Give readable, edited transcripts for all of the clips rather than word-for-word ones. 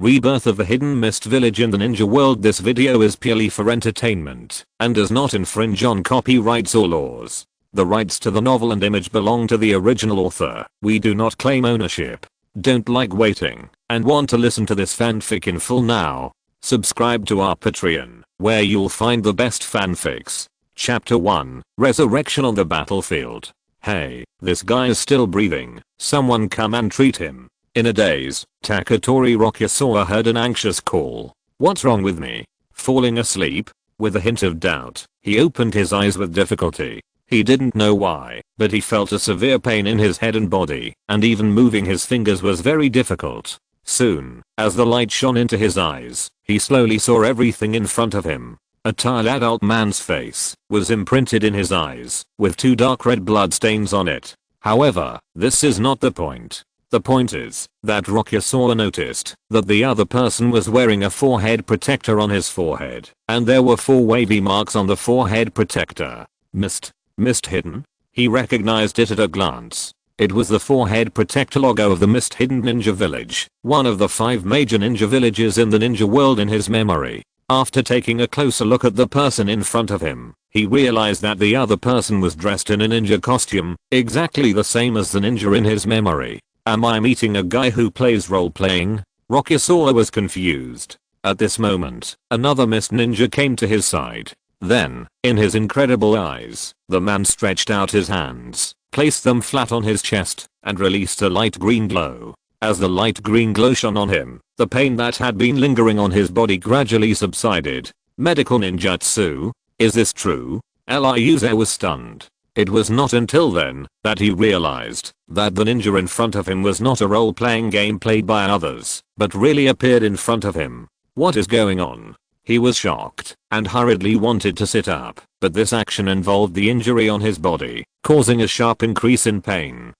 Rebirth of the Hidden Mist Village in the ninja world. This video is purely for entertainment and does not infringe on copyrights or laws. The rights to the novel and image belong to the original author. We do not claim ownership. Don't like waiting and want to listen to this fanfic in full now? Subscribe to our Patreon, where you'll find the best fanfics. Chapter 1, Resurrection on the Battlefield. Hey, this guy is still breathing. Someone come and treat him. In a daze, Taketori Rokuze heard an anxious call. What's wrong with me? Falling asleep? With a hint of doubt, he opened his eyes with difficulty. He didn't know why, but he felt a severe pain in his head and body, and even moving his fingers was very difficult. Soon, as the light shone into his eyes, he slowly saw everything in front of him. A tired adult man's face was imprinted in his eyes, with two dark red blood stains on it. However, this is not the point. The point is that Rokuze noticed that the other person was wearing a forehead protector on his forehead, and there were 4 wavy marks on the forehead protector. Mist hidden? He recognized it at a glance. It was the forehead protector logo of the Mist Hidden Ninja Village, one of the 5 major ninja villages in the ninja world in his memory. After taking a closer look at the person in front of him, he realized that the other person was dressed in a ninja costume, exactly the same as the ninja in his memory. Am I meeting a guy who plays role-playing? Rokuze was confused. At this moment, another mist ninja came to his side. Then, in his incredible eyes, the man stretched out his hands, placed them flat on his chest, and released a light green glow. As the light green glow shone on him, the pain that had been lingering on his body gradually subsided. Medical ninjutsu? Is this true? Ryuze was stunned. It was not until then that he realized that the ninja in front of him was not a role-playing game played by others, but really appeared in front of him. What is going on? He was shocked and hurriedly wanted to sit up, but this action involved the injury on his body, causing a sharp increase in pain.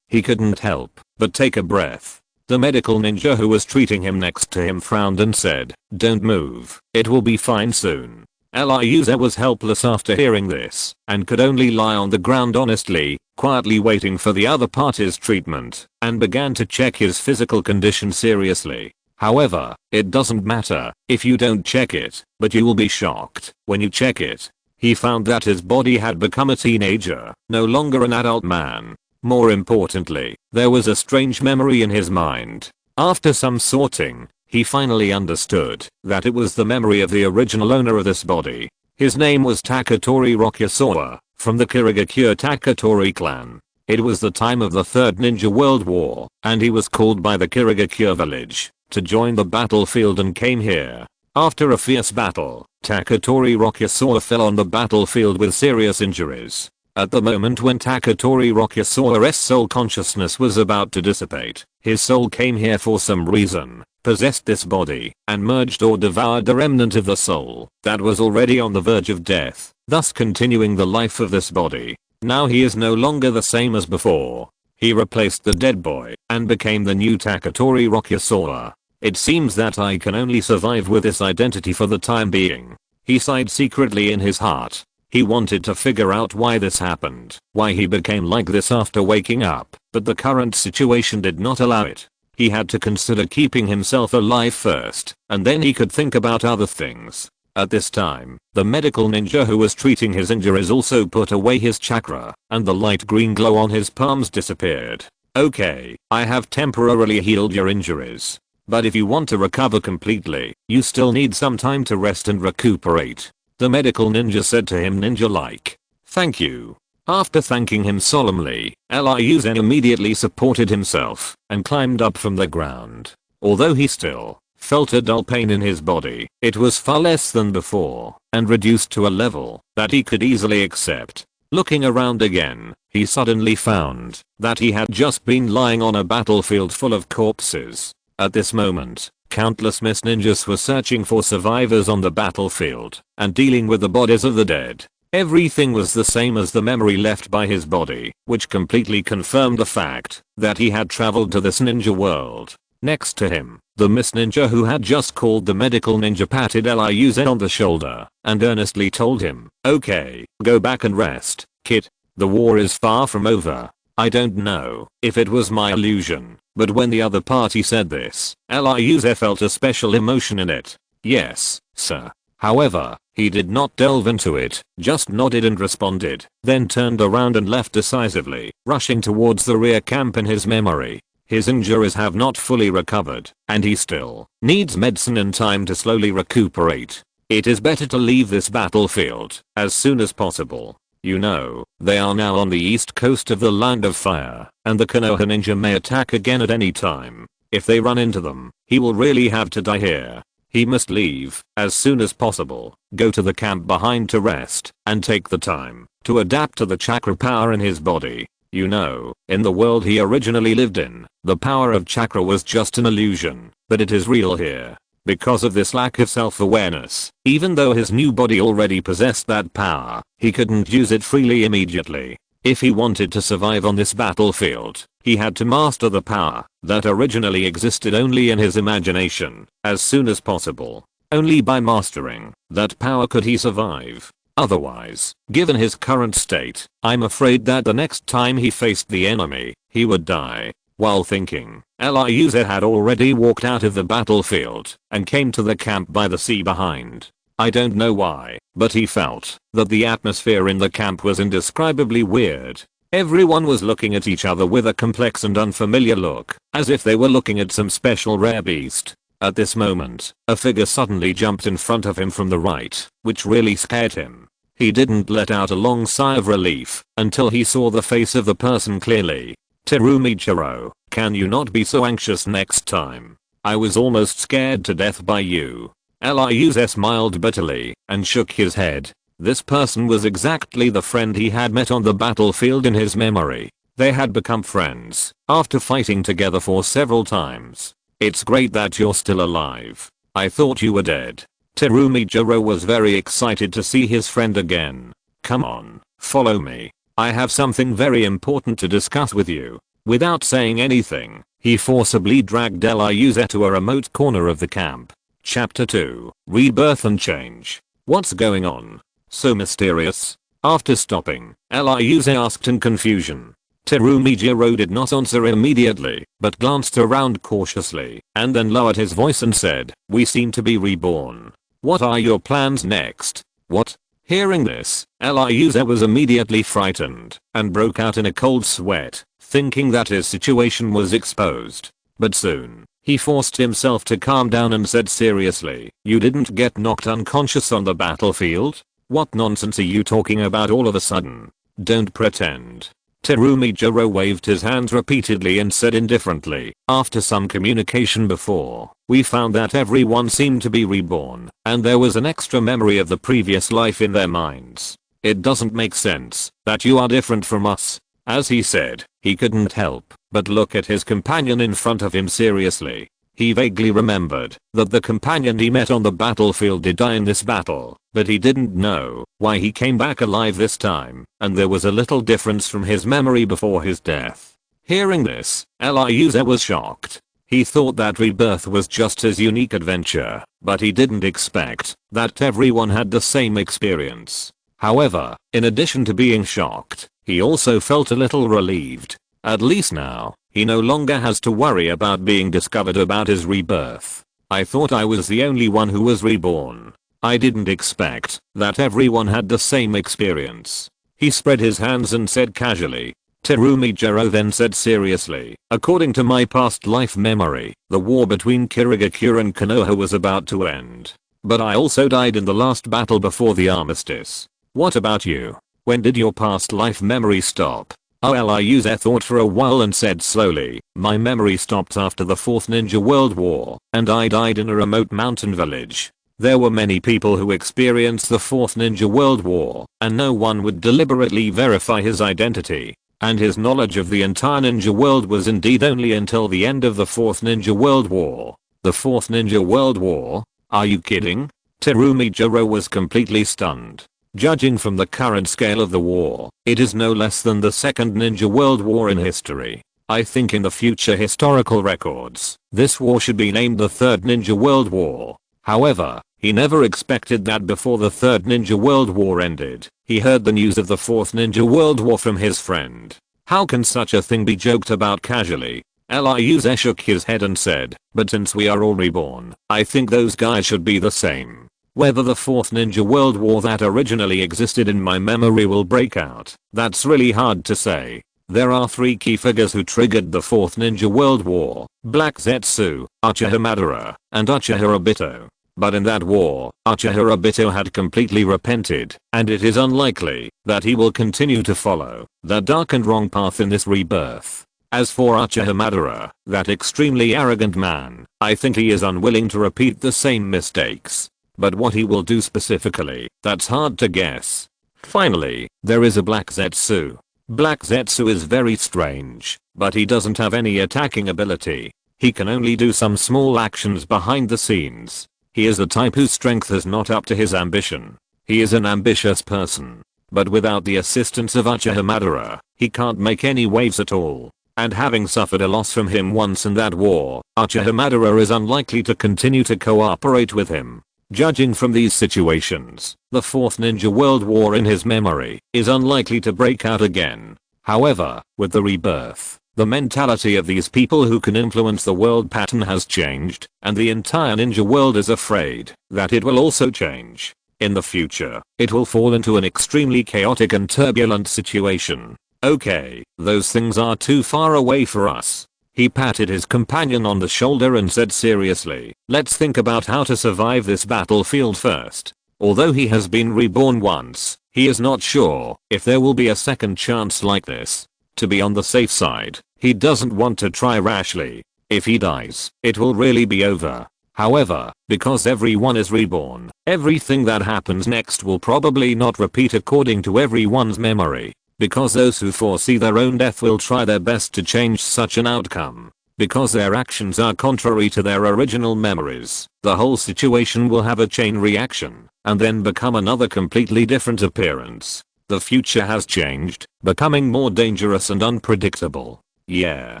He couldn't help but take a breath. The medical ninja who was treating him next to him frowned and said, "Don't move, it will be fine soon." Ryuze was helpless after hearing this, and could only lie on the ground honestly, quietly waiting for the other party's treatment, and began to check his physical condition seriously. However, it doesn't matter if you don't check it, but you will be shocked when you check it. He found that his body had become a teenager, no longer an adult man. More importantly, there was a strange memory in his mind. After some sorting, he finally understood that it was the memory of the original owner of this body. His name was Taketori Rokuze, from the Kirigakure Taketori clan. It was the time of the Third Ninja World War, and he was called by the Kirigakure village to join the battlefield and came here. After a fierce battle, Taketori Rokuze fell on the battlefield with serious injuries. At the moment when Taketori Rokuze's soul consciousness was about to dissipate, his soul came here for some reason, possessed this body, and merged or devoured the remnant of the soul that was already on the verge of death, thus continuing the life of this body. Now he is no longer the same as before. He replaced the dead boy and became the new Taketori Rokuze. It seems that I can only survive with this identity for the time being. He sighed secretly in his heart. He wanted to figure out why this happened, why he became like this after waking up, but the current situation did not allow it. He had to consider keeping himself alive first, and then he could think about other things. At this time, the medical ninja who was treating his injuries also put away his chakra, and the light green glow on his palms disappeared. Okay, I have temporarily healed your injuries. But if you want to recover completely, you still need some time to rest and recuperate. The medical ninja said to him ninja-like. Thank you. After thanking him solemnly, Ryuze immediately supported himself and climbed up from the ground. Although he still felt a dull pain in his body, it was far less than before and reduced to a level that he could easily accept. Looking around again, he suddenly found that he had just been lying on a battlefield full of corpses. At this moment, countless mist ninjas were searching for survivors on the battlefield and dealing with the bodies of the dead. Everything was the same as the memory left by his body, which completely confirmed the fact that he had traveled to this ninja world. Next to him, the mist ninja who had just called the medical ninja patted Ryuze on the shoulder and earnestly told him, "Okay, go back and rest, kid. The war is far from over. I don't know if it was my illusion, But when the other party said this, Ryuze felt a special emotion in it. Yes, sir. However, he did not delve into it, just nodded and responded, then turned around and left decisively, rushing towards the rear camp in his memory. His injuries have not fully recovered, and he still needs medicine and time to slowly recuperate. It is better to leave this battlefield as soon as possible. You know, they are now on the east coast of the Land of Fire, and the Konoha ninja may attack again at any time. If they run into them, he will really have to die here. He must leave as soon as possible, go to the camp behind to rest, and take the time to adapt to the chakra power in his body. You know, in the world he originally lived in, the power of chakra was just an illusion, but it is real here. Because of this lack of self-awareness, even though his new body already possessed that power, he couldn't use it freely immediately. If he wanted to survive on this battlefield, he had to master the power that originally existed only in his imagination as soon as possible. Only by mastering that power could he survive. Otherwise, given his current state, I'm afraid that the next time he faced the enemy, he would die. While thinking, Ryuze had already walked out of the battlefield and came to the camp by the sea behind. I don't know why, but he felt that the atmosphere in the camp was indescribably weird. Everyone was looking at each other with a complex and unfamiliar look, as if they were looking at some special rare beast. At this moment, a figure suddenly jumped in front of him from the right, which really scared him. He didn't let out a long sigh of relief until he saw the face of the person clearly. Terumijiro, can you not be so anxious next time? I was almost scared to death by you. Ryuze smiled bitterly and shook his head. This person was exactly the friend he had met on the battlefield in his memory. They had become friends after fighting together for several times. It's great that you're still alive. I thought you were dead. Terumijiro was very excited to see his friend again. Come on, follow me. I have something very important to discuss with you. Without saying anything, he forcibly dragged Ryuze to a remote corner of the camp. Chapter 2, Rebirth and Change. What's going on? So mysterious? After stopping, Ryuze asked in confusion. Terumijiro did not answer immediately, but glanced around cautiously, and then lowered his voice and said, we seem to be reborn. What are your plans next? What? Hearing this, Ryuze was immediately frightened, and broke out in a cold sweat, thinking that his situation was exposed. But soon, he forced himself to calm down and said seriously, you didn't get knocked unconscious on the battlefield? What nonsense are you talking about all of a sudden? Don't pretend. Terumijiro waved his hands repeatedly and said indifferently, after some communication before, we found that everyone seemed to be reborn, and there was an extra memory of the previous life in their minds. It doesn't make sense that you are different from us. As he said, he couldn't help but look at his companion in front of him seriously. He vaguely remembered that the companion he met on the battlefield did die in this battle, but he didn't know why he came back alive this time, and there was a little difference from his memory before his death. Hearing this, Ryuze was shocked. He thought that Rebirth was just his unique adventure, but he didn't expect that everyone had the same experience. However, in addition to being shocked, he also felt a little relieved. At least now, he no longer has to worry about being discovered about his rebirth. I thought I was the only one who was reborn. I didn't expect that everyone had the same experience. He spread his hands and said casually. Terumijiro then said seriously, according to my past life memory, the war between Kirigakure and Konoha was about to end. But I also died in the last battle before the armistice. What about you? When did your past life memory stop? Ryuze thought for a while and said slowly, my memory stopped after the 4th Ninja World War, and I died in a remote mountain village. There were many people who experienced the 4th Ninja World War, and no one would deliberately verify his identity. And his knowledge of the entire ninja world was indeed only until the end of the 4th Ninja World War. The 4th Ninja World War? Are you kidding? Terumijiro was completely stunned. Judging from the current scale of the war, it is no less than the 2nd Ninja World War in history. I think in the future historical records, this war should be named the 3rd Ninja World War. However, he never expected that before the 3rd Ninja World War ended, he heard the news of the 4th Ninja World War from his friend. How can such a thing be joked about casually? Ryuze shook his head and said, but since we are all reborn, I think those guys should be the same. Whether the 4th Ninja World War that originally existed in my memory will break out, that's really hard to say. There are 3 key figures who triggered the 4th Ninja World War: Black Zetsu, Uchiha Madara, and Uchiha Obito. But in that war, Uchiha Obito had completely repented, and it is unlikely that he will continue to follow the dark and wrong path in this rebirth. As for Uchiha Madara, that extremely arrogant man, I think he is unwilling to repeat the same mistakes. But what he will do specifically, that's hard to guess. Finally, there is a Black Zetsu. Black Zetsu is very strange, but he doesn't have any attacking ability. He can only do some small actions behind the scenes. He is the type whose strength is not up to his ambition. He is an ambitious person. But without the assistance of Uchiha Madara, he can't make any waves at all. And having suffered a loss from him once in that war, Uchiha Madara is unlikely to continue to cooperate with him. Judging from these situations, the 4th Ninja World War in his memory is unlikely to break out again. However, with the rebirth, the mentality of these people who can influence the world pattern has changed, and the entire ninja world is afraid that it will also change. In the future, it will fall into an extremely chaotic and turbulent situation. Okay, those things are too far away for us. He patted his companion on the shoulder and said seriously, let's think about how to survive this battlefield first. Although he has been reborn once, he is not sure if there will be a second chance like this. To be on the safe side, he doesn't want to try rashly. If he dies, it will really be over. However, because everyone is reborn, everything that happens next will probably not repeat according to everyone's memory. Because those who foresee their own death will try their best to change such an outcome. Because their actions are contrary to their original memories, the whole situation will have a chain reaction, and then become another completely different appearance. The future has changed, becoming more dangerous and unpredictable. Yeah,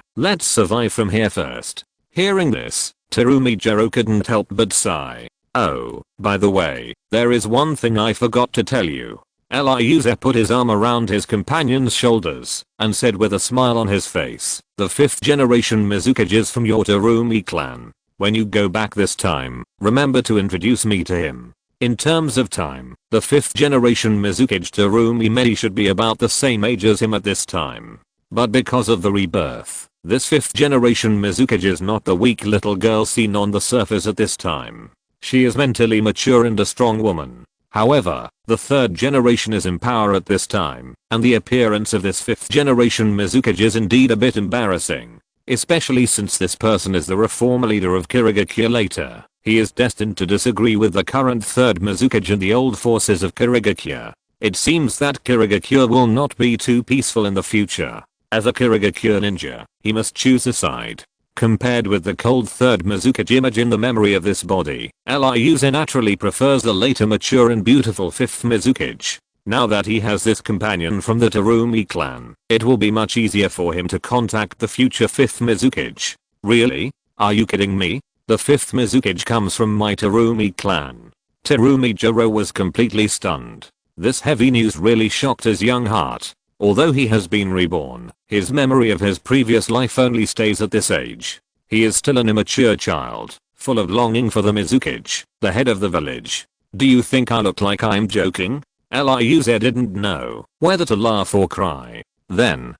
let's survive from here first. Hearing this, Terumi Jiro couldn't help but sigh. Oh, by the way, there is one thing I forgot to tell you. Ryuze put his arm around his companion's shoulders and said with a smile on his face, the 5th generation Mizukage is from your Terumi clan. When you go back this time, remember to introduce me to him. In terms of time, the 5th generation Mizukage Terumi Mei should be about the same age as him at this time. But because of the rebirth, this 5th generation Mizukage is not the weak little girl seen on the surface at this time. She is mentally mature and a strong woman. However, the 3rd generation is in power at this time, and the appearance of this 5th generation Mizukage is indeed a bit embarrassing. Especially since this person is the reform leader of Kirigakure later. He is destined to disagree with the current 3rd Mizukage and the old forces of Kirigakure. It seems that Kirigakure will not be too peaceful in the future. As a Kirigakure ninja, he must choose a side. Compared with the cold 3rd Mizukage image in the memory of this body, Ryuze naturally prefers the later mature and beautiful 5th Mizukage. Now that he has this companion from the Terumi clan, it will be much easier for him to contact the future 5th Mizukage. Really? Are you kidding me? The 5th Mizukage comes from my Terumi clan. Terumi Jiro was completely stunned. This heavy news really shocked his young heart. Although he has been reborn, his memory of his previous life only stays at this age. He is still an immature child, full of longing for the Mizukage, the head of the village. Do you think I look like I'm joking? Ryuze didn't know whether to laugh or cry. Then,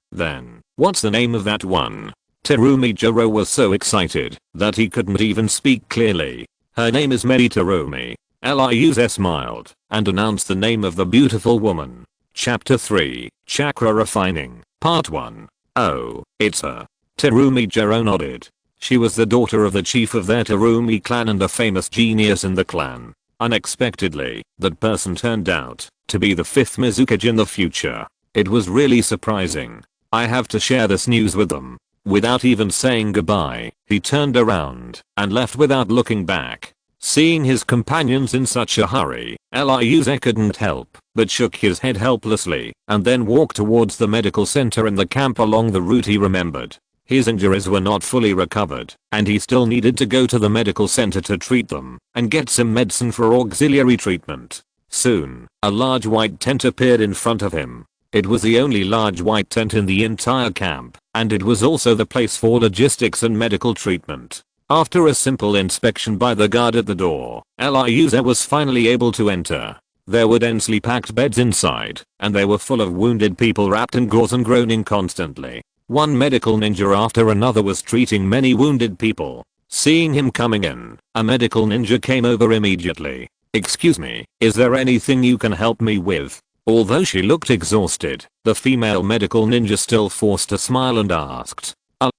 what's the name of that one? Terumi Jiro was so excited that he couldn't even speak clearly. Her name is Mei Terumi. Ryuze smiled and announced the name of the beautiful woman. Chapter 3, Chakra Refining, Part 1. Oh, it's her. Terumi Jiro nodded. She was the daughter of the chief of their Terumi clan and a famous genius in the clan. Unexpectedly, that person turned out to be the 5th Mizukage in the future. It was really surprising. I have to share this news with them. Without even saying goodbye, he turned around and left without looking back. Seeing his companions in such a hurry, Ryuze couldn't help but shook his head helplessly and then walked towards the medical center in the camp along the route he remembered. His injuries were not fully recovered, and he still needed to go to the medical center to treat them and get some medicine for auxiliary treatment. Soon, a large white tent appeared in front of him. It was the only large white tent in the entire camp, and it was also the place for logistics and medical treatment. After a simple inspection by the guard at the door, Eliuser was finally able to enter. There were densely packed beds inside, and they were full of wounded people wrapped in gauze and groaning constantly. One medical ninja after another was treating many wounded people. Seeing him coming in, a medical ninja came over immediately. "Excuse me, is there anything you can help me with?" Although she looked exhausted, the female medical ninja still forced a smile and asked,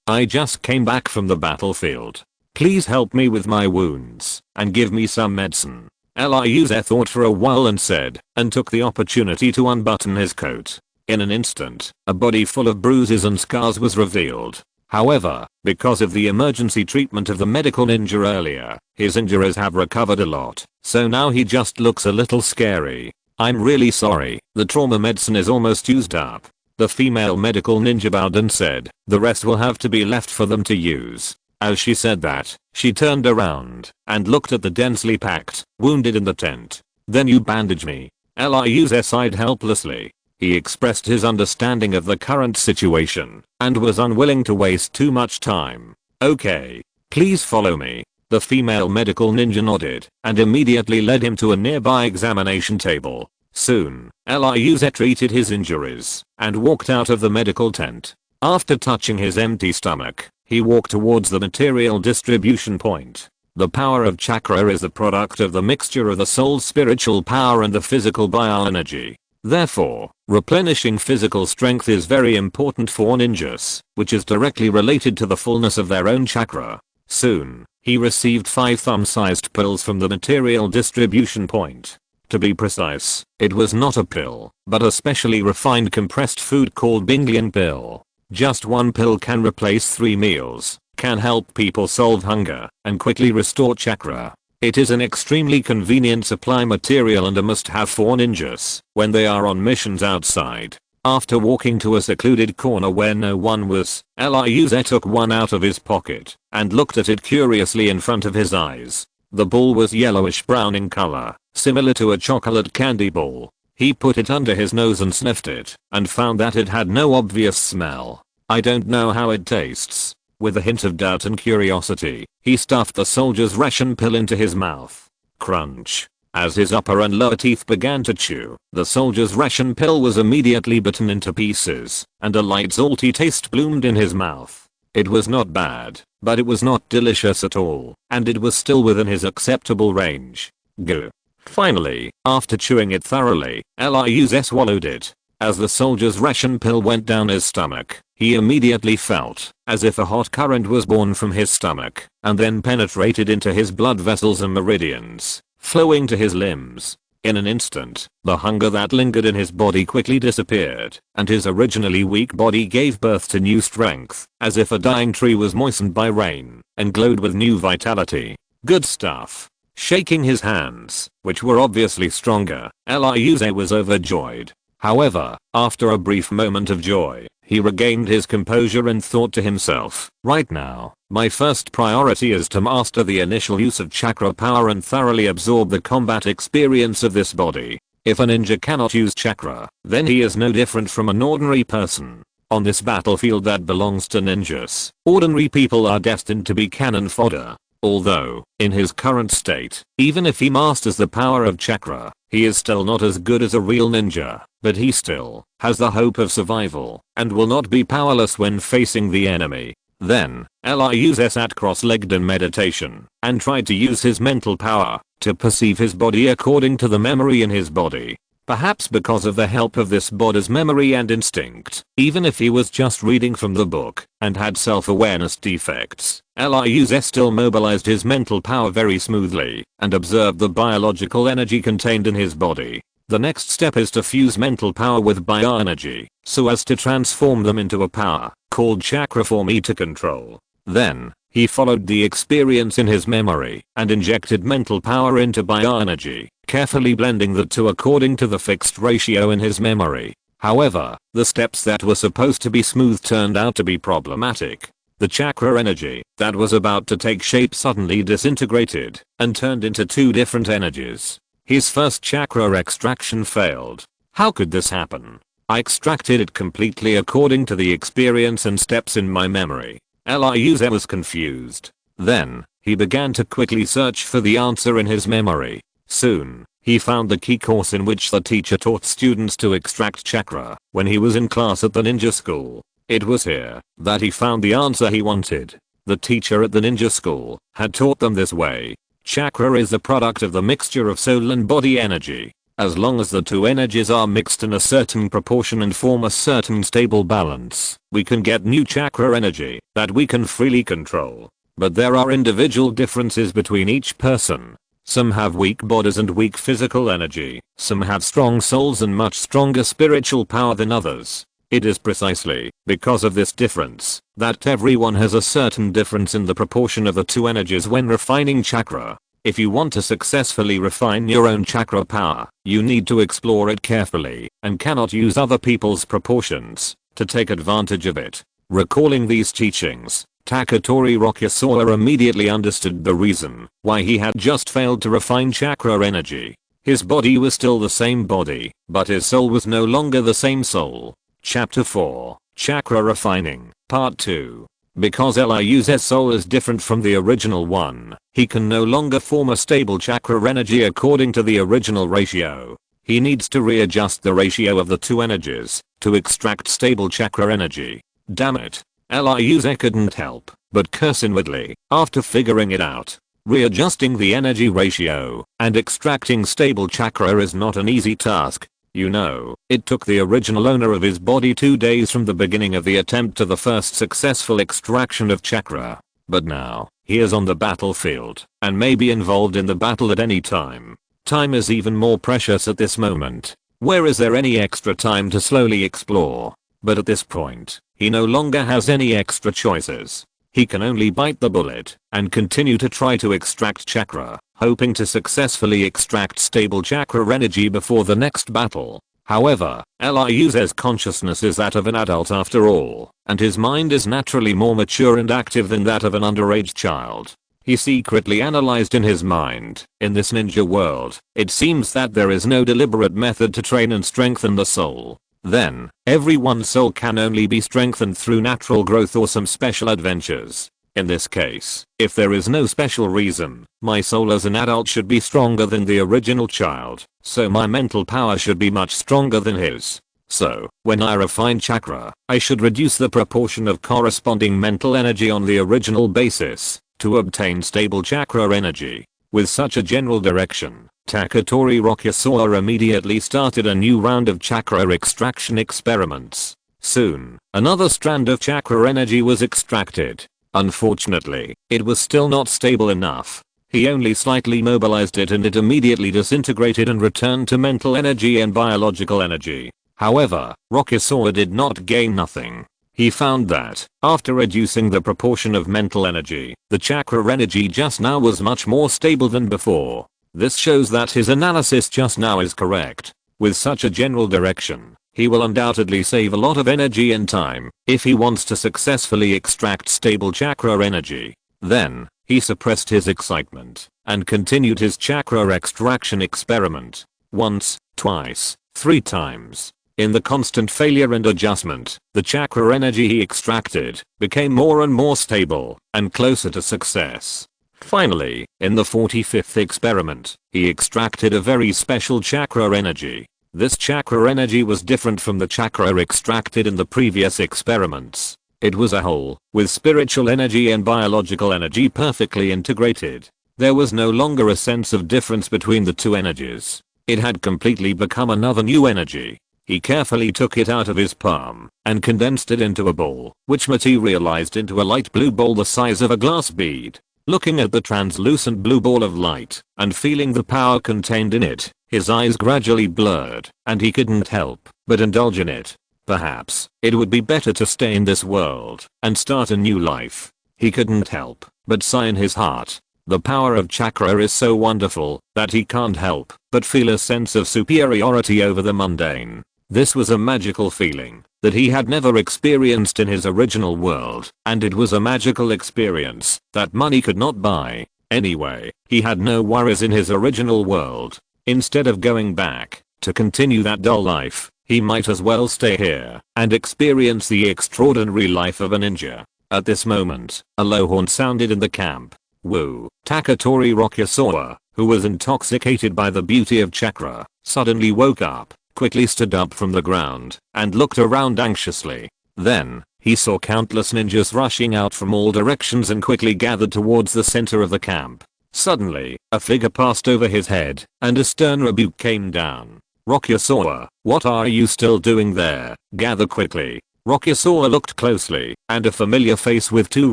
I just came back from the battlefield. Please help me with my wounds, and give me some medicine." Eliuser thought for a while and said, and took the opportunity to unbutton his coat. In an instant, a body full of bruises and scars was revealed. However, because of the emergency treatment of the medical ninja earlier, his injuries have recovered a lot, so now he just looks a little scary. "I'm really sorry, the trauma medicine is almost used up." The female medical ninja bowed and said, "The rest will have to be left for them to use." As she said that, she turned around and looked at the densely packed, wounded in the tent. "Then you bandage me." Eliuser sighed helplessly. He expressed his understanding of the current situation and was unwilling to waste too much time. "Okay. Please follow me." The female medical ninja nodded and immediately led him to a nearby examination table. Soon, Eliuser treated his injuries and walked out of the medical tent. After touching his empty stomach, he walked towards the material distribution point. The power of chakra is the product of the mixture of the soul's spiritual power and the physical bioenergy. Therefore, replenishing physical strength is very important for ninjas, which is directly related to the fullness of their own chakra. Soon, he received 5 thumb-sized pills from the material distribution point. To be precise, it was not a pill, but a specially refined compressed food called Binglian pill. Just one pill can replace 3 meals, can help people solve hunger, and quickly restore chakra. It is an extremely convenient supply material and a must-have for ninjas when they are on missions outside. After walking to a secluded corner where no one was, Eliuser took one out of his pocket and looked at it curiously in front of his eyes. The ball was yellowish brown in color, similar to a chocolate candy ball. He put it under his nose and sniffed it, and found that it had no obvious smell. "I don't know how it tastes." With a hint of doubt and curiosity, he stuffed the soldier's ration pill into his mouth. Crunch. As his upper and lower teeth began to chew, the soldier's ration pill was immediately bitten into pieces, and a light salty taste bloomed in his mouth. It was not bad, but it was not delicious at all, and it was still within his acceptable range. Go. Finally, after chewing it thoroughly, Eliuser swallowed it. As the soldier's ration pill went down his stomach, he immediately felt as if a hot current was born from his stomach and then penetrated into his blood vessels and meridians, flowing to his limbs. In an instant, the hunger that lingered in his body quickly disappeared, and his originally weak body gave birth to new strength, as if a dying tree was moistened by rain and glowed with new vitality. Good stuff. Shaking his hands, which were obviously stronger, Eliuser was overjoyed. However, after a brief moment of joy, he regained his composure and thought to himself, "Right now, my first priority is to master the initial use of chakra power and thoroughly absorb the combat experience of this body." If a ninja cannot use chakra, then he is no different from an ordinary person. On this battlefield that belongs to ninjas, ordinary people are destined to be cannon fodder. Although, in his current state, even if he masters the power of chakra, he is still not as good as a real ninja, but he still has the hope of survival and will not be powerless when facing the enemy. Then, Eliuser sat cross-legged in meditation and tried to use his mental power to perceive his body according to the memory in his body. Perhaps because of the help of this body's memory and instinct, even if he was just reading from the book and had self-awareness defects, Eliuser still mobilized his mental power very smoothly and observed the biological energy contained in his body. The next step is to fuse mental power with bioenergy so as to transform them into a power called chakra for me to control. Then, he followed the experience in his memory and injected mental power into bioenergy, carefully blending the two according to the fixed ratio in his memory. However, the steps that were supposed to be smooth turned out to be problematic. The chakra energy that was about to take shape suddenly disintegrated and turned into 2 different energies. His first chakra extraction failed. How could this happen? I extracted it completely according to the experience and steps in my memory. Eliuze was confused. Then, he began to quickly search for the answer in his memory. Soon, he found the key course in which the teacher taught students to extract chakra when he was in class at the ninja school. It was here that he found the answer he wanted. The teacher at the ninja school had taught them this way. Chakra is the product of the mixture of soul and body energy. As long as the two energies are mixed in a certain proportion and form a certain stable balance, we can get new chakra energy that we can freely control. But there are individual differences between each person. Some have weak bodies and weak physical energy. Some have strong souls and much stronger spiritual power than others. It is precisely because of this difference that everyone has a certain difference in the proportion of the two energies when refining chakra. If you want to successfully refine your own chakra power, you need to explore it carefully and cannot use other people's proportions to take advantage of it. Recalling these teachings, Taketori Rokuze immediately understood the reason why he had just failed to refine chakra energy. His body was still the same body, but his soul was no longer the same soul. Chapter 4, Chakra Refining, Part 2. Because Eliuze's soul is different from the original one, he can no longer form a stable chakra energy according to the original ratio. He needs to readjust the ratio of the two energies to extract stable chakra energy. Damn it. Eliuze couldn't help but curse inwardly after figuring it out. Readjusting the energy ratio and extracting stable chakra is not an easy task. You know, it took the original owner of his body 2 days from the beginning of the attempt to the first successful extraction of chakra. But now, he is on the battlefield and may be involved in the battle at any time. Time is even more precious at this moment. Where is there any extra time to slowly explore? But at this point, he no longer has any extra choices. He can only bite the bullet and continue to try to extract chakra, hoping to successfully extract stable chakra energy before the next battle. However, Eliuze's consciousness is that of an adult after all, and his mind is naturally more mature and active than that of an underage child. He secretly analyzed in his mind, in this ninja world, it seems that there is no deliberate method to train and strengthen the soul. Then, everyone's soul can only be strengthened through natural growth or some special adventures. In this case, if there is no special reason, my soul as an adult should be stronger than the original child, so my mental power should be much stronger than his. So, when I refine chakra, I should reduce the proportion of corresponding mental energy on the original basis to obtain stable chakra energy. With such a general direction, Taketori Rokuze immediately started a new round of chakra extraction experiments. Soon, another strand of chakra energy was extracted. Unfortunately, it was still not stable enough. He only slightly mobilized it and it immediately disintegrated and returned to mental energy and biological energy. However, Rokuze did not gain nothing. He found that, after reducing the proportion of mental energy, the chakra energy just now was much more stable than before. This shows that his analysis just now is correct. With such a general direction, he will undoubtedly save a lot of energy and time if he wants to successfully extract stable chakra energy. Then, he suppressed his excitement and continued his chakra extraction experiment. Once, twice, 3 times. In the constant failure and adjustment, the chakra energy he extracted became more and more stable and closer to success. Finally, in the 45th experiment, he extracted a very special chakra energy. This chakra energy was different from the chakra extracted in the previous experiments. It was a whole, with spiritual energy and biological energy perfectly integrated. There was no longer a sense of difference between the two energies. It had completely become another new energy. He carefully took it out of his palm and condensed it into a ball, which materialized into a light blue ball the size of a glass bead. Looking at the translucent blue ball of light and feeling the power contained in it, his eyes gradually blurred and he couldn't help but indulge in it. Perhaps it would be better to stay in this world and start a new life. He couldn't help but sigh in his heart. The power of chakra is so wonderful that he can't help but feel a sense of superiority over the mundane. This was a magical feeling that he had never experienced in his original world, and it was a magical experience that money could not buy. Anyway, he had no worries in his original world. Instead of going back to continue that dull life, He might as well stay here and experience the extraordinary life of a ninja. At this moment, a low horn sounded in the camp. Woo! Taketori Rokuze, who was intoxicated by the beauty of chakra, suddenly woke up, quickly stood up from the ground, and looked around anxiously. Then, he saw countless ninjas rushing out from all directions and quickly gathered towards the center of the camp. Suddenly, a figure passed over his head, and a stern rebuke came down. Rokuze, what are you still doing there? Gather quickly. Rokuze looked closely, and a familiar face with 2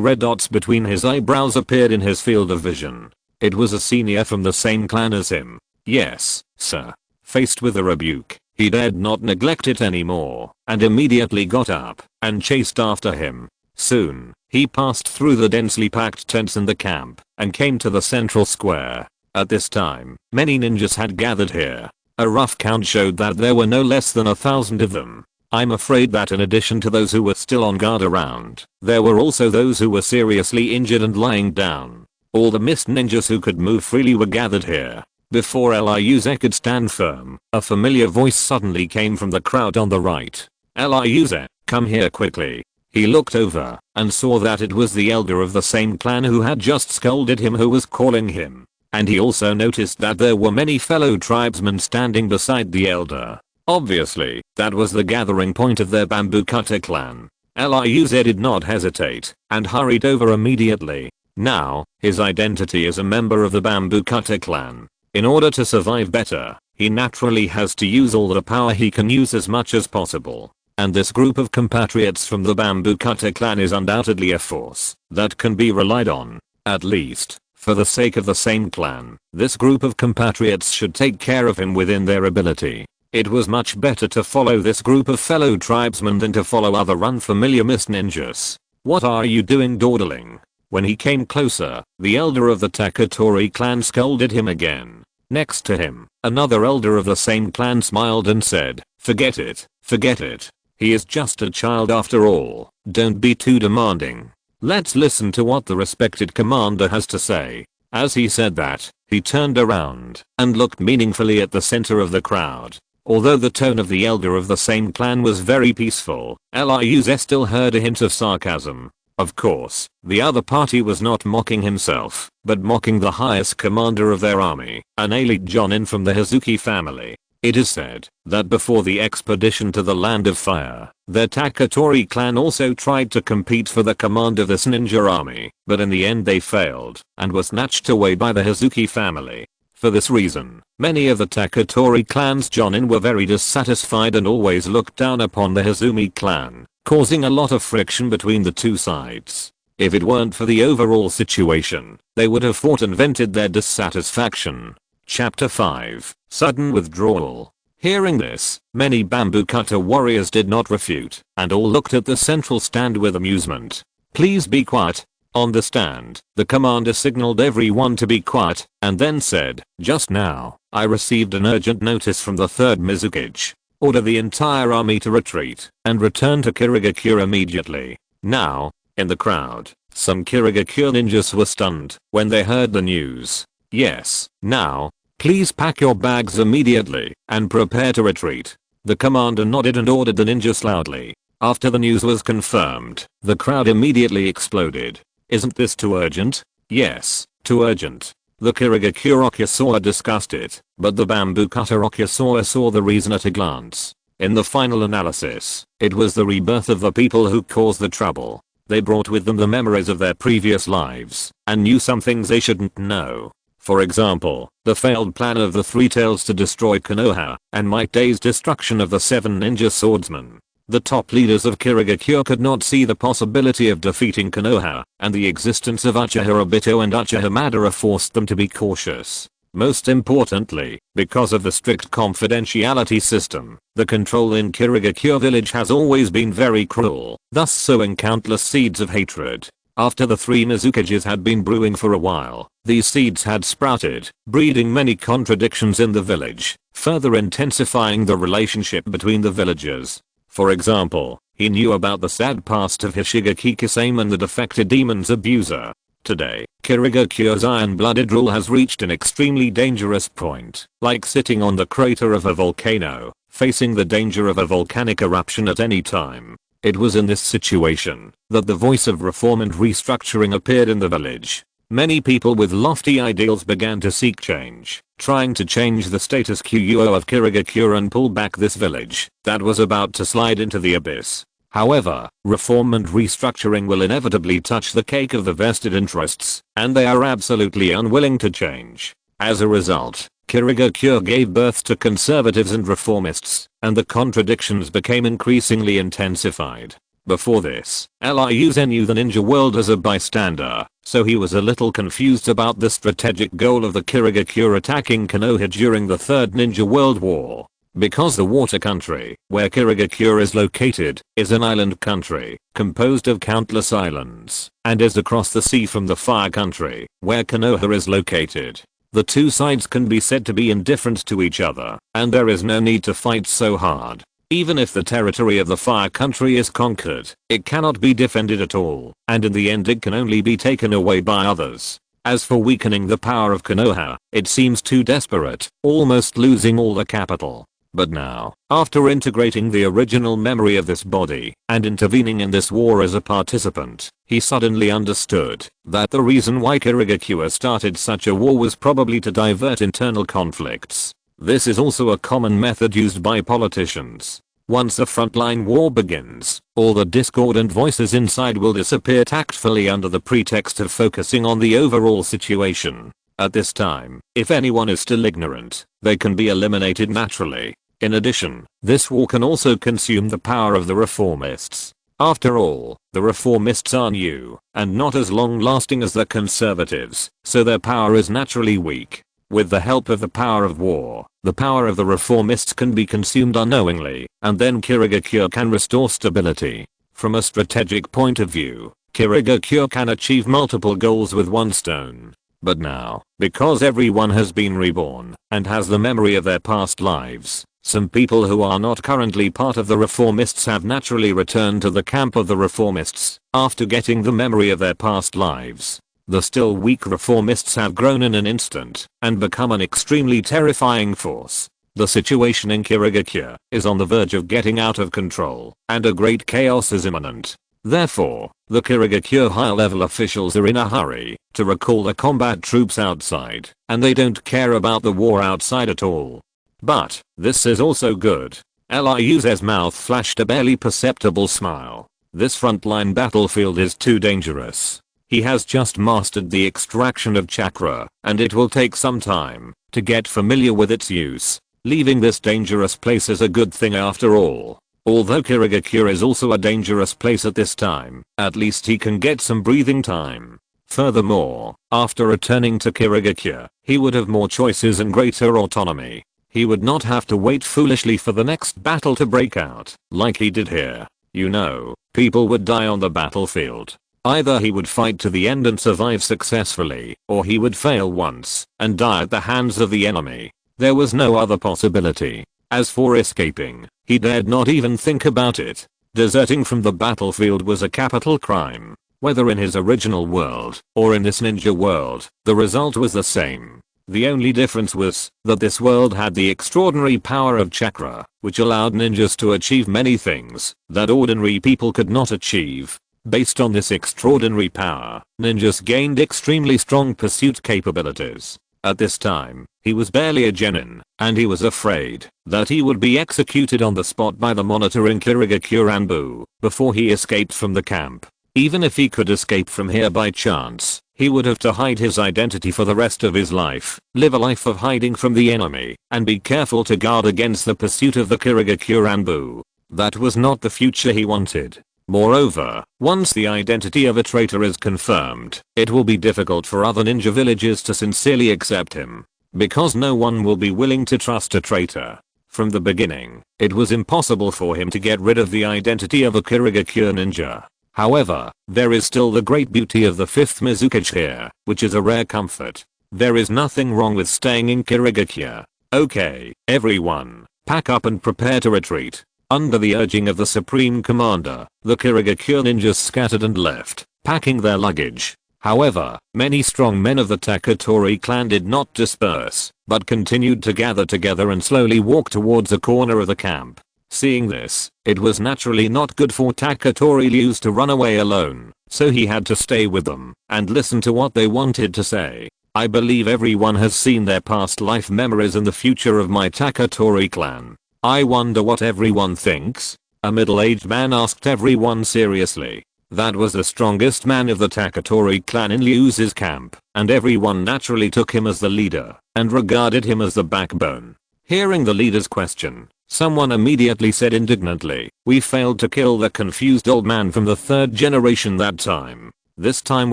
red dots between his eyebrows appeared in his field of vision. It was a senior from the same clan as him. Yes, sir. Faced with a rebuke, he dared not neglect it anymore, and immediately got up and chased after him. Soon, he passed through the densely packed tents in the camp and came to the central square. At this time, many ninjas had gathered here. A rough count showed that there were no less than 1,000 of them. I'm afraid that in addition to those who were still on guard around, there were also those who were seriously injured and lying down. All the mist ninjas who could move freely were gathered here. Before Ryuze could stand firm, a familiar voice suddenly came from the crowd on the right. Ryuze, come here quickly. He looked over and saw that it was the elder of the same clan who had just scolded him who was calling him. And he also noticed that there were many fellow tribesmen standing beside the elder. Obviously, that was the gathering point of their bamboo cutter clan. Ryuze did not hesitate and hurried over immediately. Now, his identity is a member of the bamboo cutter clan. In order to survive better, he naturally has to use all the power he can use as much as possible. And this group of compatriots from the bamboo cutter clan is undoubtedly a force that can be relied on. At least, for the sake of the same clan, this group of compatriots should take care of him within their ability. It was much better to follow this group of fellow tribesmen than to follow other unfamiliar mist ninjas. What are you doing dawdling? When he came closer, the elder of the Taketori clan scolded him again. Next to him, another elder of the same clan smiled and said, forget it, forget it. He is just a child after all, don't be too demanding. Let's listen to what the respected commander has to say. As he said that, he turned around and looked meaningfully at the center of the crowd. Although the tone of the elder of the same clan was very peaceful, Ryuze still heard a hint of sarcasm. Of course, the other party was not mocking himself, but mocking the highest commander of their army, an elite jonin from the Hazuki family. It is said that before the expedition to the Land of Fire, the Taketori clan also tried to compete for the command of this ninja army, but in the end they failed and were snatched away by the Hazuki family. For this reason, many of the Taketori clan's jonin were very dissatisfied and always looked down upon the Hazumi clan, causing a lot of friction between the two sides. If it weren't for the overall situation, they would have fought and vented their dissatisfaction. Chapter 5, Sudden Withdrawal. Hearing this, many bamboo cutter warriors did not refute, and all looked at the central stand with amusement. Please be quiet. On the stand, the commander signaled everyone to be quiet, and then said, just now, I received an urgent notice from the 3rd Mizukage. Order the entire army to retreat, and return to Kirigakure immediately. Now, in the crowd, some Kirigakure ninjas were stunned when they heard the news. Yes, now, please pack your bags immediately, and prepare to retreat. The commander nodded and ordered the ninjas loudly. After the news was confirmed, the crowd immediately exploded. Isn't this too urgent? Yes, too urgent. The Kirigakure Rokuze discussed it, but the bamboo cutter Rokuze saw the reason at a glance. In the final analysis, it was the rebirth of the people who caused the trouble. They brought with them the memories of their previous lives, and knew some things they shouldn't know. For example, the failed plan of the Three Tails to destroy Konoha, and Might Day's destruction of the 7 ninja swordsmen. The top leaders of Kirigakure could not see the possibility of defeating Konoha, and the existence of Uchiha Obito and Uchiha Madara forced them to be cautious. Most importantly, because of the strict confidentiality system, the control in Kirigakure village has always been very cruel, thus sowing countless seeds of hatred. After the 3 Mizukages had been brewing for a while, these seeds had sprouted, breeding many contradictions in the village, further intensifying the relationship between the villagers. For example, he knew about the sad past of Hishigaki Kisame and the defected demon's abuser. Today, Kirigakure's iron-blooded rule has reached an extremely dangerous point, like sitting on the crater of a volcano. facing the danger of a volcanic eruption at any time. It was in this situation that the voice of reform and restructuring appeared in the village. Many people with lofty ideals began to seek change, trying to change the status quo of Kirigakure and pull back this village that was about to slide into the abyss. However, reform and restructuring will inevitably touch the cake of the vested interests, and they are absolutely unwilling to change. As a result, Kirigakure gave birth to conservatives and reformists, and the contradictions became increasingly intensified. Before this, Liuze knew the ninja world as a bystander, so he was a little confused about the strategic goal of the Kirigakure attacking Konoha during the Third Ninja World War. Because the water country, where Kirigakure is located, is an island country, composed of countless islands, and is across the sea from the fire country, where Konoha is located. The two sides can be said to be indifferent to each other, and there is no need to fight so hard. Even if the territory of the fire country is conquered, it cannot be defended at all, and in the end it can only be taken away by others. As for weakening the power of Konoha, it seems too desperate, almost losing all the capital. But now, after integrating the original memory of this body and intervening in this war as a participant, he suddenly understood that the reason why Kirigakure started such a war was probably to divert internal conflicts. This is also a common method used by politicians. Once a frontline war begins, all the discordant voices inside will disappear tactfully under the pretext of focusing on the overall situation. At this time, if anyone is still ignorant, they can be eliminated naturally. In addition, this war can also consume the power of the reformists. After all, the reformists are new, and not as long-lasting as the conservatives, so their power is naturally weak. With the help of the power of war, the power of the reformists can be consumed unknowingly, and then Kirigakure can restore stability. From a strategic point of view, Kirigakure can achieve multiple goals with one stone. But now, because everyone has been reborn and has the memory of their past lives, some people who are not currently part of the reformists have naturally returned to the camp of the reformists after getting the memory of their past lives. The still weak reformists have grown in an instant and become an extremely terrifying force. The situation in Kirigakure is on the verge of getting out of control, and a great chaos is imminent. Therefore, the Kirigakure high-level officials are in a hurry to recall the combat troops outside, and they don't care about the war outside at all. But, this is also good. Liuze's mouth flashed a barely perceptible smile. This frontline battlefield is too dangerous. He has just mastered the extraction of chakra, and it will take some time to get familiar with its use. Leaving this dangerous place is a good thing after all. Although Kirigakure is also a dangerous place at this time, at least he can get some breathing time. Furthermore, after returning to Kirigakure, he would have more choices and greater autonomy. He would not have to wait foolishly for the next battle to break out, like he did here. You know, people would die on the battlefield. Either he would fight to the end and survive successfully, or he would fail once and die at the hands of the enemy. There was no other possibility. As for escaping, he dared not even think about it. Deserting from the battlefield was a capital crime. Whether in his original world or in this ninja world, the result was the same. The only difference was that this world had the extraordinary power of chakra, which allowed ninjas to achieve many things that ordinary people could not achieve. Based on this extraordinary power, ninjas gained extremely strong pursuit capabilities. At this time, he was barely a genin, and he was afraid that he would be executed on the spot by the monitoring Kirigakure before he escaped from the camp. Even if he could escape from here by chance, he would have to hide his identity for the rest of his life, live a life of hiding from the enemy, and be careful to guard against the pursuit of the Kirigakure. That was not the future he wanted. Moreover, once the identity of a traitor is confirmed, it will be difficult for other ninja villages to sincerely accept him, because no one will be willing to trust a traitor. From the beginning, it was impossible for him to get rid of the identity of a Kirigakure ninja. However, there is still the great beauty of the 5th Mizukage here, which is a rare comfort. There is nothing wrong with staying in Kirigakure. Okay, everyone, pack up and prepare to retreat. Under the urging of the Supreme Commander, the Kirigakure ninjas scattered and left, packing their luggage. However, many strong men of the Taketori clan did not disperse, but continued to gather together and slowly walk towards a corner of the camp. Seeing this, it was naturally not good for Taketori Rokuze to run away alone, so he had to stay with them and listen to what they wanted to say. I believe everyone has seen their past life memories and the future of my Taketori clan. I wonder what everyone thinks? A middle-aged man asked everyone seriously. That was the strongest man of the Taketori clan in Ryu's camp, and everyone naturally took him as the leader and regarded him as the backbone. Hearing the leader's question, someone immediately said indignantly, "We failed to kill the confused old man from the third generation that time. This time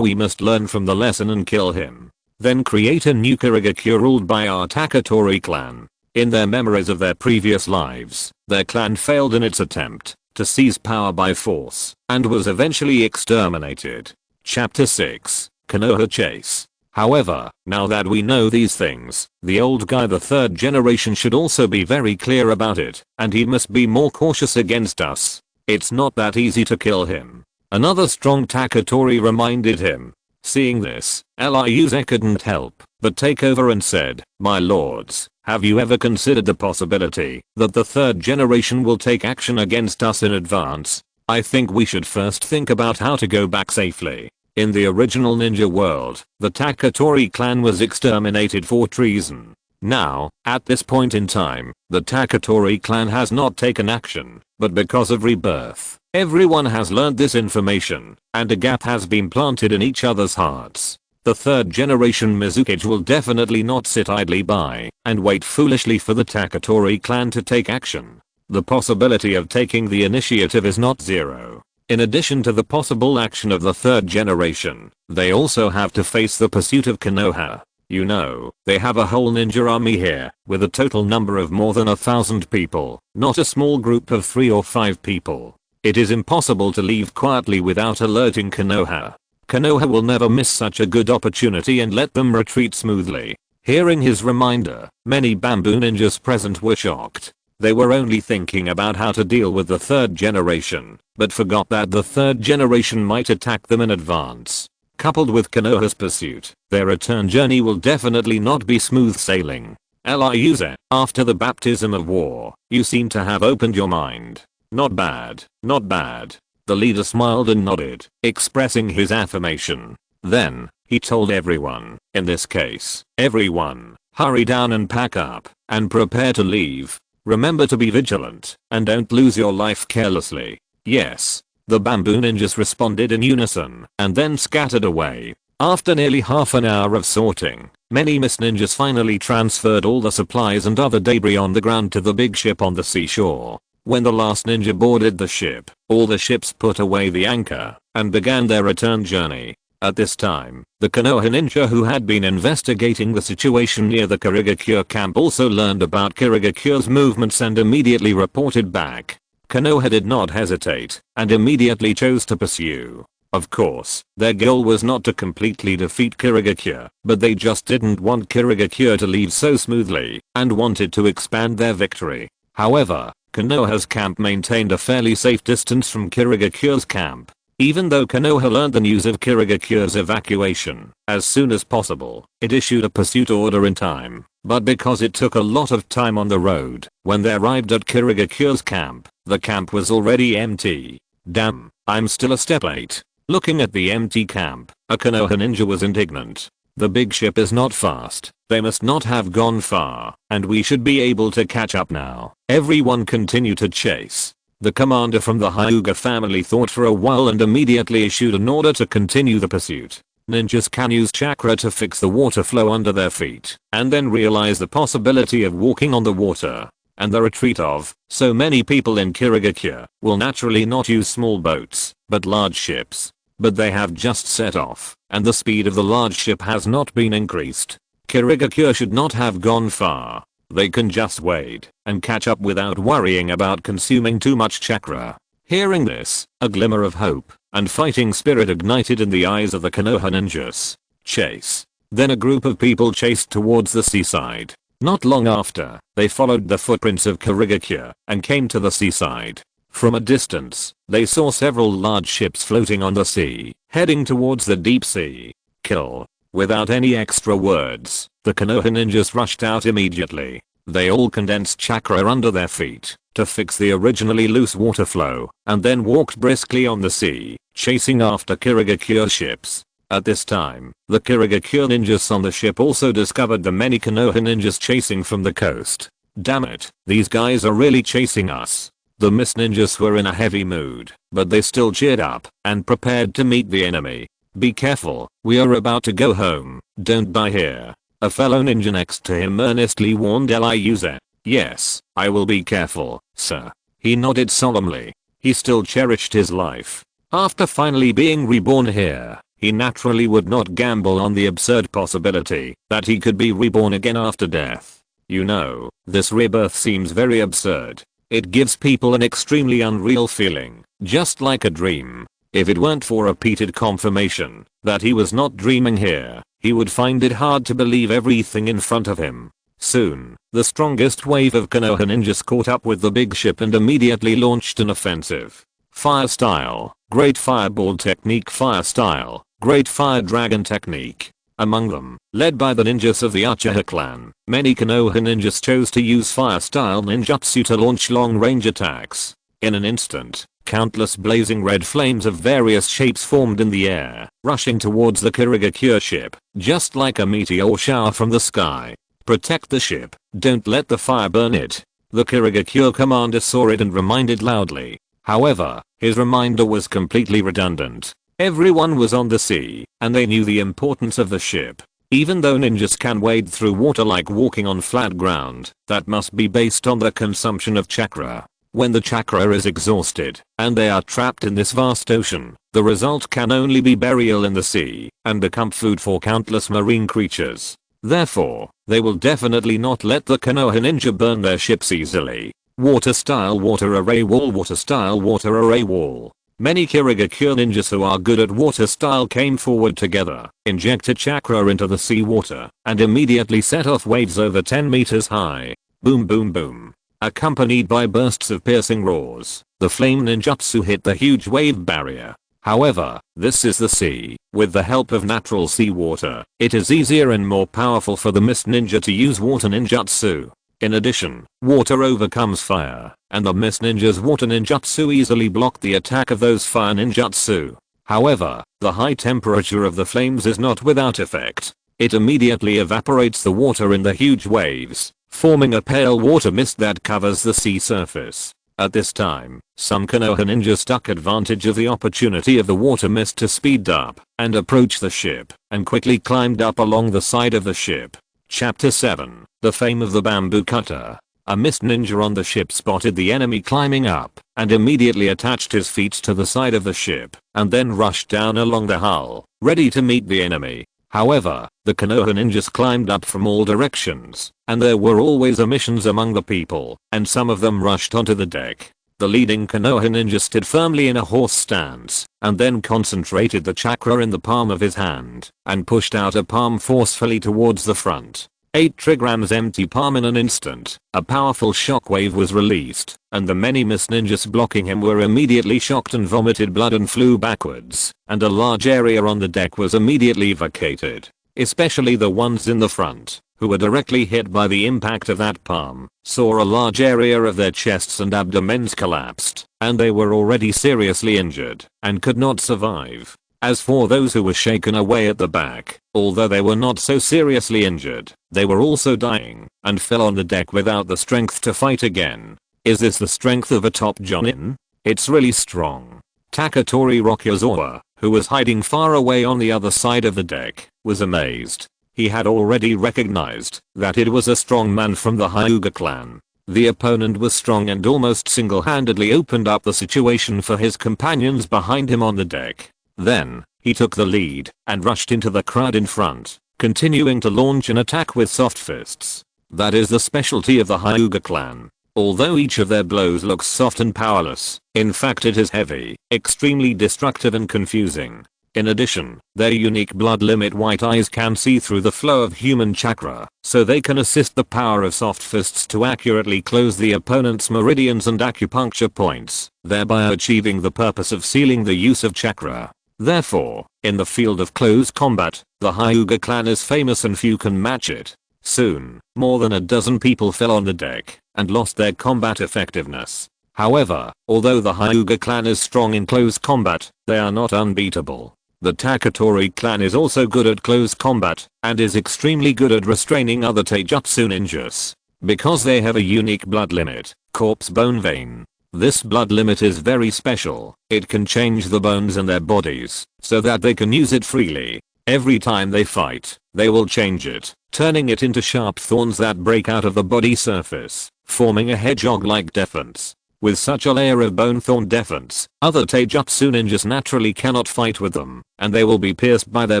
we must learn from the lesson and kill him. Then create a new Kirigakure ruled by our Taketori clan." In their memories of their previous lives, their clan failed in its attempt to seize power by force and was eventually exterminated. Chapter 6, Konoha Chase. However, now that we know these things, the old guy the third generation should also be very clear about it, and he must be more cautious against us. It's not that easy to kill him. Another strong Taketori reminded him. Seeing this, Ryuze couldn't help but take over and said, "My lords, have you ever considered the possibility that the third generation will take action against us in advance? I think we should first think about how to go back safely." In the original ninja world, the Taketori clan was exterminated for treason. Now, at this point in time, the Taketori clan has not taken action, but because of Rebirth, everyone has learned this information, and a gap has been planted in each other's hearts. The third generation Mizukage will definitely not sit idly by and wait foolishly for the Taketori clan to take action. The possibility of taking the initiative is not zero. In addition to the possible action of the third generation, they also have to face the pursuit of Konoha. You know, they have a whole ninja army here, with a total number of more than 1,000 people, not a small group of 3 or 5 people. It is impossible to leave quietly without alerting Konoha. Konoha will never miss such a good opportunity and let them retreat smoothly. Hearing his reminder, many bamboo ninjas present were shocked. They were only thinking about how to deal with the third generation, but forgot that the third generation might attack them in advance. Coupled with Konoha's pursuit, their return journey will definitely not be smooth sailing. Ryuze, after the baptism of war, you seem to have opened your mind. Not bad, not bad. The leader smiled and nodded, expressing his affirmation. Then, he told everyone, in this case, everyone, hurry down and pack up, and prepare to leave. Remember to be vigilant, and don't lose your life carelessly. Yes. The bamboo ninjas responded in unison, and then scattered away. After nearly half an hour of sorting, many mist ninjas finally transferred all the supplies and other debris on the ground to the big ship on the seashore. When the last ninja boarded the ship, all the ships put away the anchor, and began their return journey. At this time, the Konoha ninja who had been investigating the situation near the Kirigakure camp also learned about Kirigakure's movements and immediately reported back. Konoha did not hesitate, and immediately chose to pursue. Of course, their goal was not to completely defeat Kirigakure, but they just didn't want Kirigakure to leave so smoothly, and wanted to expand their victory. However, Konoha's camp maintained a fairly safe distance from Kirigakure's camp. Even though Konoha learned the news of Kirigakure's evacuation as soon as possible, it issued a pursuit order in time, but because it took a lot of time on the road, when they arrived at Kirigakure's camp, the camp was already empty. Damn, I'm still a step late. Looking at the empty camp, a Konoha ninja was indignant. The big ship is not fast, they must not have gone far, and we should be able to catch up now. Everyone continued to chase. The commander from the Hyuga family thought for a while and immediately issued an order to continue the pursuit. Ninjas can use chakra to fix the water flow under their feet, and then realize the possibility of walking on the water. And the retreat of so many people in Kirigakure will naturally not use small boats, but large ships. But they have just set off, and the speed of the large ship has not been increased. Kirigakure should not have gone far. They can just wait and catch up without worrying about consuming too much chakra. Hearing this, a glimmer of hope and fighting spirit ignited in the eyes of the Konoha ninjas. Chase. Then a group of people chased towards the seaside. Not long after, they followed the footprints of Kirigakure and came to the seaside. From a distance, they saw several large ships floating on the sea, heading towards the deep sea. Kill. Without any extra words, the Konoha ninjas rushed out immediately. They all condensed chakra under their feet to fix the originally loose water flow, and then walked briskly on the sea, chasing after Kirigakure ships. At this time, the Kirigakure ninjas on the ship also discovered the many Konoha ninjas chasing from the coast. Damn it, these guys are really chasing us. The mist ninjas were in a heavy mood, but they still cheered up and prepared to meet the enemy. Be careful, we are about to go home, don't die here. A fellow ninja next to him earnestly warned Eliuze. Yes, I will be careful, sir. He nodded solemnly. He still cherished his life. After finally being reborn here, he naturally would not gamble on the absurd possibility that he could be reborn again after death. You know, this rebirth seems very absurd. It gives people an extremely unreal feeling, just like a dream. If it weren't for repeated confirmation that he was not dreaming here, he would find it hard to believe everything in front of him. Soon, the strongest wave of Konoha ninjas caught up with the big ship and immediately launched an offensive. Fire style, great fireball technique, fire style, great fire dragon technique. Among them, led by the ninjas of the Uchiha clan, many Konoha ninjas chose to use fire style ninjutsu to launch long range attacks. In an instant, countless blazing red flames of various shapes formed in the air, rushing towards the Kirigakure ship, just like a meteor shower from the sky. Protect the ship, don't let the fire burn it. The Kirigakure commander saw it and reminded loudly. However, his reminder was completely redundant. Everyone was on the sea, and they knew the importance of the ship. Even though ninjas can wade through water like walking on flat ground, that must be based on the consumption of chakra. When the chakra is exhausted, and they are trapped in this vast ocean, the result can only be burial in the sea, and become food for countless marine creatures. Therefore, they will definitely not let the Konoha ninja burn their ships easily. Water style water array wall, water style water array wall. Many Kirigakure ninjas who are good at water style came forward together, injected chakra into the sea water, and immediately set off waves over 10 meters high. Boom boom boom. Accompanied by bursts of piercing roars, the flame ninjutsu hit the huge wave barrier. However, this is the sea. With the help of natural sea water, it is easier and more powerful for the mist ninja to use water ninjutsu. In addition, water overcomes fire, and the mist ninja's water ninjutsu easily blocked the attack of those fire ninjutsu. However, the high temperature of the flames is not without effect. It immediately evaporates the water in the huge waves, forming a pale water mist that covers the sea surface. At this time, some Konoha ninjas took advantage of the opportunity of the water mist to speed up and approach the ship, and quickly climbed up along the side of the ship. Chapter 7, The Fame of the Bamboo Cutter. A mist ninja on the ship spotted the enemy climbing up and immediately attached his feet to the side of the ship and then rushed down along the hull, ready to meet the enemy. However, the Konoha ninjas climbed up from all directions, and there were always omissions among the people, and some of them rushed onto the deck. The leading Konoha ninja stood firmly in a horse stance, and then concentrated the chakra in the palm of his hand, and pushed out a palm forcefully towards the front. 8 trigrams empty palm. In an instant, a powerful shockwave was released, and the many mist ninjas blocking him were immediately shocked and vomited blood and flew backwards, and a large area on the deck was immediately vacated. Especially the ones in the front, who were directly hit by the impact of that palm, saw a large area of their chests and abdomens collapsed, and they were already seriously injured, and could not survive. As for those who were shaken away at the back, although they were not so seriously injured, they were also dying, and fell on the deck without the strength to fight again. Is this the strength of a top jonin? It's really strong. Taketori Rokuze, who was hiding far away on the other side of the deck, was amazed. He had already recognized that it was a strong man from the Hyuga clan. The opponent was strong and almost single-handedly opened up the situation for his companions behind him on the deck. Then, he took the lead and rushed into the crowd in front, continuing to launch an attack with soft fists. That is the specialty of the Hyuga clan. Although each of their blows looks soft and powerless, in fact it is heavy, extremely destructive and confusing. In addition, their unique blood limit white eyes can see through the flow of human chakra, so they can assist the power of soft fists to accurately close the opponent's meridians and acupuncture points, thereby achieving the purpose of sealing the use of chakra. Therefore, in the field of close combat, the Hyuga clan is famous and few can match it. Soon, more than a dozen people fell on the deck and lost their combat effectiveness. However, although the Hyuga clan is strong in close combat, they are not unbeatable. The Taketori clan is also good at close combat and is extremely good at restraining other taijutsu ninjas. Because they have a unique blood limit, corpse bone vein. This blood limit is very special. It can change the bones in their bodies so that they can use it freely. Every time they fight, they will change it, turning it into sharp thorns that break out of the body surface, forming a hedgehog-like defense. With such a layer of bone thorn defense, other taijutsu ninjas naturally cannot fight with them, and they will be pierced by their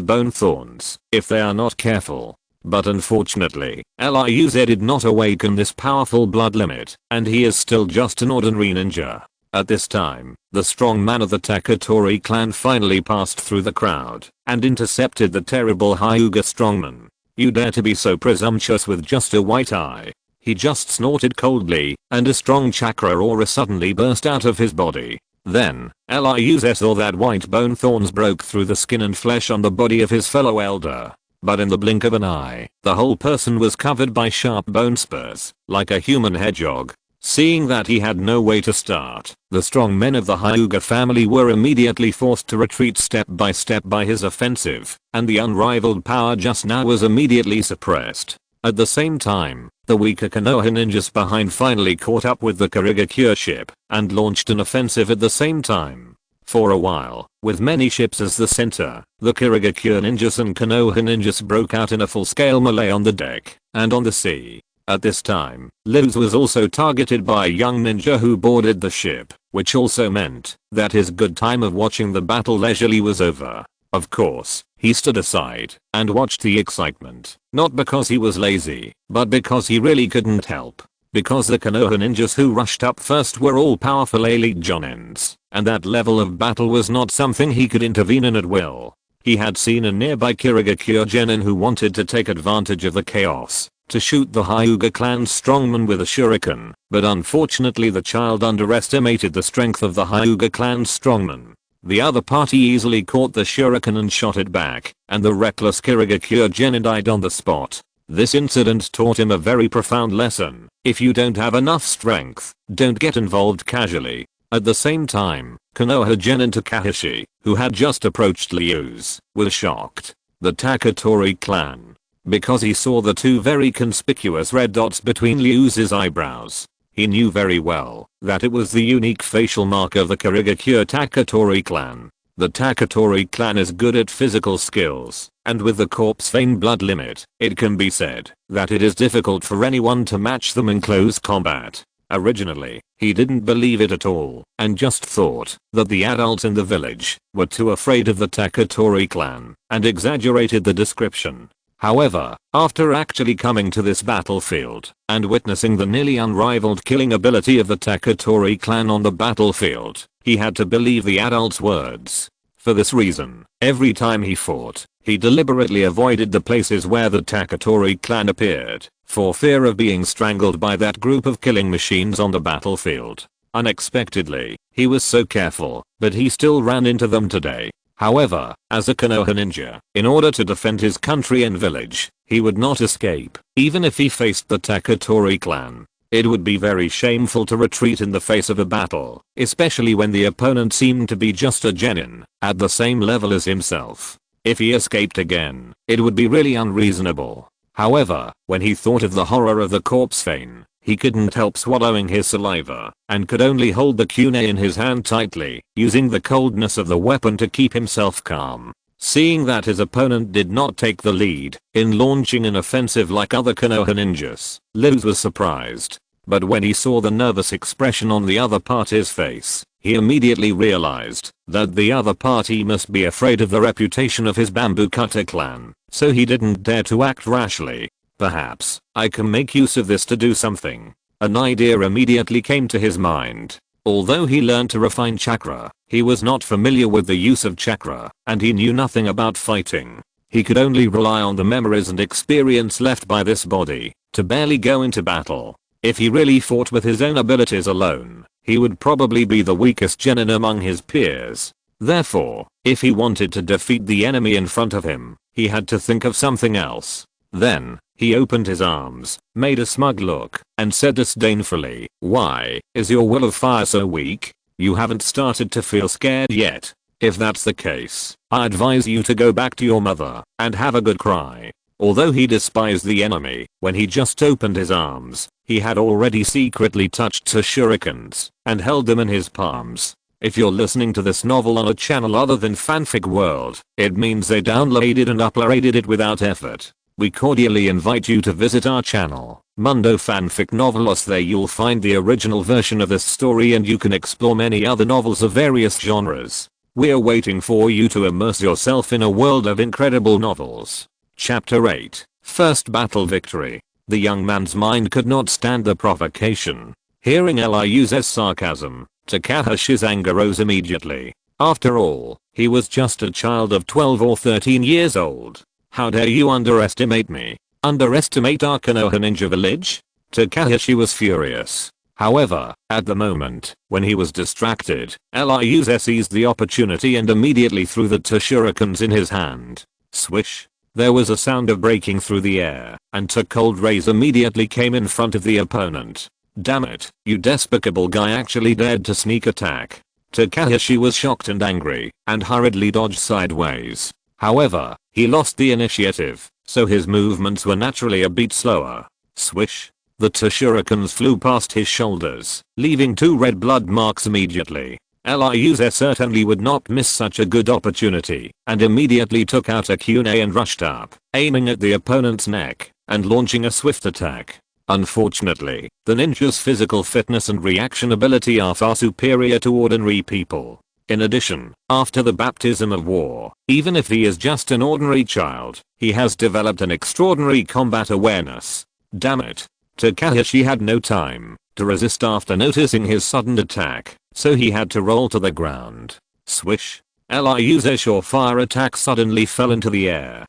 bone thorns if they are not careful. But unfortunately, Liuze did not awaken this powerful blood limit, and he is still just an ordinary ninja. At this time, the strong man of the Taketori clan finally passed through the crowd and intercepted the terrible Hyuga strongman. "You dare to be so presumptuous with just a white eye." He just snorted coldly, and a strong chakra aura suddenly burst out of his body. Then, Liuze saw that white bone thorns broke through the skin and flesh on the body of his fellow elder. But in the blink of an eye, the whole person was covered by sharp bone spurs, like a human hedgehog. Seeing that he had no way to start, the strong men of the Hyuga family were immediately forced to retreat step by his offensive, and the unrivaled power just now was immediately suppressed. At the same time, the weaker Konoha ninjas behind finally caught up with the Kirigakure ship and launched an offensive at the same time. For a while, with many ships as the center, the Kirigakure ninjas and Konoha ninjas broke out in a full-scale melee on the deck and on the sea. At this time, Liuze was also targeted by a young ninja who boarded the ship, which also meant that his good time of watching the battle leisurely was over. Of course, he stood aside and watched the excitement, not because he was lazy, but because he really couldn't help. Because the Konoha ninjas who rushed up first were all powerful elite jonins, and that level of battle was not something he could intervene in at will. He had seen a nearby Kirigakure genin who wanted to take advantage of the chaos to shoot the Hyuga clan strongman with a shuriken, but unfortunately the child underestimated the strength of the Hyuga clan strongman. The other party easily caught the shuriken and shot it back, and the reckless Kirigakure genin died on the spot. This incident taught him a very profound lesson. If you don't have enough strength, don't get involved casually. At the same time, Konoha genin Takahashi, who had just approached Liuze, was shocked. The Taketori clan. Because he saw the two very conspicuous red dots between Liuze's eyebrows. He knew very well that it was the unique facial mark of the Kirigakure Taketori clan. The Taketori clan is good at physical skills, and with the corpse vein blood limit, it can be said that it is difficult for anyone to match them in close combat. Originally, he didn't believe it at all, and just thought that the adults in the village were too afraid of the Taketori clan, and exaggerated the description. However, after actually coming to this battlefield and witnessing the nearly unrivaled killing ability of the Taketori clan on the battlefield, he had to believe the adult's words. For this reason, every time he fought, he deliberately avoided the places where the Taketori clan appeared, for fear of being strangled by that group of killing machines on the battlefield. Unexpectedly, he was so careful, but he still ran into them today. However, as a Konoha ninja, in order to defend his country and village, he would not escape, even if he faced the Taketori clan. It would be very shameful to retreat in the face of a battle, especially when the opponent seemed to be just a genin, at the same level as himself. If he escaped again, it would be really unreasonable. However, when he thought of the horror of the corpse vein, he couldn't help swallowing his saliva, and could only hold the kunai in his hand tightly, using the coldness of the weapon to keep himself calm. Seeing that his opponent did not take the lead in launching an offensive like other Konoha ninjas, Liuze was surprised. But when he saw the nervous expression on the other party's face, he immediately realized that the other party must be afraid of the reputation of his bamboo cutter clan, so he didn't dare to act rashly. Perhaps I can make use of this to do something. An idea immediately came to his mind. Although he learned to refine chakra, he was not familiar with the use of chakra, and he knew nothing about fighting. He could only rely on the memories and experience left by this body to barely go into battle. If he really fought with his own abilities alone, he would probably be the weakest genin among his peers. Therefore, if he wanted to defeat the enemy in front of him, he had to think of something else. Then, he opened his arms, made a smug look, and said disdainfully, "Why is your will of fire so weak? You haven't started to feel scared yet. If that's the case, I advise you to go back to your mother and have a good cry." Although he despised the enemy, when he just opened his arms, he had already secretly touched two shurikens and held them in his palms. If you're listening to this novel on a channel other than Fanfic World, it means they downloaded and uploaded it without effort. We cordially invite you to visit our channel, Mundo Fanfic Novelos. There you'll find the original version of this story and you can explore many other novels of various genres. We're waiting for you to immerse yourself in a world of incredible novels. Chapter 8, First Battle Victory. The young man's mind could not stand the provocation. Hearing Eliu's sarcasm, Takahashi's anger rose immediately. After all, he was just a child of 12 or 13 years old. How dare you underestimate me? Underestimate our Konoha ninja village? Takahashi was furious. However, at the moment, when he was distracted, Eliu seized the opportunity and immediately threw the two shurikens in his hand. Swish. There was a sound of breaking through the air, and two cold rays immediately came in front of the opponent. Damn it, you despicable guy actually dared to sneak attack. Takahashi was shocked and angry, and hurriedly dodged sideways. However, he lost the initiative, so his movements were naturally a bit slower. Swish. The two shurikens flew past his shoulders, leaving two red blood marks immediately. Eliu certainly would not miss such a good opportunity, and immediately took out a kunai and rushed up, aiming at the opponent's neck, and launching a swift attack. Unfortunately, the ninja's physical fitness and reaction ability are far superior to ordinary people. In addition, after the baptism of war, even if he is just an ordinary child, he has developed an extraordinary combat awareness. Damn it. Takahashi had no time to resist after noticing his sudden attack, so he had to roll to the ground. Swish. Eliu's surefire attack suddenly fell into the air.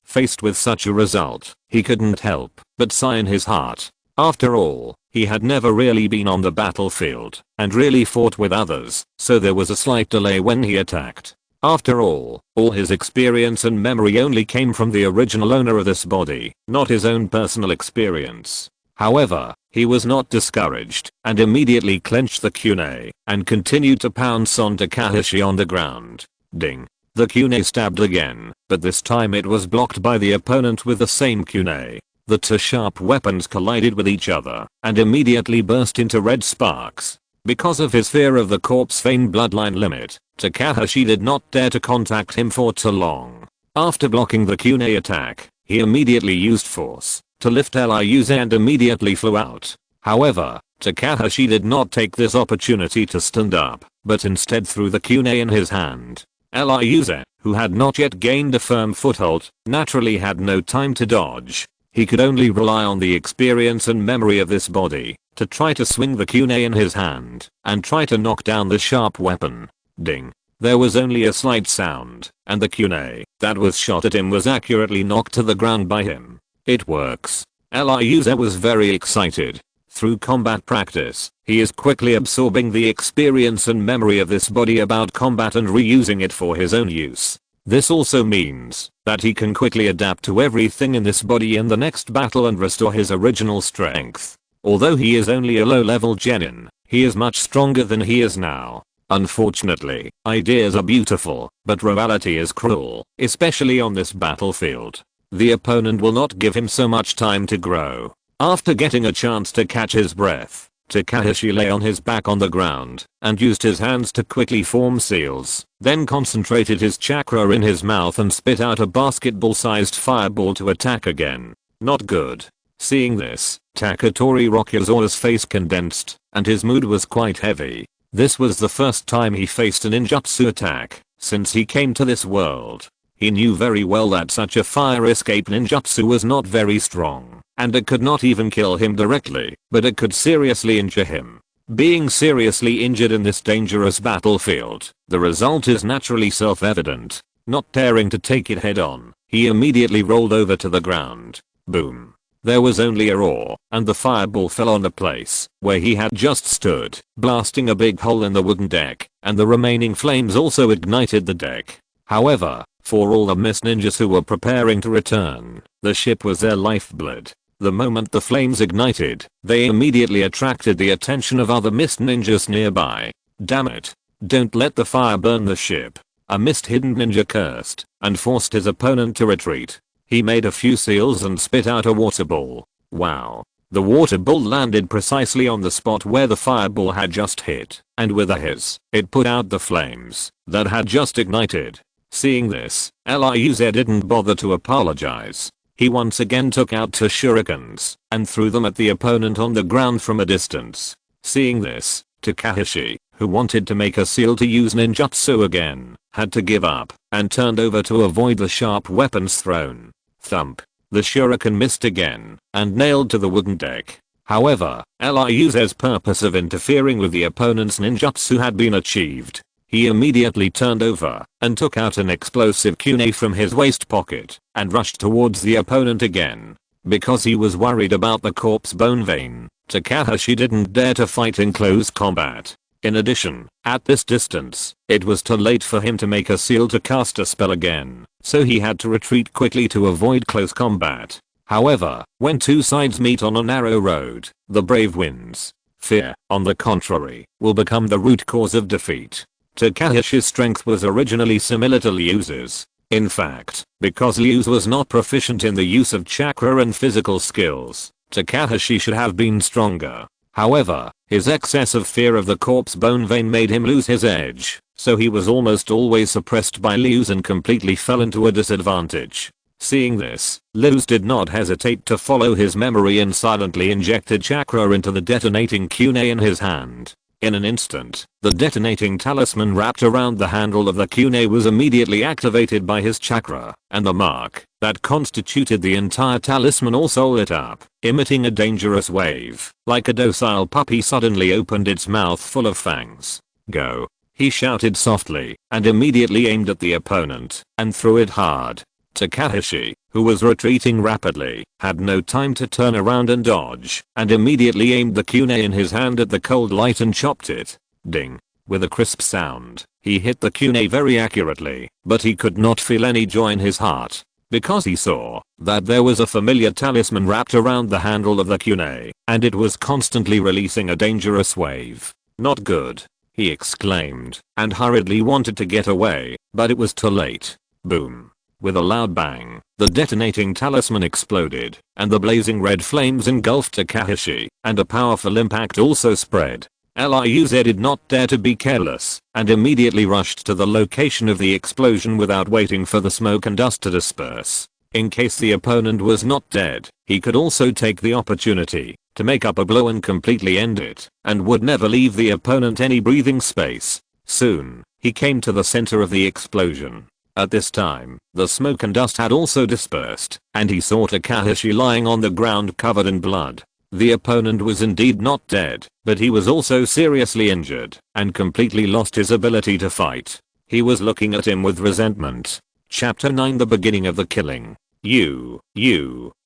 Faced with such a result, he couldn't help but sigh in his heart. After all, he had never really been on the battlefield and really fought with others, so there was a slight delay when he attacked. After all his experience and memory only came from the original owner of this body, not his own personal experience. However, he was not discouraged and immediately clenched the kunai and continued to pounce on Takahashi on the ground. Ding. The kunai stabbed again, but this time it was blocked by the opponent with the same kunai. The two sharp weapons collided with each other and immediately burst into red sparks. Because of his fear of the corpse vein bloodline limit, Takahashi did not dare to contact him for too long. After blocking the kunai attack, he immediately used force to lift Eliu and immediately flew out. However, Takahashi did not take this opportunity to stand up, but instead threw the kunai in his hand. Eliu, who had not yet gained a firm foothold, naturally had no time to dodge. He could only rely on the experience and memory of this body to try to swing the kunai in his hand and try to knock down the sharp weapon. Ding. There was only a slight sound, and the kunai that was shot at him was accurately knocked to the ground by him. It works. Eliu was very excited. Through combat practice, he is quickly absorbing the experience and memory of this body about combat and reusing it for his own use. This also means that he can quickly adapt to everything in this body in the next battle and restore his original strength. Although he is only a low-level genin, he is much stronger than he is now. Unfortunately, ideas are beautiful, but reality is cruel, especially on this battlefield. The opponent will not give him so much time to grow. After getting a chance to catch his breath, Takahashi lay on his back on the ground and used his hands to quickly form seals, then concentrated his chakra in his mouth and spit out a basketball-sized fireball to attack again. Not good. Seeing this, Taketori Rokuze's face condensed, and his mood was quite heavy. This was the first time he faced a ninjutsu attack since he came to this world. He knew very well that such a fire escape ninjutsu was not very strong, and it could not even kill him directly, but it could seriously injure him. Being seriously injured in this dangerous battlefield, the result is naturally self-evident. Not daring to take it head on, he immediately rolled over to the ground. Boom. there was only a roar, and the fireball fell on the place where he had just stood, blasting a big hole in the wooden deck, and the remaining flames also ignited the deck. However, for all the mist ninjas who were preparing to return, the ship was their lifeblood. The moment the flames ignited, they immediately attracted the attention of other mist ninjas nearby. Damn it. Don't let the fire burn the ship. A mist-hidden ninja cursed and forced his opponent to retreat. He made a few seals and spit out a water ball. Wow. The water ball landed precisely on the spot where the fireball had just hit, and with a hiss, it put out the flames that had just ignited. Seeing this, Liuze didn't bother to apologize. He once again took out two shurikens and threw them at the opponent on the ground from a distance. Seeing this, Takahashi, who wanted to make a seal to use ninjutsu again, had to give up and turned over to avoid the sharp weapons thrown. Thump. The shuriken missed again and nailed to the wooden deck. However, Liuze's purpose of interfering with the opponent's ninjutsu had been achieved. He immediately turned over and took out an explosive kunai from his waist pocket and rushed towards the opponent again. Because he was worried about the corpse bone vein, Takahashi didn't dare to fight in close combat. In addition, at this distance, it was too late for him to make a seal to cast a spell again, so he had to retreat quickly to avoid close combat. However, when two sides meet on a narrow road, the brave wins. Fear, on the contrary, will become the root cause of defeat. Takahashi's strength was originally similar to Liuze's. In fact, because Liuze was not proficient in the use of chakra and physical skills, Takahashi should have been stronger. However, his excess of fear of the corpse bone vein made him lose his edge, so he was almost always suppressed by Liuze and completely fell into a disadvantage. Seeing this, Liuze did not hesitate to follow his memory and silently injected chakra into the detonating kunai in his hand. In an instant, the detonating talisman wrapped around the handle of the kunai was immediately activated by his chakra, and the mark that constituted the entire talisman also lit up, emitting a dangerous wave. Like a docile puppy suddenly opened its mouth full of fangs. Go. He shouted softly, and immediately aimed at the opponent, and threw it hard. Takahashi, who was retreating rapidly, had no time to turn around and dodge, and immediately aimed the kunai in his hand at the cold light and chopped it. Ding. With a crisp sound, he hit the kunai very accurately, but he could not feel any joy in his heart, because he saw that there was a familiar talisman wrapped around the handle of the kunai, and it was constantly releasing a dangerous wave. Not good, he exclaimed, and hurriedly wanted to get away, but it was too late. Boom. With a loud bang, the detonating talisman exploded, and the blazing red flames engulfed Takahashi, and a powerful impact also spread. Liuze did not dare to be careless, and immediately rushed to the location of the explosion without waiting for the smoke and dust to disperse. In case the opponent was not dead, he could also take the opportunity to make up a blow and completely end it, and would never leave the opponent any breathing space. Soon, he came to the center of the explosion. At this time, the smoke and dust had also dispersed, and he saw Takahashi lying on the ground covered in blood. The opponent was indeed not dead, but he was also seriously injured, and completely lost his ability to fight. He was looking at him with resentment. Chapter 9: The beginning of the killing.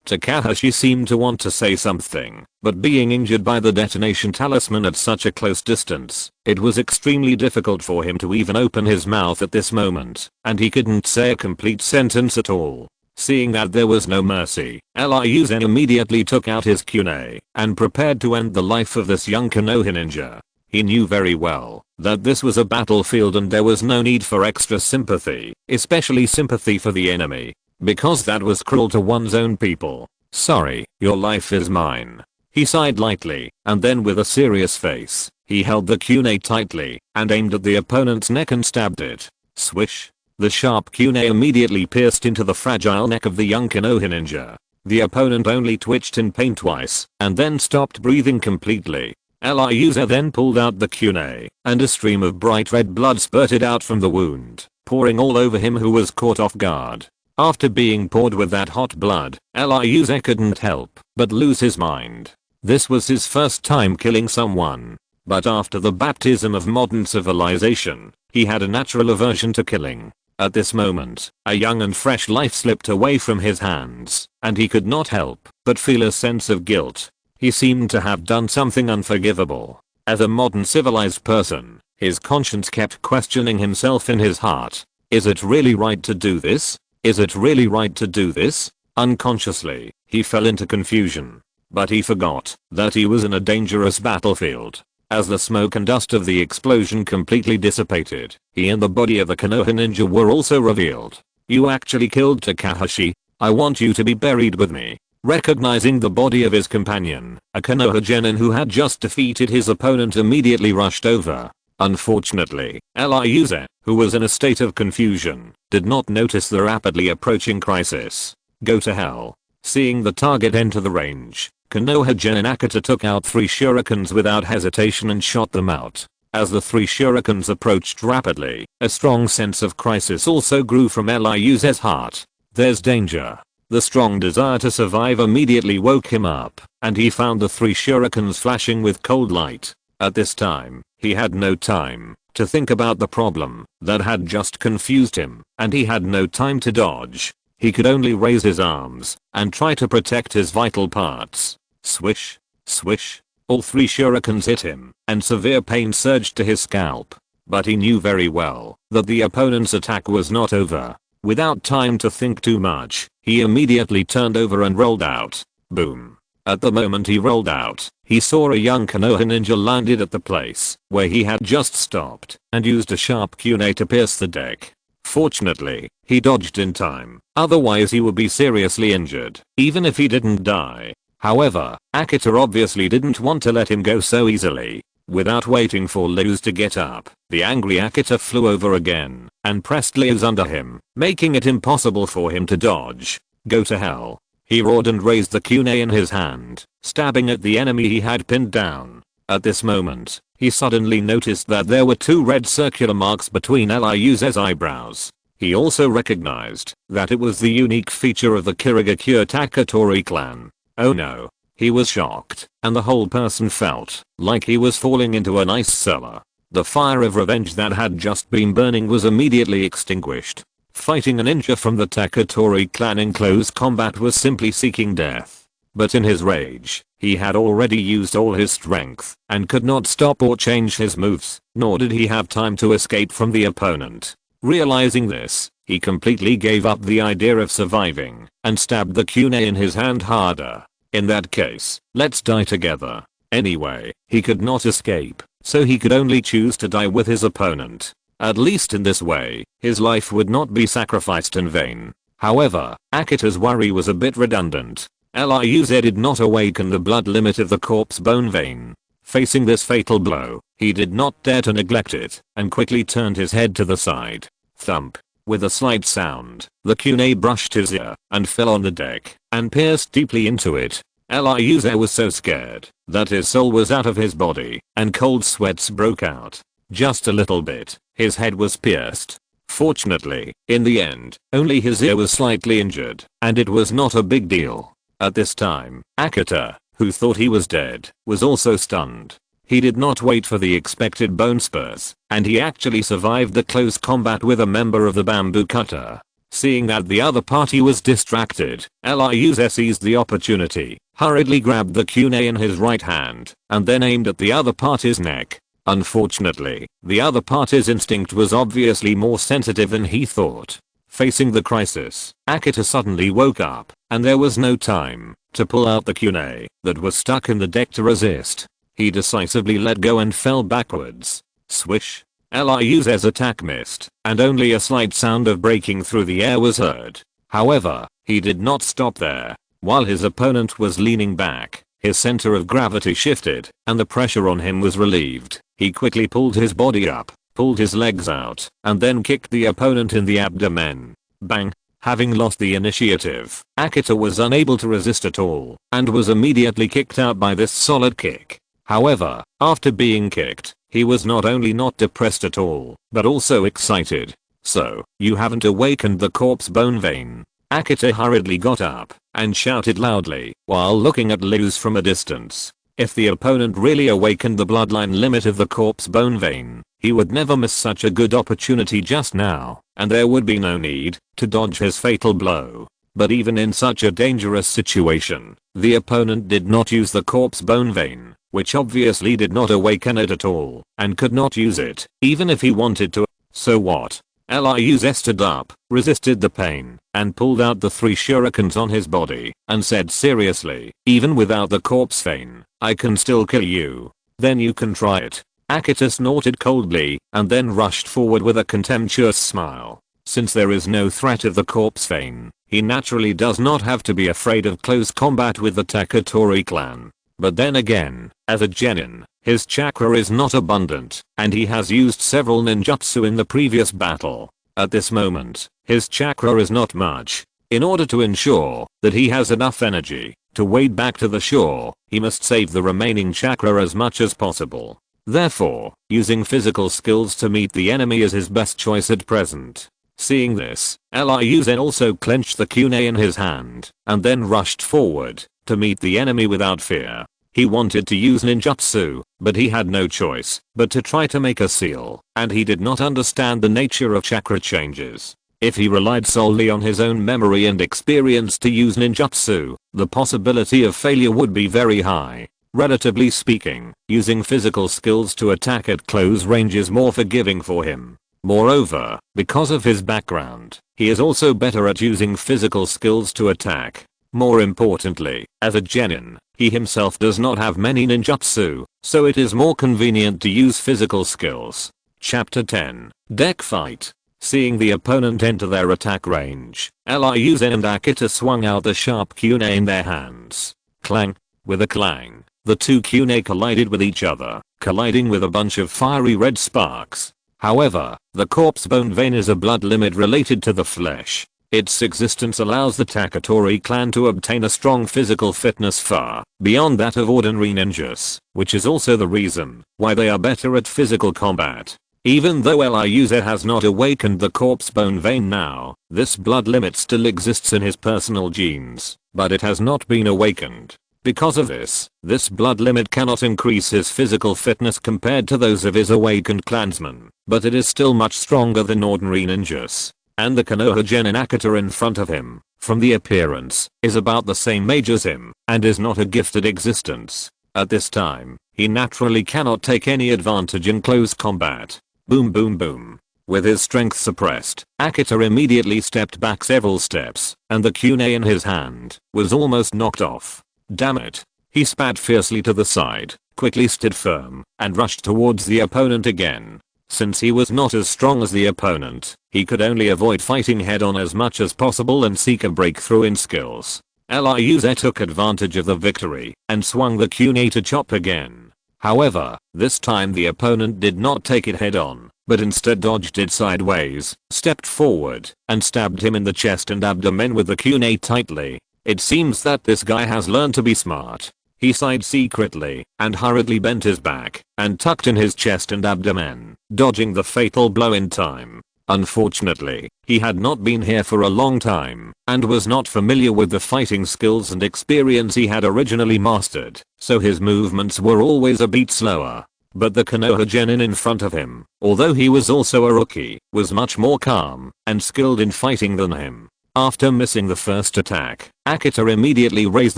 Takahashi seemed to want to say something, but being injured by the detonation talisman at such a close distance, it was extremely difficult for him to even open his mouth at this moment, and he couldn't say a complete sentence at all. Seeing that there was no mercy, Liuze immediately took out his kunai and prepared to end the life of this young Konoha ninja. He knew very well that this was a battlefield and there was no need for extra sympathy, especially sympathy for the enemy, because that was cruel to one's own people. Sorry, your life is mine. He sighed lightly, and then with a serious face, he held the kunai tightly and aimed at the opponent's neck and stabbed it. Swish. The sharp kunai immediately pierced into the fragile neck of the young Konoha ninja. The opponent only twitched in pain twice and then stopped breathing completely. Liuze then pulled out the kunai, and a stream of bright red blood spurted out from the wound, pouring all over him who was caught off guard. After being poured with that hot blood, Liuze couldn't help but lose his mind. This was his first time killing someone. But after the baptism of modern civilization, he had a natural aversion to killing. At this moment, a young and fresh life slipped away from his hands, and he could not help but feel a sense of guilt. He seemed to have done something unforgivable. As a modern civilized person, his conscience kept questioning himself in his heart. Is it really right to do this? Is it really right to do this? Unconsciously, he fell into confusion. But he forgot that he was in a dangerous battlefield. As the smoke and dust of the explosion completely dissipated, he and the body of the Konoha ninja were also revealed. You actually killed Takahashi. I want you to be buried with me. Recognizing the body of his companion, a Konoha genin who had just defeated his opponent immediately rushed over. Unfortunately, Ryuze, who was in a state of confusion, did not notice the rapidly approaching crisis. Go to hell. Seeing the target enter the range, Konoha genin Akita took out 3 shurikens without hesitation and shot them out. As the 3 shurikens approached rapidly, a strong sense of crisis also grew from Ryuze's heart. There's danger. The strong desire to survive immediately woke him up, and he found the 3 shurikens flashing with cold light. At this time, he had no time to think about the problem that had just confused him, and he had no time to dodge. He could only raise his arms and try to protect his vital parts. Swish, swish. All 3 shurikens hit him, and severe pain surged to his scalp. But he knew very well that the opponent's attack was not over. Without time to think too much, he immediately turned over and rolled out. Boom. At the moment he rolled out, he saw a young Konoha ninja landed at the place where he had just stopped and used a sharp kunai to pierce the deck. Fortunately, he dodged in time, otherwise he would be seriously injured, even if he didn't die. However, Akita obviously didn't want to let him go so easily. Without waiting for Luz to get up, the angry Akita flew over again and pressed Luz under him, making it impossible for him to dodge. Go to hell. He roared and raised the kunai in his hand, stabbing at the enemy he had pinned down. At this moment, he suddenly noticed that there were 2 red circular marks between Ryuze's eyebrows. He also recognized that it was the unique feature of the Kirigakure Taketori clan. Oh no. He was shocked, and the whole person felt like he was falling into an ice cellar. The fire of revenge that had just been burning was immediately extinguished. Fighting a ninja from the Taketori clan in close combat was simply seeking death. But in his rage, he had already used all his strength and could not stop or change his moves, nor did he have time to escape from the opponent. Realizing this, he completely gave up the idea of surviving and stabbed the kunai in his hand harder. In that case, let's die together. Anyway, he could not escape, so he could only choose to die with his opponent. At least in this way, his life would not be sacrificed in vain. However, Akita's worry was a bit redundant. Ryuze did not awaken the blood limit of the corpse bone vein. Facing this fatal blow, he did not dare to neglect it, and quickly turned his head to the side. Thump. With a slight sound, the kunai brushed his ear and fell on the deck and pierced deeply into it. Ryuze was so scared that his soul was out of his body and cold sweats broke out. Just a little bit, his head was pierced. Fortunately, in the end, only his ear was slightly injured, and it was not a big deal. At this time, Akita, who thought he was dead, was also stunned. He did not wait for the expected bone spurs, and he actually survived the close combat with a member of the bamboo cutter. Seeing that the other party was distracted, Ryuze seized the opportunity, hurriedly grabbed the kunai in his right hand, and then aimed at the other party's neck. Unfortunately, the other party's instinct was obviously more sensitive than he thought. Facing the crisis, Akita suddenly woke up, and there was no time to pull out the kunai that was stuck in the deck to resist. He decisively let go and fell backwards. Swish. Ryuze's attack missed, and only a slight sound of breaking through the air was heard. However, he did not stop there. While his opponent was leaning back, his center of gravity shifted, and the pressure on him was relieved. He quickly pulled his body up, pulled his legs out, and then kicked the opponent in the abdomen. Bang. Having lost the initiative, Akita was unable to resist at all, and was immediately kicked out by this solid kick. However, after being kicked, he was not only not depressed at all, but also excited. So, you haven't awakened the corpse bone vein. Akita hurriedly got up and shouted loudly while looking at Luz from a distance. If the opponent really awakened the bloodline limit of the corpse bone vein, He would never miss such a good opportunity just now, and there would be no need to dodge his fatal blow. But even in such a dangerous situation, the opponent did not use the corpse bone vein, which obviously did not awaken it at all, and could not use it, even if he wanted to. So what? Liu stood up, resisted the pain, and pulled out the 3 shurikens on his body, and said seriously, even without the corpse vein, I can still kill you. Then you can try it. Akita snorted coldly, and then rushed forward with a contemptuous smile. Since there is no threat of the corpse vein, he naturally does not have to be afraid of close combat with the Taketori clan. But then again, as a genin, his chakra is not abundant, and he has used several ninjutsu in the previous battle. At this moment, his chakra is not much. In order to ensure that he has enough energy to wade back to the shore, he must save the remaining chakra as much as possible. Therefore, using physical skills to meet the enemy is his best choice at present. Seeing this, Liu also clenched the kunai in his hand, and then rushed forward to meet the enemy without fear. He wanted to use ninjutsu, but he had no choice but to try to make a seal, and he did not understand the nature of chakra changes. If he relied solely on his own memory and experience to use ninjutsu, the possibility of failure would be very high. Relatively speaking, using physical skills to attack at close range is more forgiving for him. Moreover, because of his background, he is also better at using physical skills to attack. More importantly, as a genin, he himself does not have many ninjutsu, so it is more convenient to use physical skills. Chapter 10. Deck Fight. Seeing the opponent enter their attack range, Liu and Akita swung out the sharp kunai in their hands. Clang. With a clang, the 2 kunai collided with each other, colliding with a bunch of fiery red sparks. However, the corpse bone vein is a blood limit related to the flesh. Its existence allows the Taketori clan to obtain a strong physical fitness far beyond that of ordinary ninjas, which is also the reason why they are better at physical combat. Even though Liu has not awakened the corpse bone vein now, this blood limit still exists in his personal genes, but it has not been awakened. Because of this blood limit cannot increase his physical fitness compared to those of his awakened clansmen, but it is still much stronger than ordinary ninjas. And the Konoha genin Akita in front of him, from the appearance, is about the same age as him, and is not a gifted existence. At this time, he naturally cannot take any advantage in close combat. Boom boom boom. With his strength suppressed, Akita immediately stepped back several steps, and the kunai in his hand was almost knocked off. Damn it. He spat fiercely to the side, quickly stood firm, and rushed towards the opponent again. Since he was not as strong as the opponent, he could only avoid fighting head-on as much as possible and seek a breakthrough in skills. Liu took advantage of the victory and swung the kunai to chop again. However, this time the opponent did not take it head-on, but instead dodged it sideways, stepped forward, and stabbed him in the chest and abdomen with the kunai tightly. It seems that this guy has learned to be smart. He sighed secretly and hurriedly bent his back and tucked in his chest and abdomen, dodging the fatal blow in time. Unfortunately, he had not been here for a long time and was not familiar with the fighting skills and experience he had originally mastered, so his movements were always a bit slower. But the Konoha genin in front of him, although he was also a rookie, was much more calm and skilled in fighting than him. After missing the first attack, Akita immediately raised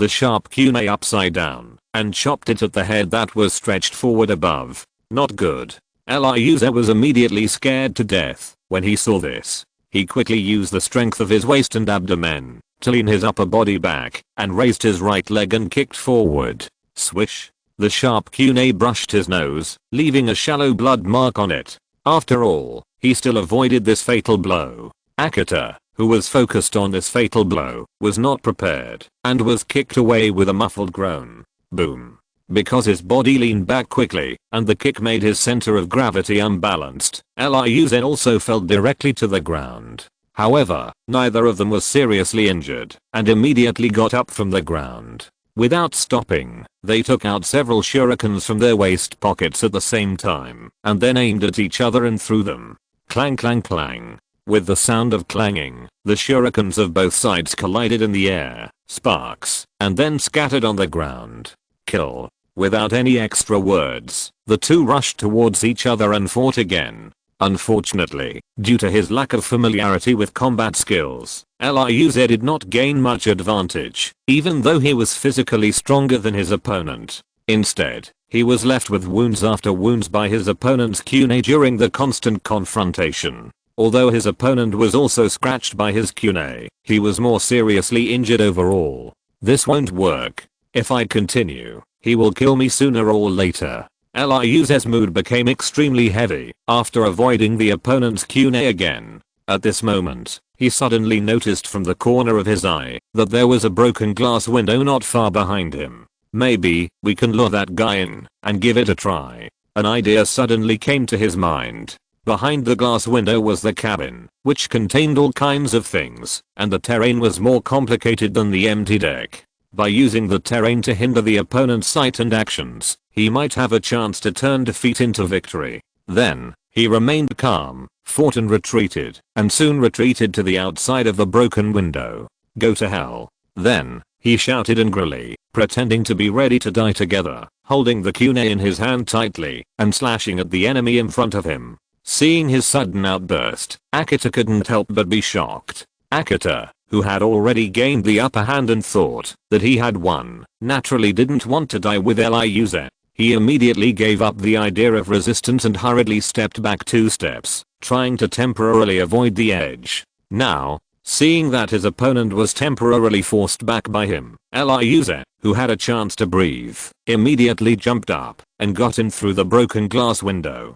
the sharp kunai upside down and chopped it at the head that was stretched forward above. Not good. Liu was immediately scared to death when he saw this. He quickly used the strength of his waist and abdomen to lean his upper body back and raised his right leg and kicked forward. Swish. The sharp kunai brushed his nose, leaving a shallow blood mark on it. After all, he still avoided this fatal blow. Akita, who was focused on this fatal blow, was not prepared and was kicked away with a muffled groan. Boom. Because his body leaned back quickly and the kick made his center of gravity unbalanced, Liu also fell directly to the ground. However, neither of them was seriously injured and immediately got up from the ground. Without stopping, they took out several shurikens from their waist pockets at the same time and then aimed at each other and threw them. Clang clang clang. With the sound of clanging, the shurikens of both sides collided in the air, sparks, and then scattered on the ground. Kill. Without any extra words, the two rushed towards each other and fought again. Unfortunately, due to his lack of familiarity with combat skills, Ryuze did not gain much advantage, even though he was physically stronger than his opponent. Instead, he was left with wounds after wounds by his opponent's kunai during the constant confrontation. Although his opponent was also scratched by his kunai, he was more seriously injured overall. This won't work. If I continue, he will kill me sooner or later. Ryuze's mood became extremely heavy after avoiding the opponent's kunai again. At this moment, he suddenly noticed from the corner of his eye that there was a broken glass window not far behind him. Maybe we can lure that guy in and give it a try. An idea suddenly came to his mind. Behind the glass window was the cabin, which contained all kinds of things, and the terrain was more complicated than the empty deck. By using the terrain to hinder the opponent's sight and actions, he might have a chance to turn defeat into victory. Then, he remained calm, fought and soon retreated to the outside of the broken window. Go to hell. Then, he shouted angrily, pretending to be ready to die together, holding the kunai in his hand tightly and slashing at the enemy in front of him. Seeing his sudden outburst, Akita couldn't help but be shocked. Akita, who had already gained the upper hand and thought that he had won, naturally didn't want to die with Ryuze. He immediately gave up the idea of resistance and hurriedly stepped back 2 steps, trying to temporarily avoid the edge. Now, seeing that his opponent was temporarily forced back by him, Ryuze, who had a chance to breathe, immediately jumped up and got in through the broken glass window.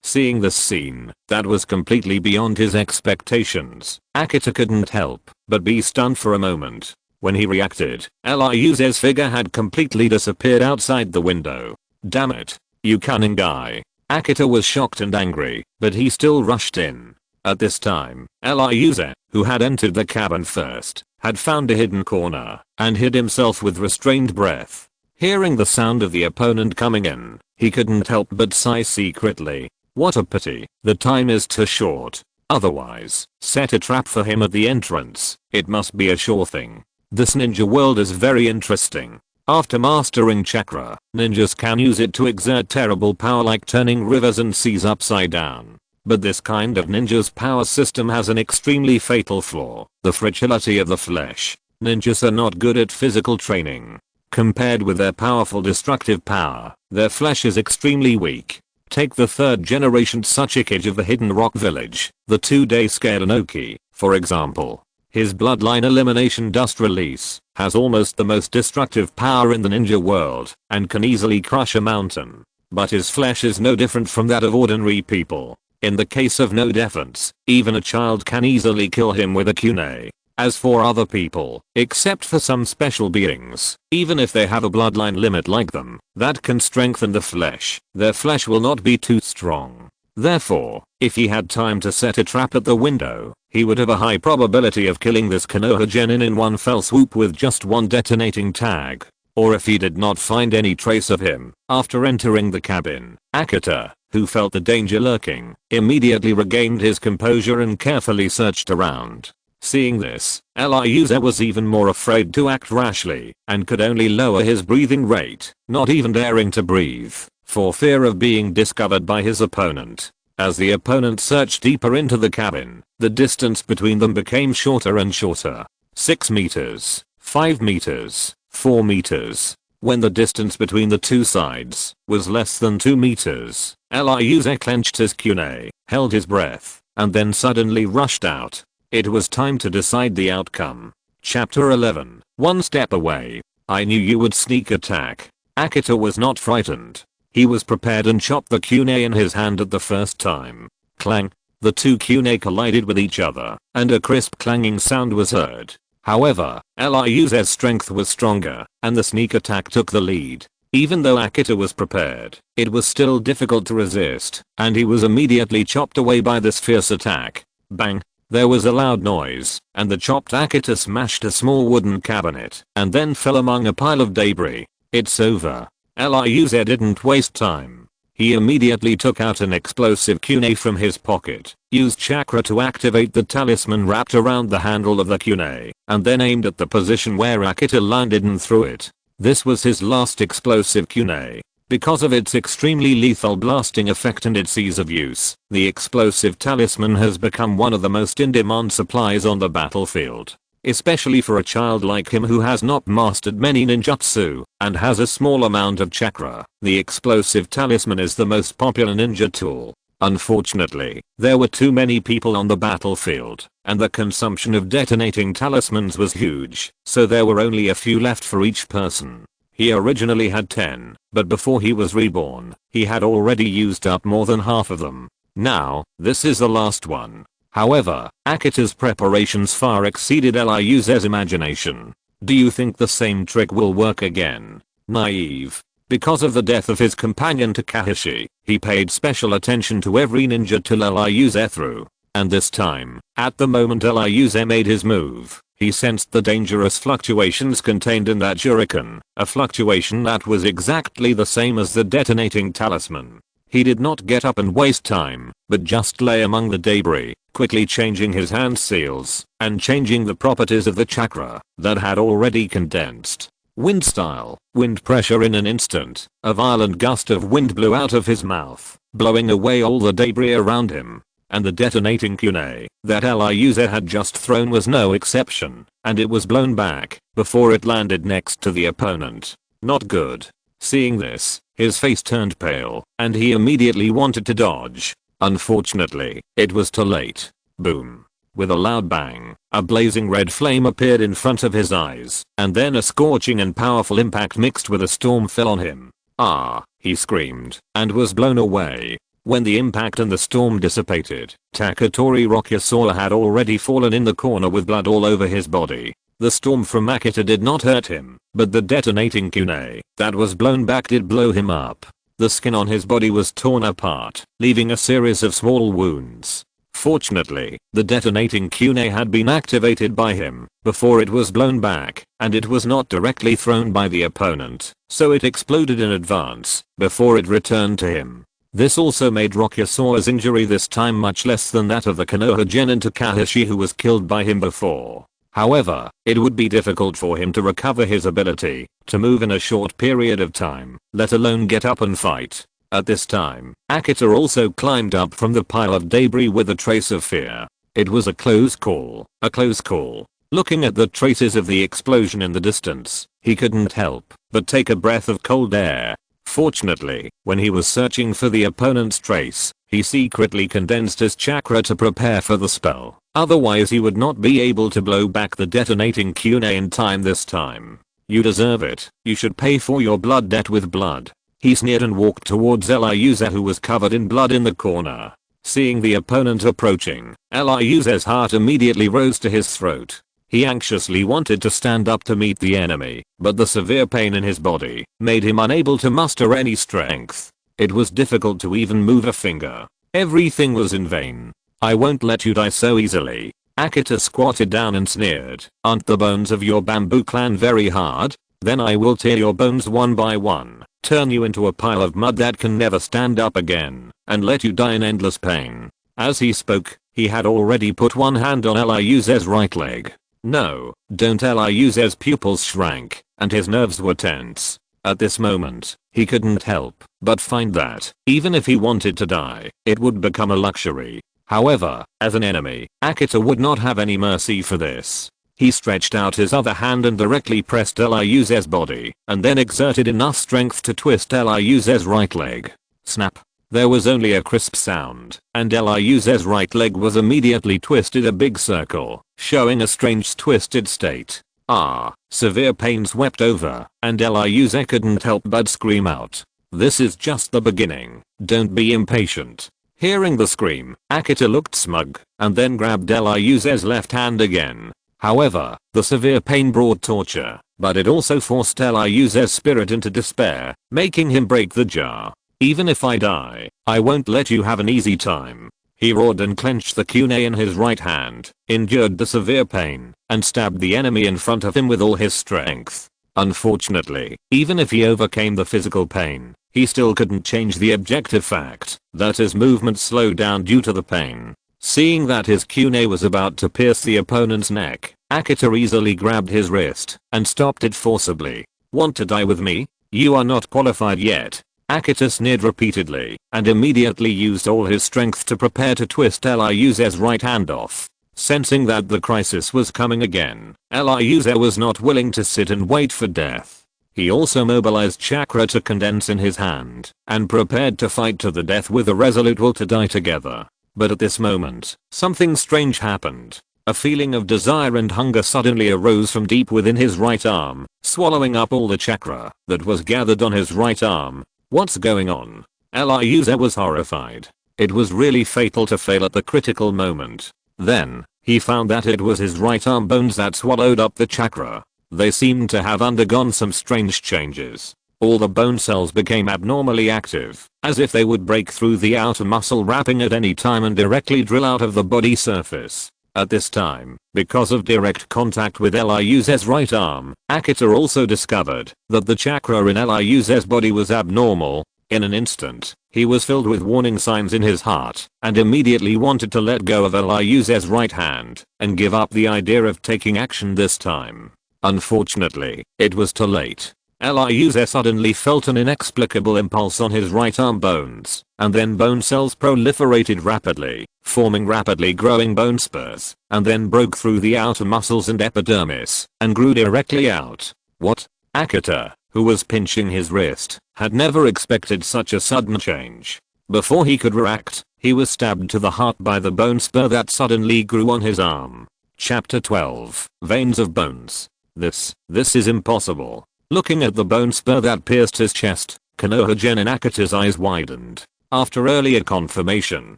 Seeing this scene that was completely beyond his expectations, Akita couldn't help but be stunned for a moment. When he reacted, Ryuze's figure had completely disappeared outside the window. Damn it, you cunning guy. Akita was shocked and angry, but he still rushed in. At this time, Ryuze, who had entered the cabin first, had found a hidden corner and hid himself with restrained breath. Hearing the sound of the opponent coming in, he couldn't help but sigh secretly. What a pity, the time is too short. Otherwise, set a trap for him at the entrance. It must be a sure thing. This ninja world is very interesting. After mastering chakra, ninjas can use it to exert terrible power like turning rivers and seas upside down. But this kind of ninja's power system has an extremely fatal flaw: the fragility of the flesh. Ninjas are not good at physical training. Compared with their powerful destructive power, their flesh is extremely weak. Take the 3rd generation Tsuchikage of the Hidden Rock Village, the 2-day scared Inoki, for example. His bloodline elimination dust release has almost the most destructive power in the ninja world and can easily crush a mountain. But his flesh is no different from that of ordinary people. In the case of no defense, even a child can easily kill him with a kunai. As for other people, except for some special beings, even if they have a bloodline limit like them, that can strengthen the flesh, their flesh will not be too strong. Therefore, if he had time to set a trap at the window, he would have a high probability of killing this Konoha genin in one fell swoop with just one detonating tag. Or if he did not find any trace of him, after entering the cabin, Akita, who felt the danger lurking, immediately regained his composure and carefully searched around. Seeing this, Ryuze was even more afraid to act rashly and could only lower his breathing rate, not even daring to breathe, for fear of being discovered by his opponent. As the opponent searched deeper into the cabin, the distance between them became shorter and shorter. 6 meters, 5 meters, 4 meters. When the distance between the two sides was less than 2 meters, Ryuze clenched his kunai, held his breath, and then suddenly rushed out. It was time to decide the outcome. Chapter 11. One step away. I knew you would sneak attack. Akita was not frightened. He was prepared and chopped the kunai in his hand at the first time. Clang. The 2 kunai collided with each other, and a crisp clanging sound was heard. However, Ryuze's strength was stronger, and the sneak attack took the lead. Even though Akita was prepared, it was still difficult to resist, and he was immediately chopped away by this fierce attack. Bang. There was a loud noise, and the chopped Akita smashed a small wooden cabinet and then fell among a pile of debris. It's over. Ryuze didn't waste time. He immediately took out an explosive kunai from his pocket, used chakra to activate the talisman wrapped around the handle of the kunai, and then aimed at the position where Akita landed and threw it. This was his last explosive kunai. Because of its extremely lethal blasting effect and its ease of use, the explosive talisman has become one of the most in-demand supplies on the battlefield. Especially for a child like him who has not mastered many ninjutsu and has a small amount of chakra, the explosive talisman is the most popular ninja tool. Unfortunately, there were too many people on the battlefield, and the consumption of detonating talismans was huge, so there were only a few left for each person. He originally had 10, but before he was reborn, he had already used up more than half of them. Now, this is the last one. However, Akita's preparations far exceeded Ryuze's imagination. Do you think the same trick will work again? Naive. Because of the death of his companion Takahashi, he paid special attention to every ninja till Ryuze threw. And this time, at the moment Ryuze made his move, he sensed the dangerous fluctuations contained in that shuriken, a fluctuation that was exactly the same as the detonating talisman. He did not get up and waste time, but just lay among the debris, quickly changing his hand seals, and changing the properties of the chakra that had already condensed. Wind style, wind pressure in an instant, a violent gust of wind blew out of his mouth, blowing away all the debris around him. And the detonating kunai that Ryuze had just thrown was no exception, and it was blown back before it landed next to the opponent. Not good. Seeing this, his face turned pale, and he immediately wanted to dodge. Unfortunately, it was too late. Boom. With a loud bang, a blazing red flame appeared in front of his eyes, and then a scorching and powerful impact mixed with a storm fell on him. Ah, he screamed, and was blown away. When the impact and the storm dissipated, Taketori Rokuze had already fallen in the corner with blood all over his body. The storm from Akita did not hurt him, but the detonating kunai that was blown back did blow him up. The skin on his body was torn apart, leaving a series of small wounds. Fortunately, the detonating kunai had been activated by him before it was blown back, and it was not directly thrown by the opponent, so it exploded in advance before it returned to him. This also made Rokuze's injury this time much less than that of the Konoha genin Takahashi who was killed by him before. However, it would be difficult for him to recover his ability to move in a short period of time, let alone get up and fight. At this time, Akita also climbed up from the pile of debris with a trace of fear. It was a close call, a close call. Looking at the traces of the explosion in the distance, he couldn't help but take a breath of cold air. Fortunately, when he was searching for the opponent's trace, he secretly condensed his chakra to prepare for the spell. Otherwise he would not be able to blow back the detonating kunai in time this time. You deserve it. You should pay for your blood debt with blood. He sneered and walked towards Ryuze who was covered in blood in the corner. Seeing the opponent approaching, Ryuze's heart immediately rose to his throat. He anxiously wanted to stand up to meet the enemy, but the severe pain in his body made him unable to muster any strength. It was difficult to even move a finger. Everything was in vain. I won't let you die so easily. Akita squatted down and sneered. Aren't the bones of your bamboo clan very hard? Then I will tear your bones one by one, turn you into a pile of mud that can never stand up again, and let you die in endless pain. As he spoke, he had already put one hand on Ryuze's right leg. No, don't. Ryuze's pupils shrank, and his nerves were tense. At this moment, he couldn't help but find that, even if he wanted to die, it would become a luxury. However, as an enemy, Akita would not have any mercy for this. He stretched out his other hand and directly pressed Ryuze's body, and then exerted enough strength to twist Ryuze's right leg. Snap. There was only a crisp sound, and Ryuze's right leg was immediately twisted a big circle, showing a strange twisted state. Ah, severe pain swept over, and Ryuze couldn't help but scream out. This is just the beginning. Don't be impatient. Hearing the scream, Akita looked smug, and then grabbed Ryuze's left hand again. However, the severe pain brought torture, but it also forced Ryuze's spirit into despair, making him break the jar. Even if I die, I won't let you have an easy time. He roared and clenched the kunai in his right hand, endured the severe pain, and stabbed the enemy in front of him with all his strength. Unfortunately, even if he overcame the physical pain, he still couldn't change the objective fact that his movement slowed down due to the pain. Seeing that his kunai was about to pierce the opponent's neck, Akita easily grabbed his wrist and stopped it forcibly. Want to die with me? You are not qualified yet. Akita sneered repeatedly and immediately used all his strength to prepare to twist Ryuze's right hand off. Sensing that the crisis was coming again, Ryuze was not willing to sit and wait for death. He also mobilized chakra to condense in his hand and prepared to fight to the death with a resolute will to die together. But at this moment, something strange happened. A feeling of desire and hunger suddenly arose from deep within his right arm, swallowing up all the chakra that was gathered on his right arm. What's going on? Ryuze was horrified. It was really fatal to fail at the critical moment. Then, he found that it was his right arm bones that swallowed up the chakra. They seemed to have undergone some strange changes. All the bone cells became abnormally active, as if they would break through the outer muscle wrapping at any time and directly drill out of the body surface. At this time, because of direct contact with Ryuze's right arm, Akita also discovered that the chakra in Ryuze's body was abnormal. In an instant, he was filled with warning signs in his heart and immediately wanted to let go of Ryuze's right hand and give up the idea of taking action this time. Unfortunately, it was too late. Ryuze suddenly felt an inexplicable impulse on his right arm bones, and then bone cells proliferated rapidly, forming rapidly growing bone spurs, and then broke through the outer muscles and epidermis, and grew directly out. What? Akita, who was pinching his wrist, had never expected such a sudden change. Before he could react, he was stabbed to the heart by the bone spur that suddenly grew on his arm. Chapter 12. Veins of Bones. This is impossible. Looking at the bone spur that pierced his chest, Konoha-gen in Akita's eyes widened. After earlier confirmation,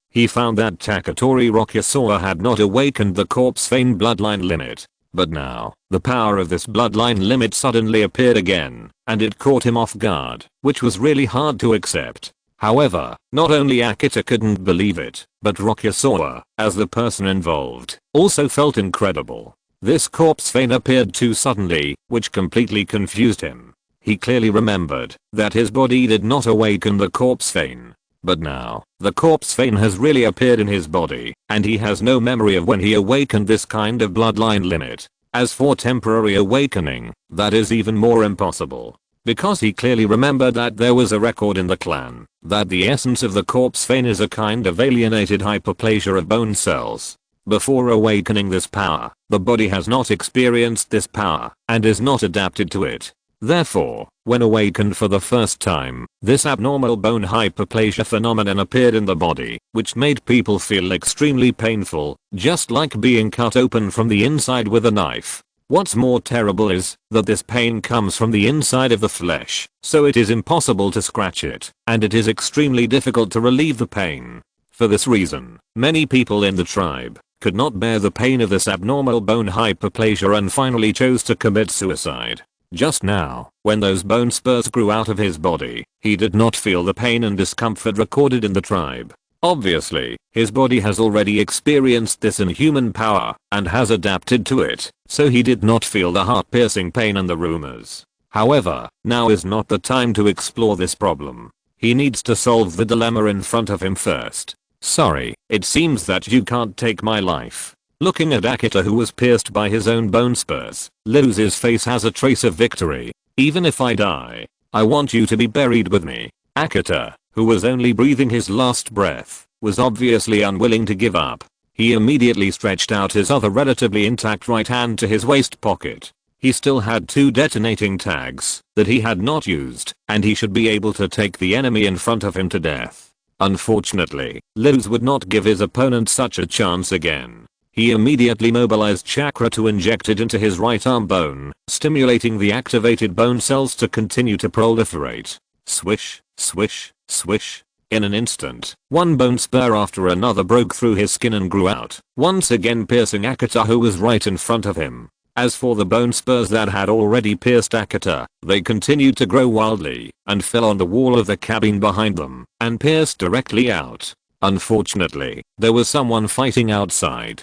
he found that Taketori Rokuze had not awakened the corpse vein bloodline limit. But now, the power of this bloodline limit suddenly appeared again, and it caught him off guard, which was really hard to accept. However, not only Akita couldn't believe it, but Rokuze, as the person involved, also felt incredible. This corpse vein appeared too suddenly, which completely confused him. He clearly remembered that his body did not awaken the corpse vein. But now, the corpse vein has really appeared in his body, and he has no memory of when he awakened this kind of bloodline limit. As for temporary awakening, that is even more impossible. Because he clearly remembered that there was a record in the clan that the essence of the corpse vein is a kind of alienated hyperplasia of bone cells. Before awakening this power, the body has not experienced this power and is not adapted to it. Therefore, when awakened for the first time, this abnormal bone hyperplasia phenomenon appeared in the body, which made people feel extremely painful, just like being cut open from the inside with a knife. What's more terrible is that this pain comes from the inside of the flesh, so it is impossible to scratch it, and it is extremely difficult to relieve the pain. For this reason, many people in the tribe could not bear the pain of this abnormal bone hyperplasia and finally chose to commit suicide. Just now, when those bone spurs grew out of his body, he did not feel the pain and discomfort recorded in the tribe. Obviously, his body has already experienced this inhuman power and has adapted to it, so he did not feel the heart-piercing pain and the rumors. However, now is not the time to explore this problem. He needs to solve the dilemma in front of him first. Sorry, it seems that you can't take my life. Looking at Akita, who was pierced by his own bone spurs, Ryuze's face has a trace of victory. Even if I die, I want you to be buried with me. Akita, who was only breathing his last breath, was obviously unwilling to give up. He immediately stretched out his other relatively intact right hand to his waist pocket. He still had 2 detonating tags that he had not used, and he should be able to take the enemy in front of him to death. Unfortunately, Ryuze would not give his opponent such a chance again. He immediately mobilized chakra to inject it into his right arm bone, stimulating the activated bone cells to continue to proliferate. Swish, swish, swish. In an instant, one bone spur after another broke through his skin and grew out, once again piercing Akita, who was right in front of him. As for the bone spurs that had already pierced Akita, they continued to grow wildly and fell on the wall of the cabin behind them and pierced directly out. Unfortunately, there was someone fighting outside.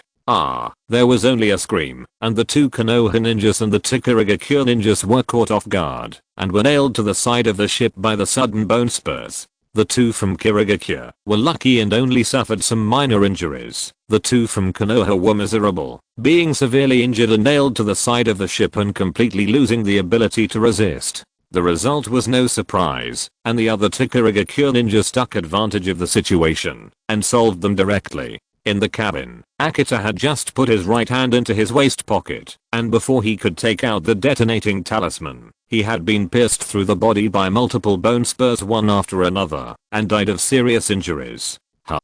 There was only a scream, and the 2 Konoha ninjas and the Kirigakure ninjas were caught off guard and were nailed to the side of the ship by the sudden bone spurs. The two from Kirigakure were lucky and only suffered some minor injuries. The two from Konoha were miserable, being severely injured and nailed to the side of the ship and completely losing the ability to resist. The result was no surprise, and the other two Kirigakure ninjas took advantage of the situation and solved them directly. In the cabin, Akita had just put his right hand into his waist pocket, and before he could take out the detonating talisman, he had been pierced through the body by multiple bone spurs one after another, and died of serious injuries.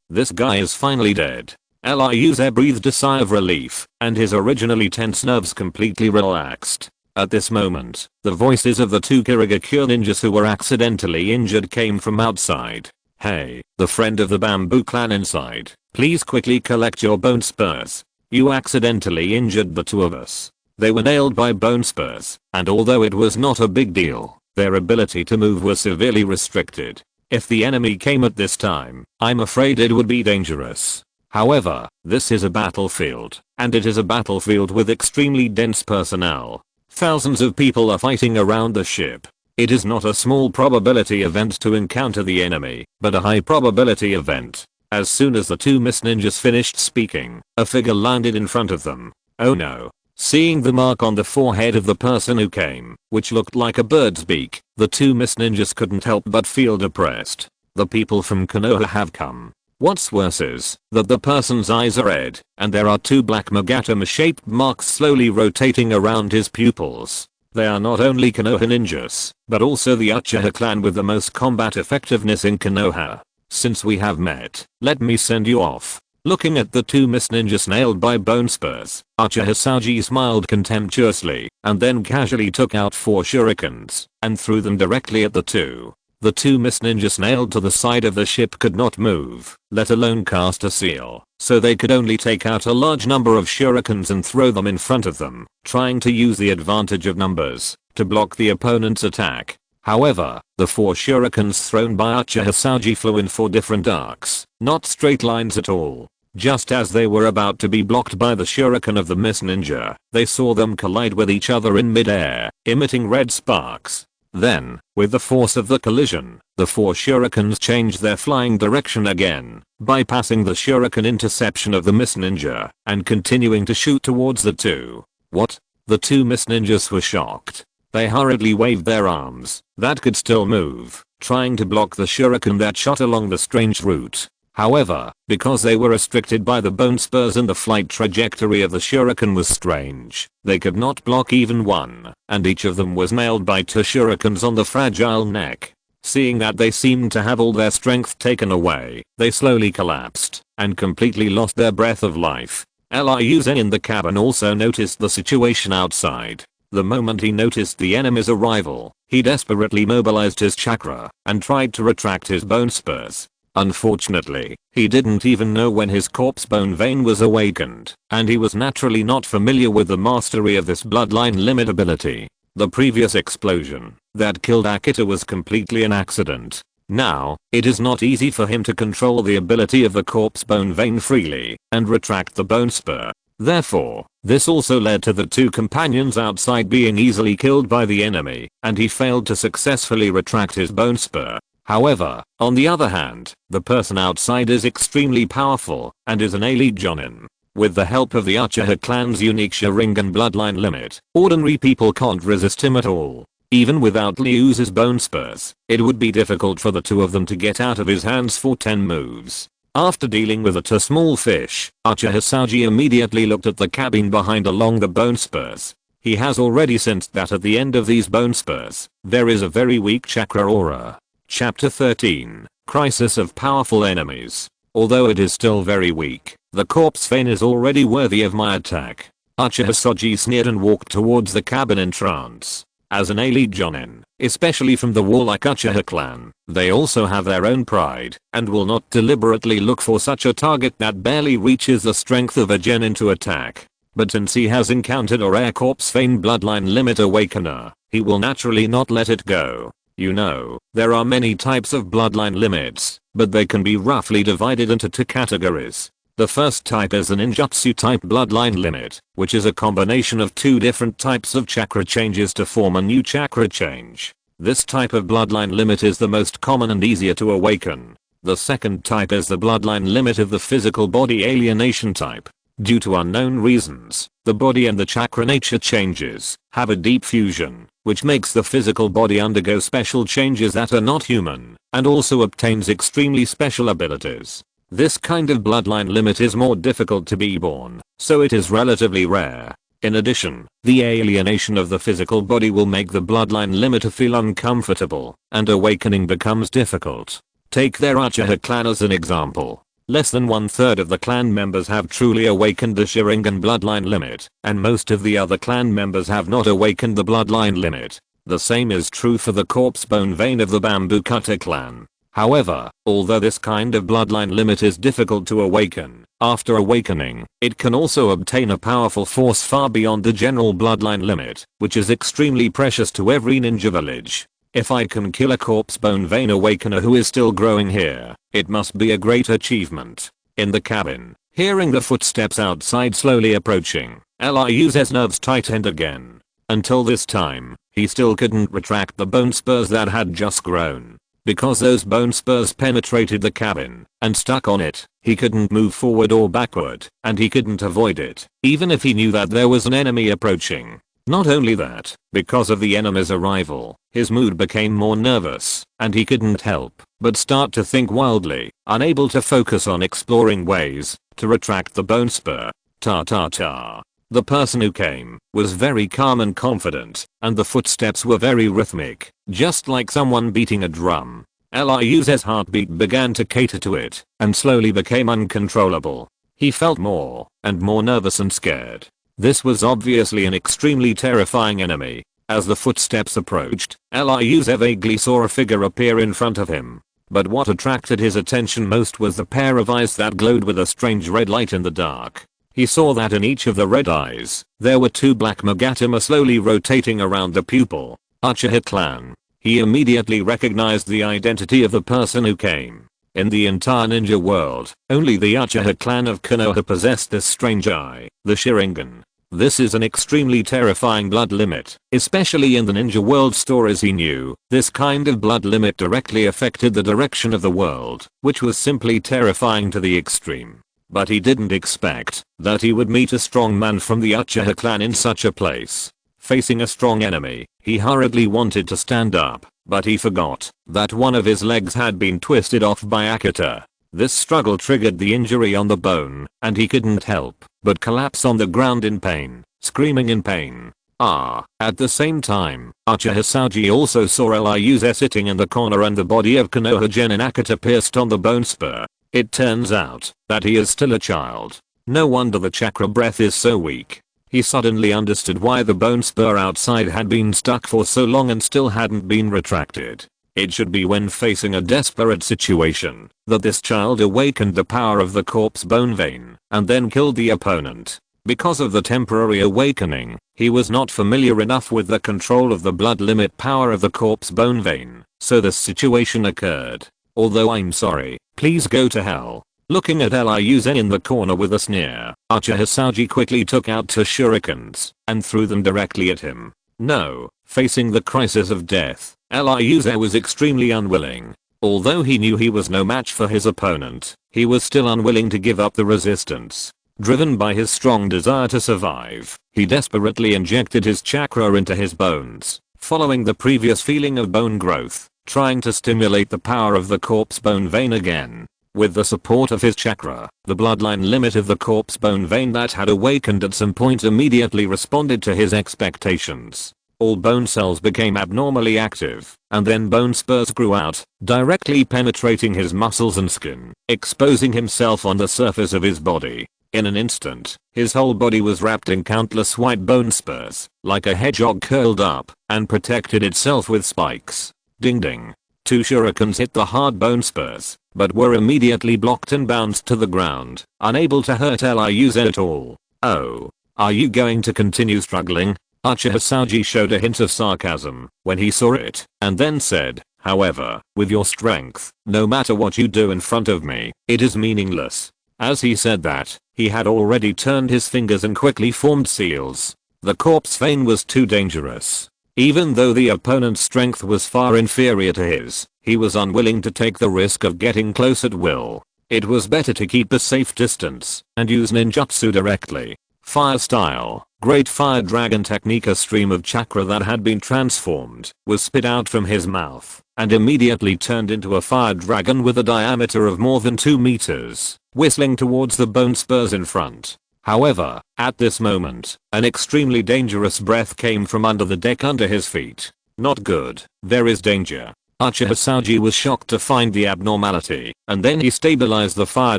This guy is finally dead. Liuze breathed a sigh of relief, and his originally tense nerves completely relaxed. At this moment, the voices of the two Kirigakure ninjas who were accidentally injured came from outside. Hey, the friend of the bamboo clan inside, please quickly collect your bone spurs. You accidentally injured the two of us. They were nailed by bone spurs, and although it was not a big deal, their ability to move was severely restricted. If the enemy came at this time, I'm afraid it would be dangerous. However, this is a battlefield, and it is a battlefield with extremely dense personnel. Thousands of people are fighting around the ship. It is not a small probability event to encounter the enemy, but a high probability event. As soon as the two Miss Ninjas finished speaking, a figure landed in front of them. Oh no. Seeing the mark on the forehead of the person who came, which looked like a bird's beak, the two Miss Ninjas couldn't help but feel depressed. The people from Konoha have come. What's worse is that the person's eyes are red, and there are two black magatama-shaped marks slowly rotating around his pupils. They are not only Konoha ninjas, but also the Uchiha clan with the most combat effectiveness in Konoha. Since we have met, let me send you off. Looking at the two Miss Ninjas nailed by bone spurs, Uchiha Saji smiled contemptuously, and then casually took out 4 shurikens, and threw them directly at the two. The two Miss Ninjas nailed to the side of the ship could not move, let alone cast a seal, so they could only take out a large number of shurikens and throw them in front of them, trying to use the advantage of numbers to block the opponent's attack. However, the 4 shurikens thrown by Uchiha Saji flew in 4 different arcs, not straight lines at all. Just as they were about to be blocked by the shuriken of the Miss Ninja, they saw them collide with each other in mid-air, emitting red sparks. Then, with the force of the collision, the 4 shurikens changed their flying direction again, bypassing the shuriken interception of the Miss Ninja, and continuing to shoot towards the two. What? The two Miss Ninjas were shocked. They hurriedly waved their arms, that could still move, trying to block the shuriken that shot along the strange route. However, because they were restricted by the bone spurs and the flight trajectory of the shuriken was strange, they could not block even one, and each of them was nailed by 2 shurikens on the fragile neck. Seeing that they seemed to have all their strength taken away, they slowly collapsed, and completely lost their breath of life. Liuze in the cabin also noticed the situation outside. The moment he noticed the enemy's arrival, he desperately mobilized his chakra, and tried to retract his bone spurs. Unfortunately, he didn't even know when his corpse bone vein was awakened, and he was naturally not familiar with the mastery of this bloodline limit ability. The previous explosion that killed Akita was completely an accident. Now, it is not easy for him to control the ability of the corpse bone vein freely and retract the bone spur. Therefore, this also led to the two companions outside being easily killed by the enemy, and he failed to successfully retract his bone spur. However, on the other hand, the person outside is extremely powerful and is an elite jonin. With the help of the Uchiha clan's unique Sharingan bloodline limit, ordinary people can't resist him at all. Even without Liuze's bone spurs, it would be difficult for the two of them to get out of his hands for 10 moves. After dealing with a small fish, Uchiha Saji immediately looked at the cabin behind along the bone spurs. He has already sensed that at the end of these bone spurs, there is a very weak chakra aura. Chapter 13, Crisis of Powerful Enemies. Although it is still very weak, the corpse vein is already worthy of my attack. Uchiha Saji sneered and walked towards the cabin in trance. As an elite jonin, especially from the warlike Uchiha clan, they also have their own pride, and will not deliberately look for such a target that barely reaches the strength of a genin to attack. But since he has encountered a rare corpse vein bloodline limit awakener, he will naturally not let it go. You know, there are many types of bloodline limits, but they can be roughly divided into 2 categories. The first type is the ninjutsu type bloodline limit, which is a combination of 2 different types of chakra changes to form a new chakra change. This type of bloodline limit is the most common and easier to awaken. The second type is the bloodline limit of the physical body alienation type. Due to unknown reasons, the body and the chakra nature changes, have a deep fusion, which makes the physical body undergo special changes that are not human, and also obtains extremely special abilities. This kind of bloodline limit is more difficult to be born, so it is relatively rare. In addition, the alienation of the physical body will make the bloodline limiter feel uncomfortable, and awakening becomes difficult. Take their Uchiha clan as an example. Less than 1/3 of the clan members have truly awakened the Sharingan bloodline limit, and most of the other clan members have not awakened the bloodline limit. The same is true for the corpse bone vein of the bamboo cutter clan. However, although this kind of bloodline limit is difficult to awaken, after awakening, it can also obtain a powerful force far beyond the general bloodline limit, which is extremely precious to every ninja village. If I can kill a corpse bone vein awakener who is still growing here, it must be a great achievement. In the cabin, hearing the footsteps outside slowly approaching, Ryu's nerves tightened again. Until this time, he still couldn't retract the bone spurs that had just grown. Because those bone spurs penetrated the cabin and stuck on it, he couldn't move forward or backward, and he couldn't avoid it, even if he knew that there was an enemy approaching. Not only that, because of the enemy's arrival, his mood became more nervous, and he couldn't help but start to think wildly, unable to focus on exploring ways to retract the bone spur. Ta. The person who came was very calm and confident, and the footsteps were very rhythmic, just like someone beating a drum. Ryu's heartbeat began to cater to it, and slowly became uncontrollable. He felt more and more nervous and scared. This was obviously an extremely terrifying enemy. As the footsteps approached, Ryu vaguely saw a figure appear in front of him. But what attracted his attention most was the pair of eyes that glowed with a strange red light in the dark. He saw that in each of the red eyes, there were two black magatama slowly rotating around the pupil. Uchiha clan. He immediately recognized the identity of the person who came. In the entire ninja world, only the Uchiha clan of Konoha possessed this strange eye, the Sharingan. This is an extremely terrifying blood limit, especially in the ninja world stories he knew. This kind of blood limit directly affected the direction of the world, which was simply terrifying to the extreme. But he didn't expect that he would meet a strong man from the Uchiha clan in such a place. Facing a strong enemy, he hurriedly wanted to stand up, but he forgot that one of his legs had been twisted off by Akita. This struggle triggered the injury on the bone, and he couldn't help but collapse on the ground in pain, screaming in pain. At the same time, Uchiha Saji also saw Ryu sitting in the corner and the body of Konoha Genin Akita pierced on the bone spur. It turns out that he is still a child. No wonder the chakra breath is so weak. He suddenly understood why the bone spur outside had been stuck for so long and still hadn't been retracted. It should be when facing a desperate situation that this child awakened the power of the corpse bone vein and then killed the opponent. Because of the temporary awakening, he was not familiar enough with the control of the blood limit power of the corpse bone vein, so this situation occurred. Although I'm sorry, please go to hell. Looking at Ryu in the corner with a sneer, Uchiha Saji quickly took out two shurikens and threw them directly at him. No, facing the crisis of death, Ryu was extremely unwilling. Although he knew he was no match for his opponent, he was still unwilling to give up the resistance. Driven by his strong desire to survive, he desperately injected his chakra into his bones, following the previous feeling of bone growth, trying to stimulate the power of the corpse bone vein again. With the support of his chakra, the bloodline limit of the corpse bone vein that had awakened at some point immediately responded to his expectations. All bone cells became abnormally active, and then bone spurs grew out, directly penetrating his muscles and skin, exposing himself on the surface of his body. In an instant, his whole body was wrapped in countless white bone spurs, like a hedgehog curled up, and protected itself with spikes. Ding ding. Two shurikens hit the hard bone spurs, but were immediately blocked and bounced to the ground, unable to hurt Ryu at all. Oh. Are you going to continue struggling? Uchiha Saji showed a hint of sarcasm when he saw it, and then said, however, with your strength, no matter what you do in front of me, it is meaningless. As he said that, he had already turned his fingers and quickly formed seals. The corpse vein was too dangerous. Even though the opponent's strength was far inferior to his, he was unwilling to take the risk of getting close at will. It was better to keep a safe distance and use ninjutsu directly. Fire style, Great Fire Dragon technique. A stream of chakra that had been transformed was spit out from his mouth and immediately turned into a fire dragon with a diameter of more than 2 meters, whistling towards the bone spurs in front. However, at this moment, an extremely dangerous breath came from under the deck under his feet. Not good, there is danger. Uchiha Hosoji was shocked to find the abnormality, and then he stabilized the fire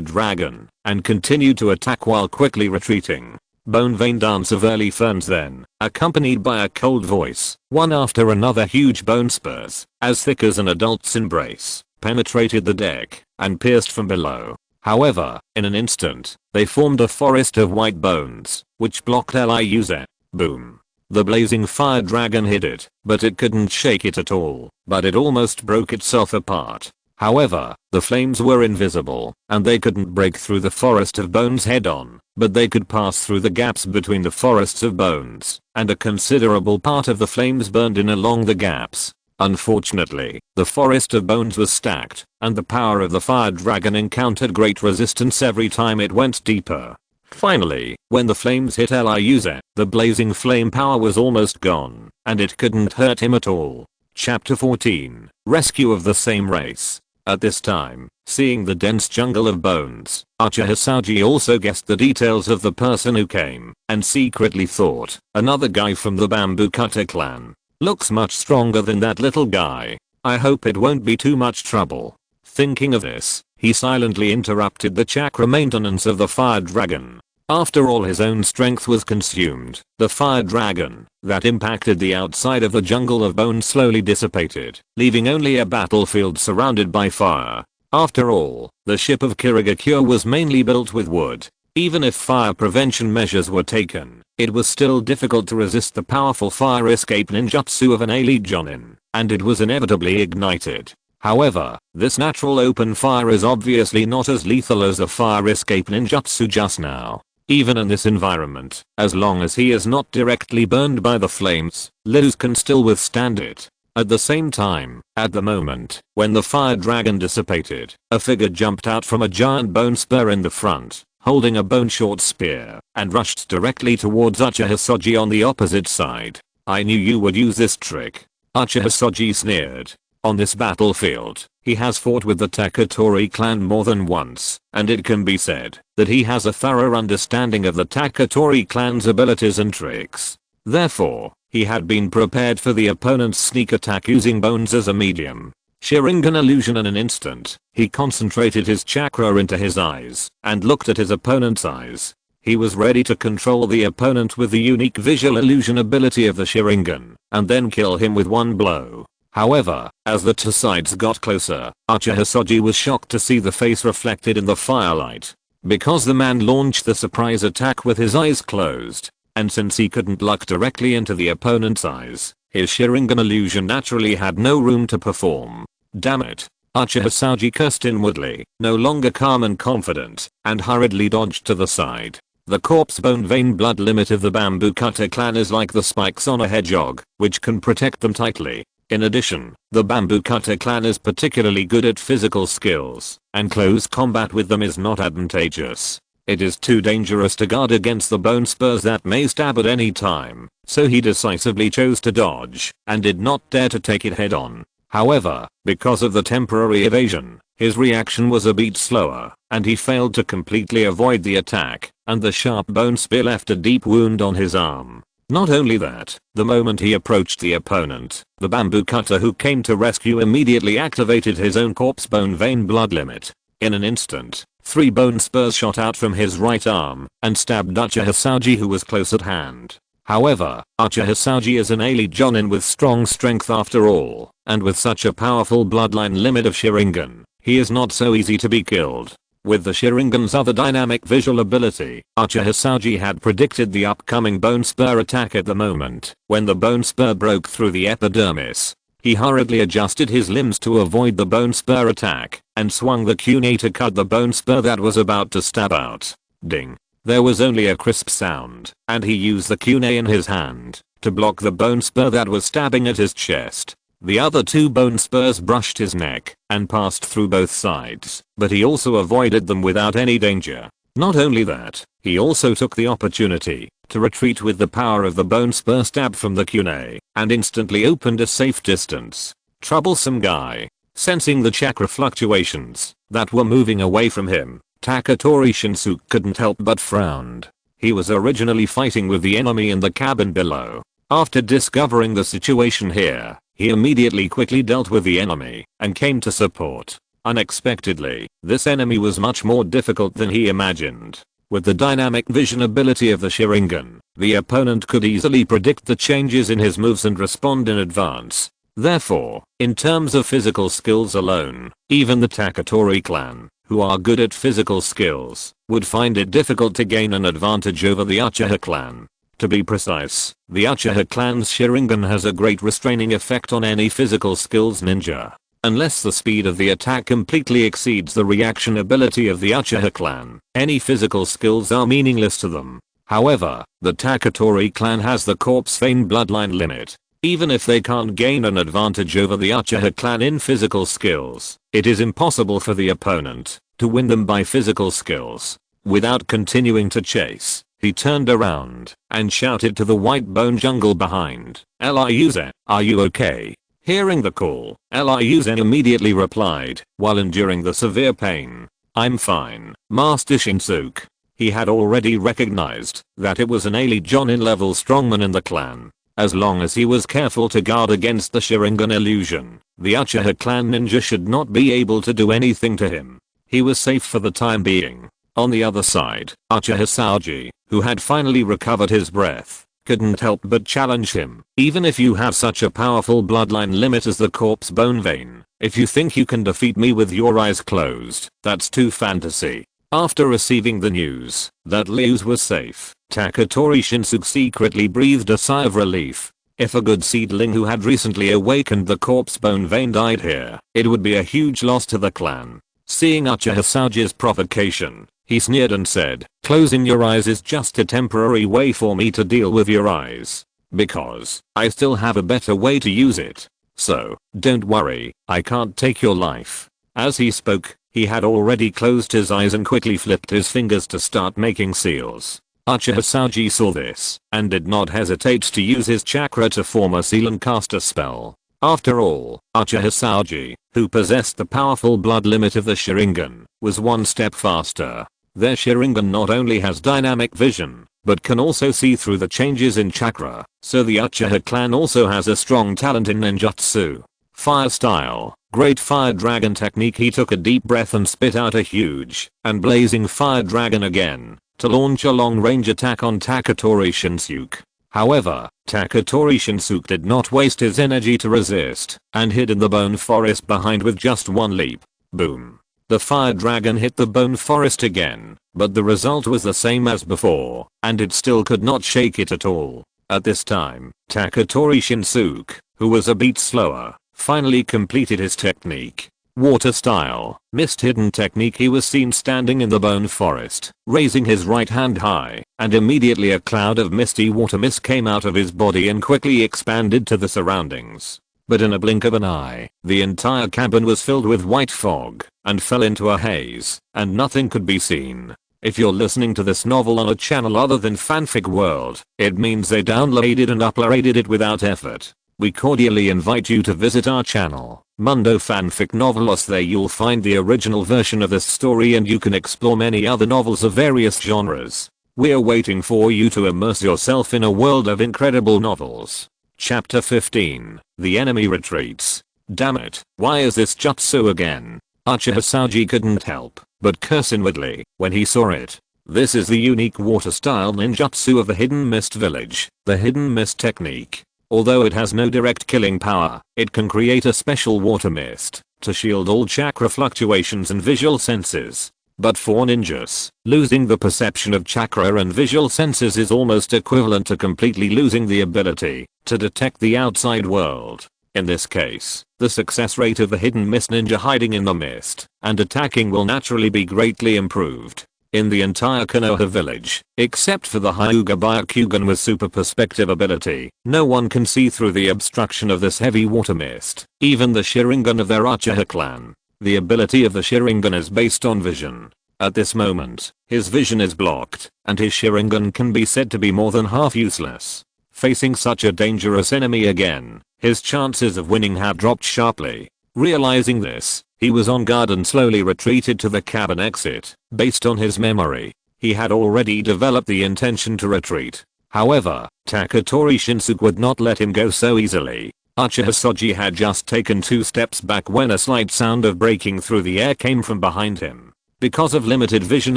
dragon and continued to attack while quickly retreating. Bone vein dance of early ferns then, accompanied by a cold voice, one after another huge bone spurs, as thick as an adult's embrace, penetrated the deck and pierced from below. However, in an instant, they formed a forest of white bones, which blocked Liuze. Boom. The blazing fire dragon hit it, but it couldn't shake it at all, but it almost broke itself apart. However, the flames were invisible, and they couldn't break through the forest of bones head on, but they could pass through the gaps between the forests of bones, and a considerable part of the flames burned in along the gaps. Unfortunately, the forest of bones was stacked, and the power of the fire dragon encountered great resistance every time it went deeper. Finally, when the flames hit Liuze, the blazing flame power was almost gone, and it couldn't hurt him at all. Chapter 14, Rescue of the Same Race. At this time, seeing the dense jungle of bones, Uchiha Hosoji also guessed the details of the person who came, and secretly thought, another guy from the Bamboo Cutter clan. Looks much stronger than that little guy. I hope it won't be too much trouble. Thinking of this, he silently interrupted the chakra maintenance of the fire dragon. After all his own strength was consumed, the fire dragon that impacted the outside of the jungle of bones slowly dissipated, leaving only a battlefield surrounded by fire. After all, the ship of Kirigakure was mainly built with wood. Even if fire prevention measures were taken, it was still difficult to resist the powerful fire escape ninjutsu of an elite jonin, and it was inevitably ignited. However, this natural open fire is obviously not as lethal as the fire escape ninjutsu just now. Even in this environment, as long as he is not directly burned by the flames, Liuz can still withstand it. At the same time, at the moment, when the fire dragon dissipated, a figure jumped out from a giant bone spur in the front, holding a bone short spear, and rushed directly towards Uchiha Hosoji on the opposite side. I knew you would use this trick. Uchiha Hosoji sneered. On this battlefield, he has fought with the Taketori clan more than once, and it can be said that he has a thorough understanding of the Taketori clan's abilities and tricks. Therefore, he had been prepared for the opponent's sneak attack using bones as a medium. Sharingan illusion. In an instant, he concentrated his chakra into his eyes and looked at his opponent's eyes. He was ready to control the opponent with the unique visual illusion ability of the Sharingan, and then kill him with one blow. However, as the two sides got closer, Uchiha Hosoji was shocked to see the face reflected in the firelight. Because the man launched the surprise attack with his eyes closed, and since he couldn't look directly into the opponent's eyes, his Sharingan illusion naturally had no room to perform. Damn it. Uchiha Hosoji cursed inwardly, no longer calm and confident, and hurriedly dodged to the side. The corpse bone vein blood limit of the Bamboo Cutter clan is like the spikes on a hedgehog, which can protect them tightly. In addition, the Bamboo Cutter clan is particularly good at physical skills, and close combat with them is not advantageous. It is too dangerous to guard against the bone spurs that may stab at any time, so he decisively chose to dodge, and did not dare to take it head on. However, because of the temporary evasion, his reaction was a bit slower, and he failed to completely avoid the attack, and the sharp bone spear left a deep wound on his arm. Not only that, the moment he approached the opponent, the Bamboo Cutter who came to rescue immediately activated his own corpse bone vein blood limit. In an instant, 3 bone spurs shot out from his right arm and stabbed Uchiha Hosoji, who was close at hand. However, Uchiha Hosoji is an elite jonin with strong strength after all, and with such a powerful bloodline limit of Sharingan, he is not so easy to be killed. With the Sharingan's other dynamic visual ability, Uchiha Hosoji had predicted the upcoming bone spur attack at the moment when the bone spur broke through the epidermis. He hurriedly adjusted his limbs to avoid the bone spur attack and swung the kunai to cut the bone spur that was about to stab out. Ding. There was only a crisp sound, and he used the kunai in his hand to block the bone spur that was stabbing at his chest. The other 2 bone spurs brushed his neck and passed through both sides, but he also avoided them without any danger. Not only that, he also took the opportunity to retreat with the power of the bone spur stab from the kunai and instantly opened a safe distance. Troublesome guy. Sensing the chakra fluctuations that were moving away from him, Taketori Shinsuke couldn't help but frowned. He was originally fighting with the enemy in the cabin below. After discovering the situation here, he immediately quickly dealt with the enemy and came to support. Unexpectedly, this enemy was much more difficult than he imagined. With the dynamic vision ability of the Sharingan, the opponent could easily predict the changes in his moves and respond in advance. Therefore, in terms of physical skills alone, even the Taketori clan, who are good at physical skills, would find it difficult to gain an advantage over the Uchiha clan. To be precise, the Uchiha clan's Sharingan has a great restraining effect on any physical skills ninja. Unless the speed of the attack completely exceeds the reaction ability of the Uchiha clan, any physical skills are meaningless to them. However, the Taketori clan has the corpse vein bloodline limit. Even if they can't gain an advantage over the Uchiha clan in physical skills, it is impossible for the opponent to win them by physical skills. Without continuing to chase, he turned around and shouted to the white bone jungle behind, "Lyuzen, are you okay?" Hearing the call, Lyuzen immediately replied, while enduring the severe pain, "I'm fine, Master Shinsuke." He had already recognized that it was an elite Jonin level strongman in the clan. As long as he was careful to guard against the Sharingan illusion, the Uchiha clan ninja should not be able to do anything to him. He was safe for the time being. On the other side, Uchiha Saji, who had finally recovered his breath, couldn't help but challenge him. "Even if you have such a powerful bloodline limit as the corpse bone vein, if you think you can defeat me with your eyes closed, that's too fantasy." After receiving the news that Liu was safe, Taketori Shinsuke secretly breathed a sigh of relief. If a good seedling who had recently awakened the corpse bone vein died here, it would be a huge loss to the clan. Seeing Uchiha Saji's provocation, he sneered and said, "Closing your eyes is just a temporary way for me to deal with your eyes. Because I still have a better way to use it. So, don't worry, I can't take your life." As he spoke, he had already closed his eyes and quickly flipped his fingers to start making seals. Uchiha Saji saw this and did not hesitate to use his chakra to form a seal and cast a spell. After all, Uchiha Saji, who possessed the powerful blood limit of the Sharingan, was one step faster. Their Sharingan not only has dynamic vision, but can also see through the changes in chakra, so the Uchiha clan also has a strong talent in ninjutsu. Fire style, great fire dragon technique. He took a deep breath and spit out a huge and blazing fire dragon again to launch a long-range attack on Taketori Shinsuke. However, Taketori Shinsuke did not waste his energy to resist and hid in the bone forest behind with just one leap. Boom. The fire dragon hit the bone forest again, but the result was the same as before, and it still could not shake it at all. At this time, Taketori Shinsuke, who was a beat slower, finally completed his technique. Water style, mist hidden technique. He was seen standing in the bone forest, raising his right hand high, and immediately a cloud of misty water mist came out of his body and quickly expanded to the surroundings. But in a blink of an eye, the entire cabin was filled with white fog and fell into a haze, and nothing could be seen. If you're listening to this novel on a channel other than Fanfic World, it means they downloaded and uploaded it without effort. We cordially invite you to visit our channel, Mundo Fanfic Novelos. There you'll find the original version of this story and you can explore many other novels of various genres. We're waiting for you to immerse yourself in a world of incredible novels. Chapter 15, The Enemy Retreats. Damn it, why is this jutsu again? Uchiha Saji couldn't help but curse inwardly when he saw it. This is the unique water style ninjutsu of the Hidden Mist Village, the Hidden Mist technique. Although it has no direct killing power, it can create a special water mist to shield all chakra fluctuations and visual senses. But for ninjas, losing the perception of chakra and visual senses is almost equivalent to completely losing the ability to detect the outside world. In this case, the success rate of the hidden mist ninja hiding in the mist and attacking will naturally be greatly improved. in the entire Konoha village, except for the Hyuga Byakugan with super perspective ability. No one can see through the obstruction of this heavy water mist, even the Sharingan of their Uchiha clan. The ability of the Sharingan is based on vision. At this moment, his vision is blocked, and his Sharingan can be said to be more than half useless. Facing such a dangerous enemy again, his chances of winning had dropped sharply. Realizing this, he was on guard and slowly retreated to the cabin exit. Based on his memory, he had already developed the intention to retreat. However, Taketori Shinsuke would not let him go so easily. Uchiha Soji had just taken 2 steps back when a slight sound of breaking through the air came from behind him. Because of limited vision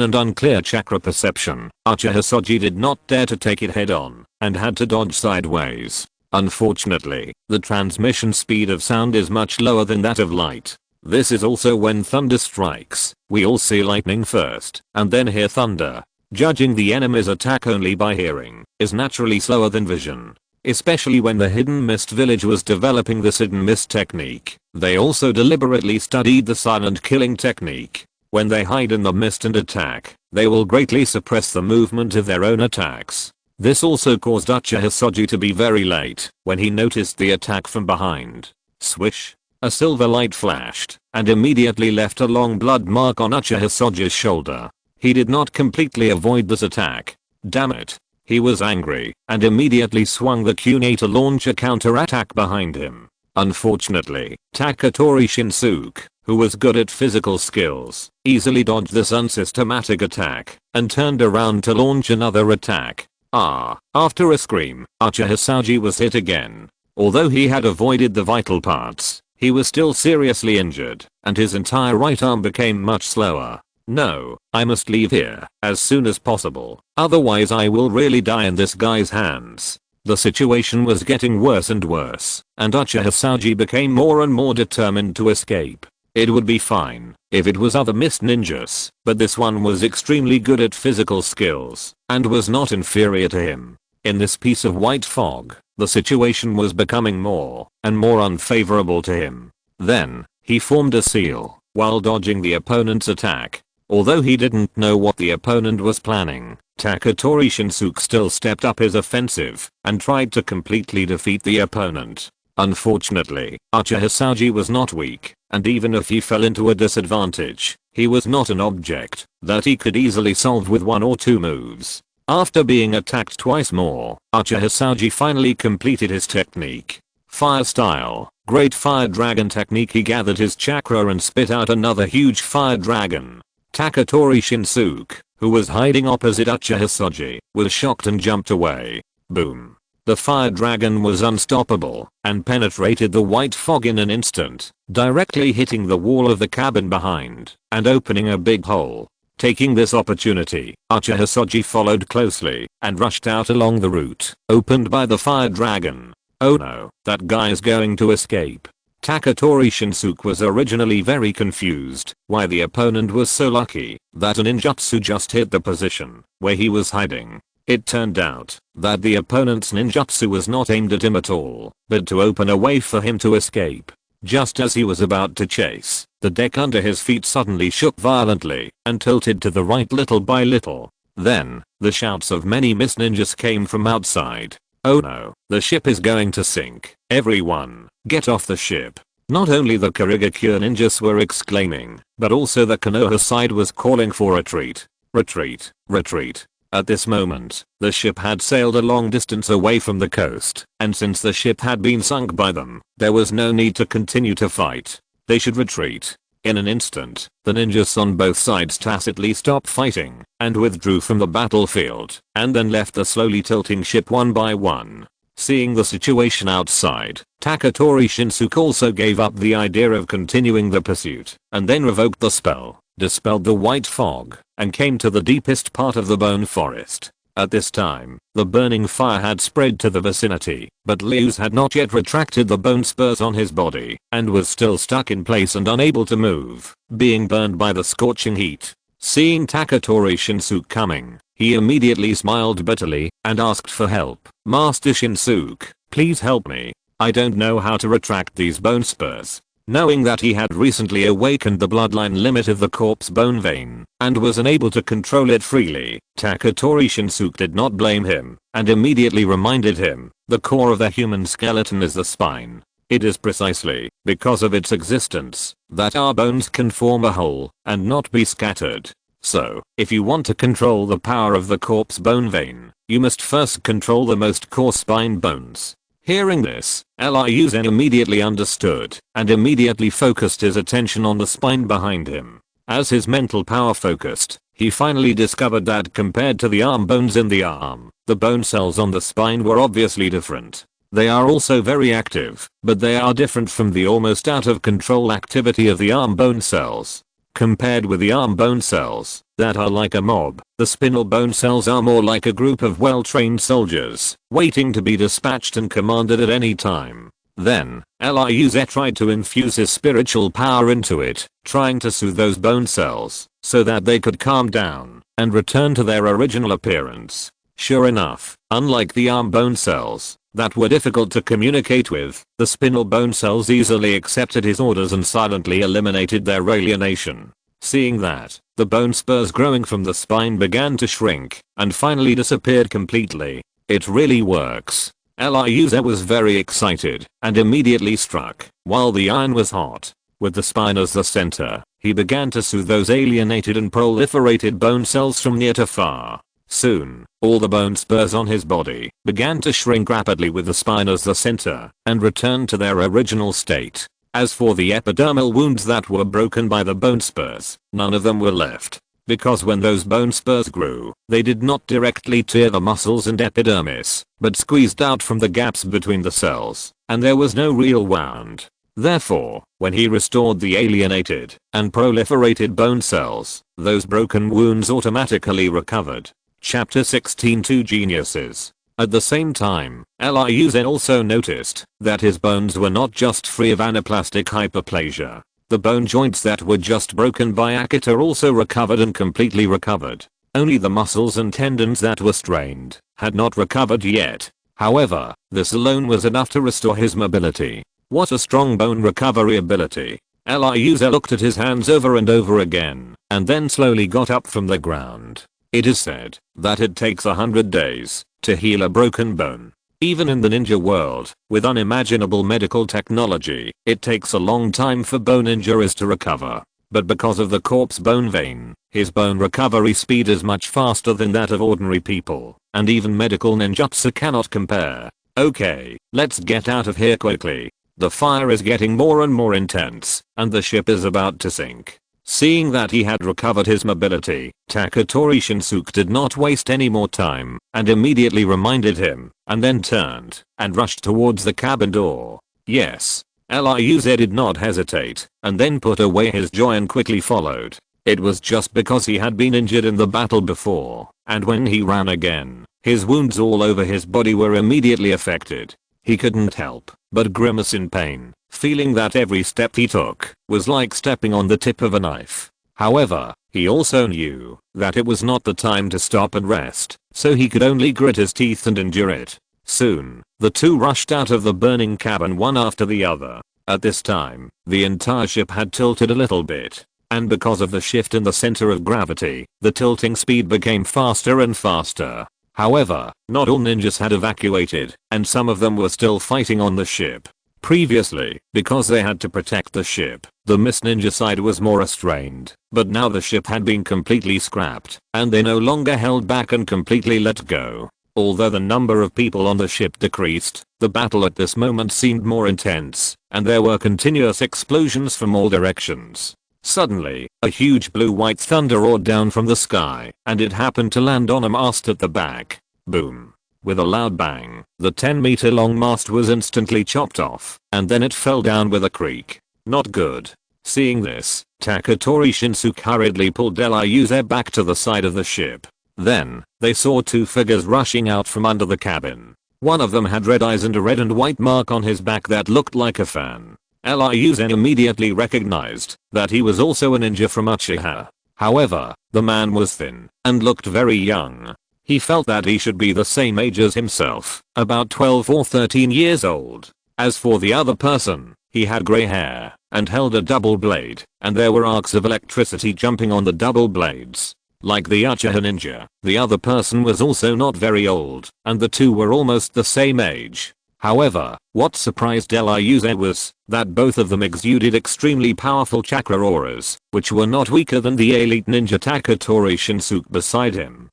and unclear chakra perception, Uchiha Soji did not dare to take it head on, and had to dodge sideways. Unfortunately, the transmission speed of sound is much lower than that of light. This is also when thunder strikes. We all see lightning first, and then hear thunder. Judging the enemy's attack only by hearing is naturally slower than vision. Especially when the Hidden Mist village was developing this Hidden Mist technique. They also deliberately studied the silent killing technique. When they hide in the mist and attack, they will greatly suppress the movement of their own attacks. This also caused Uchiha Soji to be very late when he noticed the attack from behind. Swish! A silver light flashed and immediately left a long blood mark on Uchiha Soji's shoulder. He did not completely avoid this attack. Damn it. He was angry and immediately swung the kunai to launch a counter-attack behind him. Unfortunately, Taketori Shinsuke, who was good at physical skills, easily dodged this unsystematic attack and turned around to launch another attack. After a scream, Uchiha Soji was hit again. Although he had avoided the vital parts, he was still seriously injured, and his entire right arm became much slower. No, I must leave here as soon as possible, otherwise I will really die in this guy's hands. The situation was getting worse and worse, and Uchiha Soji became more and more determined to escape. It would be fine if it was other mist ninjas, but this one was extremely good at physical skills and was not inferior to him. In this piece of white fog, the situation was becoming more and more unfavorable to him. Then, he formed a seal while dodging the opponent's attack. Although he didn't know what the opponent was planning, Taketori Shinsuke still stepped up his offensive and tried to completely defeat the opponent. Unfortunately, Uchiha Soji was not weak, and even if he fell into a disadvantage, he was not an object that he could easily solve with 1 or 2 moves. After being attacked twice more, Uchiha Soji finally completed his technique. Fire style, Great Fire Dragon technique. He gathered his chakra and spit out another huge fire dragon. Taketori Shinsuke, who was hiding opposite Uchiha Soji, was shocked and jumped away. Boom. The fire dragon was unstoppable and penetrated the white fog in an instant, directly hitting the wall of the cabin behind and opening a big hole. Taking this opportunity, Uchiha Soji followed closely and rushed out along the route opened by the fire dragon. Oh no, that guy is going to escape. Taketori Shinsuke was originally very confused why the opponent was so lucky that a ninjutsu just hit the position where he was hiding. It turned out that the opponent's ninjutsu was not aimed at him at all, but to open a way for him to escape. Just as he was about to chase, the deck under his feet suddenly shook violently and tilted to the right little by little. Then, the shouts of many mist ninjas came from outside. Oh no, the ship is going to sink. Everyone, get off the ship. Not only the Kirigakure ninjas were exclaiming, but also the Konoha side was calling for retreat. Retreat, retreat. At this moment, the ship had sailed a long distance away from the coast, and since the ship had been sunk by them, there was no need to continue to fight. They should retreat. In an instant, the ninjas on both sides tacitly stopped fighting and withdrew from the battlefield, and then left the slowly tilting ship one by one. Seeing the situation outside, Taketori Shinsuke also gave up the idea of continuing the pursuit, and then revoked the spell, dispelled the white fog, and came to the deepest part of the bone forest. At this time, the burning fire had spread to the vicinity, but Liu's had not yet retracted the bone spurs on his body, and was still stuck in place and unable to move, being burned by the scorching heat. Seeing Taketori Shinsuke coming, he immediately smiled bitterly and asked for help. Master Shinsuke, please help me. I don't know how to retract these bone spurs. Knowing that he had recently awakened the bloodline limit of the corpse bone vein and was unable to control it freely, Taketori Shinsuke did not blame him and immediately reminded him, the core of the human skeleton is the spine. It is precisely because of its existence that our bones can form a whole and not be scattered. So, if you want to control the power of the corpse bone vein, you must first control the most core spine bones. Hearing this, Ryuzen immediately understood and immediately focused his attention on the spine behind him. As his mental power focused, he finally discovered that compared to the arm bones in the arm, the bone cells on the spine were obviously different. They are also very active, but they are different from the almost out of control activity of the arm bone cells. Compared with the arm bone cells, that are like a mob, the spinal bone cells are more like a group of well-trained soldiers, waiting to be dispatched and commanded at any time. Then, Ryuzen tried to infuse his spiritual power into it, trying to soothe those bone cells, so that they could calm down and return to their original appearance. Sure enough, unlike the arm bone cells, that were difficult to communicate with, the spinal bone cells easily accepted his orders and silently eliminated their alienation. Seeing that, the bone spurs growing from the spine began to shrink and finally disappeared completely. It really works. Ryuzen was very excited and immediately struck, while the iron was hot. With the spine as the center, he began to soothe those alienated and proliferated bone cells from near to far. Soon, all the bone spurs on his body began to shrink rapidly with the spine as the center and return to their original state. As for the epidermal wounds that were broken by the bone spurs, none of them were left. Because when those bone spurs grew, they did not directly tear the muscles and epidermis, but squeezed out from the gaps between the cells, and there was no real wound. Therefore, when he restored the alienated and proliferated bone cells, those broken wounds automatically recovered. Chapter 16 Two Geniuses. At the same time, Ryuzen also noticed that his bones were not just free of anaplastic hyperplasia. The bone joints that were just broken by Akita also recovered and completely recovered. Only the muscles and tendons that were strained had not recovered yet. However, this alone was enough to restore his mobility. What a strong bone recovery ability. Ryuzen looked at his hands over and over again, and then slowly got up from the ground. It is said that it takes 100 days to heal a broken bone. Even in the ninja world, with unimaginable medical technology, it takes a long time for bone injuries to recover. But because of the corpse bone vein, his bone recovery speed is much faster than that of ordinary people, and even medical ninjutsu cannot compare. Okay, let's get out of here quickly. The fire is getting more and more intense, and the ship is about to sink. Seeing that he had recovered his mobility, Taketori Shinsuke did not waste any more time and immediately reminded him, and then turned and rushed towards the cabin door. Yes. Ryuzen did not hesitate and then put away his joy and quickly followed. It was just because he had been injured in the battle before, and when he ran again, his wounds all over his body were immediately affected. He couldn't help but grimace in pain, feeling that every step he took was like stepping on the tip of a knife. However, he also knew that it was not the time to stop and rest, so he could only grit his teeth and endure it. Soon, the two rushed out of the burning cabin one after the other. At this time, the entire ship had tilted a little bit, and because of the shift in the center of gravity, the tilting speed became faster and faster. However, not all ninjas had evacuated, and some of them were still fighting on the ship. Previously, because they had to protect the ship, the Mist Ninja side was more restrained, but now the ship had been completely scrapped, and they no longer held back and completely let go. Although the number of people on the ship decreased, the battle at this moment seemed more intense, and there were continuous explosions from all directions. Suddenly, a huge blue-white thunder roared down from the sky, and it happened to land on a mast at the back. Boom. With a loud bang, the 10-meter-long mast was instantly chopped off, and then it fell down with a creak. Not good. Seeing this, Taketori Shinsuke hurriedly pulled Ryuzen back to the side of the ship. Then, they saw two figures rushing out from under the cabin. One of them had red eyes and a red and white mark on his back that looked like a fan. Ryuzen immediately recognized that he was also a ninja from Uchiha. However, the man was thin and looked very young. He felt that he should be the same age as himself, about 12 or 13 years old. As for the other person, he had gray hair, and held a double blade, and there were arcs of electricity jumping on the double blades. Like the Uchiha ninja, the other person was also not very old, and the two were almost the same age. However, what surprised Ryuze was that both of them exuded extremely powerful chakra auras, which were not weaker than the elite ninja Taketori Shinsuke beside him.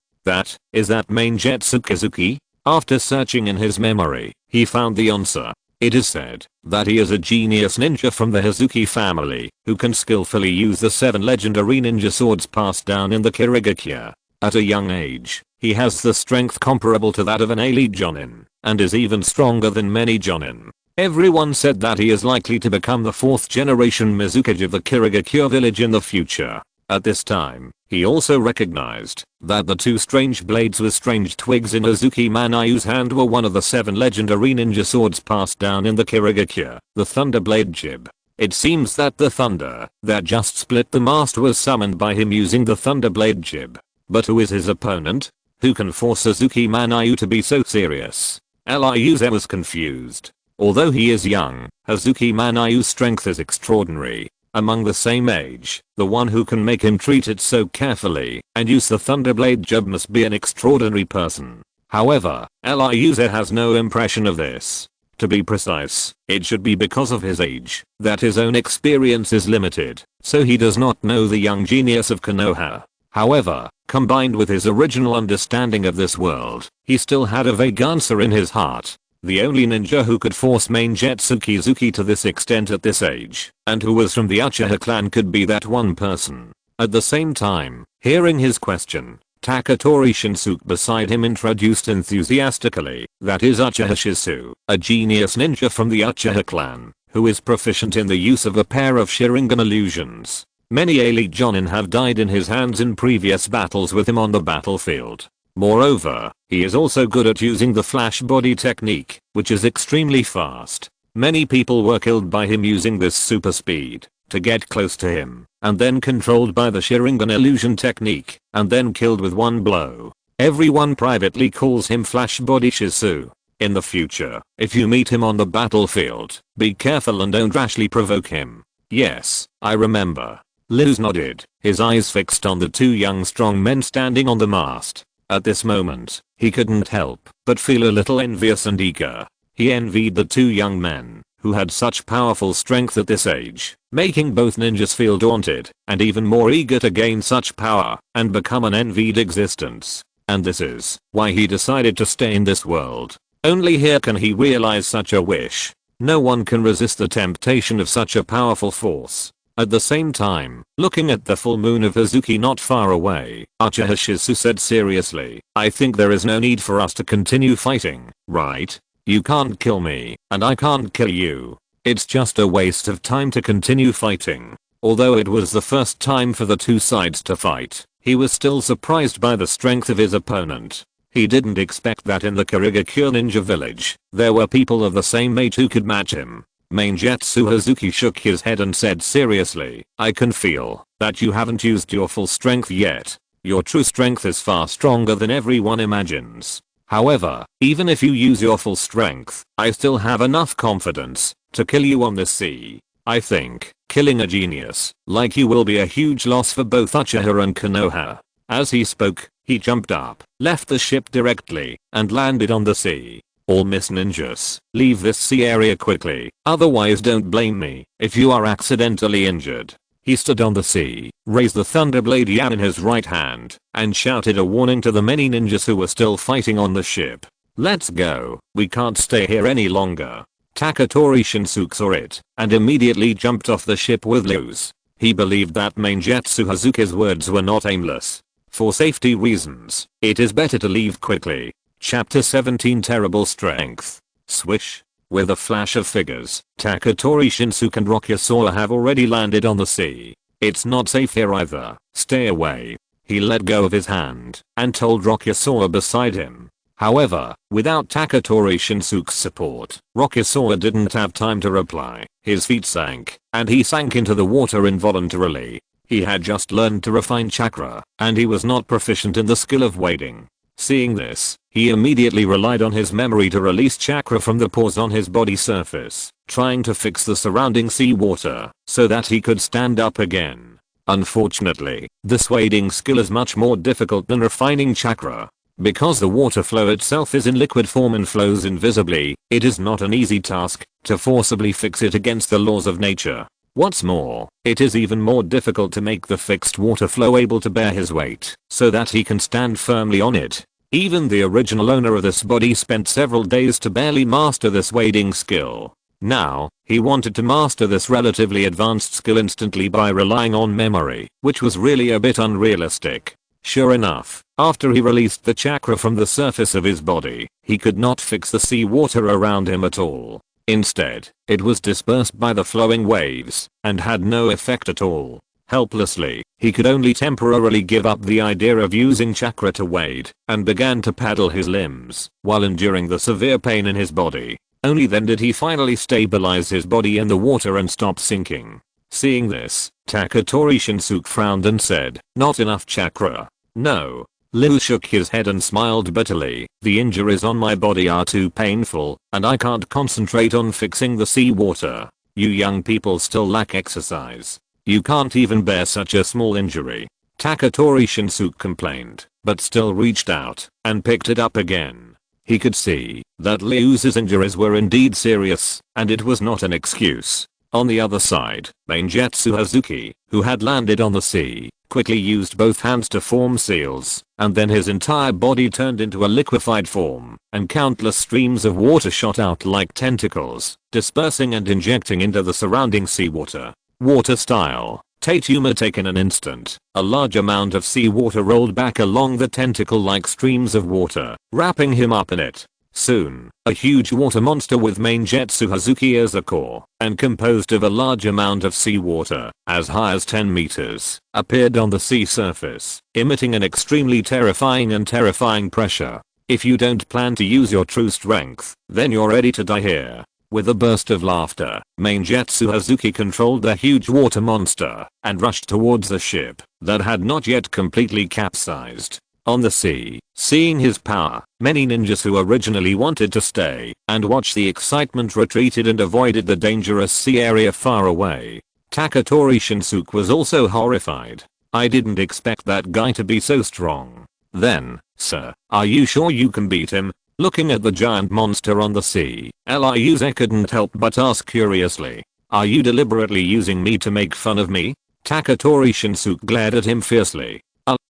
Is that main Jetsu Kizuki? After searching in his memory, he found the answer. It is said that he is a genius ninja from the Hazuki family, who can skillfully use the 7 legendary ninja swords passed down in the Kirigakure. At a young age, he has the strength comparable to that of an elite jonin, and is even stronger than many jonin. Everyone said that he is likely to become the 4th generation Mizukage of the Kirigakure village in the future. At this time, he also recognized that the 2 strange blades with strange twigs in Hazuki Manayu's hand were one of the 7 legendary ninja swords passed down in the Kirigakure, the Thunderblade Jib. It seems that the thunder that just split the mast was summoned by him using the Thunderblade Jib. But who is his opponent? Who can force Hazuki Manayu to be so serious? Ryuze was confused. Although he is young, Hazuki Manayu's strength is extraordinary. Among the same age, the one who can make him treat it so carefully and use the Thunderblade Jib must be an extraordinary person. However, Ryuze has no impression of this. To be precise, it should be because of his age that his own experience is limited, so he does not know the young genius of Konoha. However, combined with his original understanding of this world, he still had a vague answer in his heart. The only ninja who could force main Jetsu Kizuki to this extent at this age, and who was from the Uchiha clan, could be that one person. At the same time, hearing his question, Taketori Shinsuke beside him introduced enthusiastically that is Uchiha Shizu, a genius ninja from the Uchiha clan, who is proficient in the use of a pair of Sharingan illusions. Many elite jonin have died in his hands in previous battles with him on the battlefield. Moreover, he is also good at using the flash body technique, which is extremely fast. Many people were killed by him using this super speed to get close to him, and then controlled by the Sharingan illusion technique, and then killed with one blow. Everyone privately calls him Flash Body Shizu. In the future, if you meet him on the battlefield, be careful and don't rashly provoke him. Yes, I remember. Liz nodded, his eyes fixed on the 2 young strong men standing on the mast. At this moment, he couldn't help but feel a little envious and eager. He envied the 2 young men who had such powerful strength at this age, making both ninjas feel daunted and even more eager to gain such power and become an envied existence. And this is why he decided to stay in this world. Only here can he realize such a wish. No one can resist the temptation of such a powerful force. At the same time, looking at the full moon of Hazuki not far away, Uchiha Shizu said seriously, I think there is no need for us to continue fighting, right? You can't kill me, and I can't kill you. It's just a waste of time to continue fighting. Although it was the first time for the 2 sides to fight, he was still surprised by the strength of his opponent. He didn't expect that in the Kirigakure ninja village, there were people of the same age who could match him. Main Jetsu Hazuki shook his head and said seriously, I can feel that you haven't used your full strength yet. Your true strength is far stronger than everyone imagines. However, even if you use your full strength, I still have enough confidence to kill you on the sea. I think killing a genius like you will be a huge loss for both Uchiha and Konoha. As he spoke, he jumped up, left the ship directly, and landed on the sea. All Miss Ninjas, leave this sea area quickly, otherwise don't blame me if you are accidentally injured. He stood on the sea, raised the Thunderblade Yan in his right hand, and shouted a warning to the many ninjas who were still fighting on the ship. Let's go, we can't stay here any longer. Taketori Shinsuke saw it, and immediately jumped off the ship with Luz. He believed that main Jetsu Hazuki's words were not aimless. For safety reasons, it is better to leave quickly. Chapter 17 Terrible Strength. Swish. With a flash of figures, Taketori Shinsuke and Rokuze have already landed on the sea. It's not safe here either, stay away. He let go of his hand and told Rokuze beside him. However, without Taketori Shinsuke's support, Rokuze didn't have time to reply. His feet sank, and he sank into the water involuntarily. He had just learned to refine chakra, and he was not proficient in the skill of wading. Seeing this, he immediately relied on his memory to release chakra from the pores on his body surface, trying to fix the surrounding seawater so that he could stand up again. Unfortunately, this wading skill is much more difficult than refining chakra. Because the water flow itself is in liquid form and flows invisibly, it is not an easy task to forcibly fix it against the laws of nature. What's more, it is even more difficult to make the fixed water flow able to bear his weight so that he can stand firmly on it. Even the original owner of this body spent several days to barely master this wading skill. Now, he wanted to master this relatively advanced skill instantly by relying on memory, which was really a bit unrealistic. Sure enough, after he released the chakra from the surface of his body, he could not fix the seawater around him at all. Instead, it was dispersed by the flowing waves and had no effect at all. Helplessly, he could only temporarily give up the idea of using chakra to wade and began to paddle his limbs while enduring the severe pain in his body. Only then did he finally stabilize his body in the water and stop sinking. Seeing this, Taketori Shinsuke frowned and said, "Not enough chakra." "No." Liu shook his head and smiled bitterly. "The injuries on my body are too painful, and I can't concentrate on fixing the seawater. You young people still lack exercise. You can't even bear such a small injury." Taketori Shinsuke complained, but still reached out and picked it up again. He could see that Liu's injuries were indeed serious, and it was not an excuse. On the other side, Ninjutsu Hazuki, who had landed on the sea, quickly used both hands to form seals, and then his entire body turned into a liquefied form, and countless streams of water shot out like tentacles, dispersing and injecting into the surrounding seawater. Water style. Tatuma taken an instant. A large amount of seawater rolled back along the tentacle-like streams of water, wrapping him up in it. Soon, a huge water monster with Ninjutsu Hazuki as a core, and composed of a large amount of seawater, as high as 10 meters, appeared on the sea surface, emitting an extremely terrifying pressure. "If you don't plan to use your true strength, then you're ready to die here." With a burst of laughter, Ninjutsu Hazuki controlled the huge water monster and rushed towards the ship that had not yet completely capsized. On the sea, seeing his power, many ninjas who originally wanted to stay and watch the excitement retreated and avoided the dangerous sea area far away. Taketori Shinsuke was also horrified. "I didn't expect that guy to be so strong." "Then, sir, are you sure you can beat him?" Looking at the giant monster on the sea, Liuze couldn't help but ask curiously. "Are you deliberately using me to make fun of me?" Taketori Shinsuke glared at him fiercely.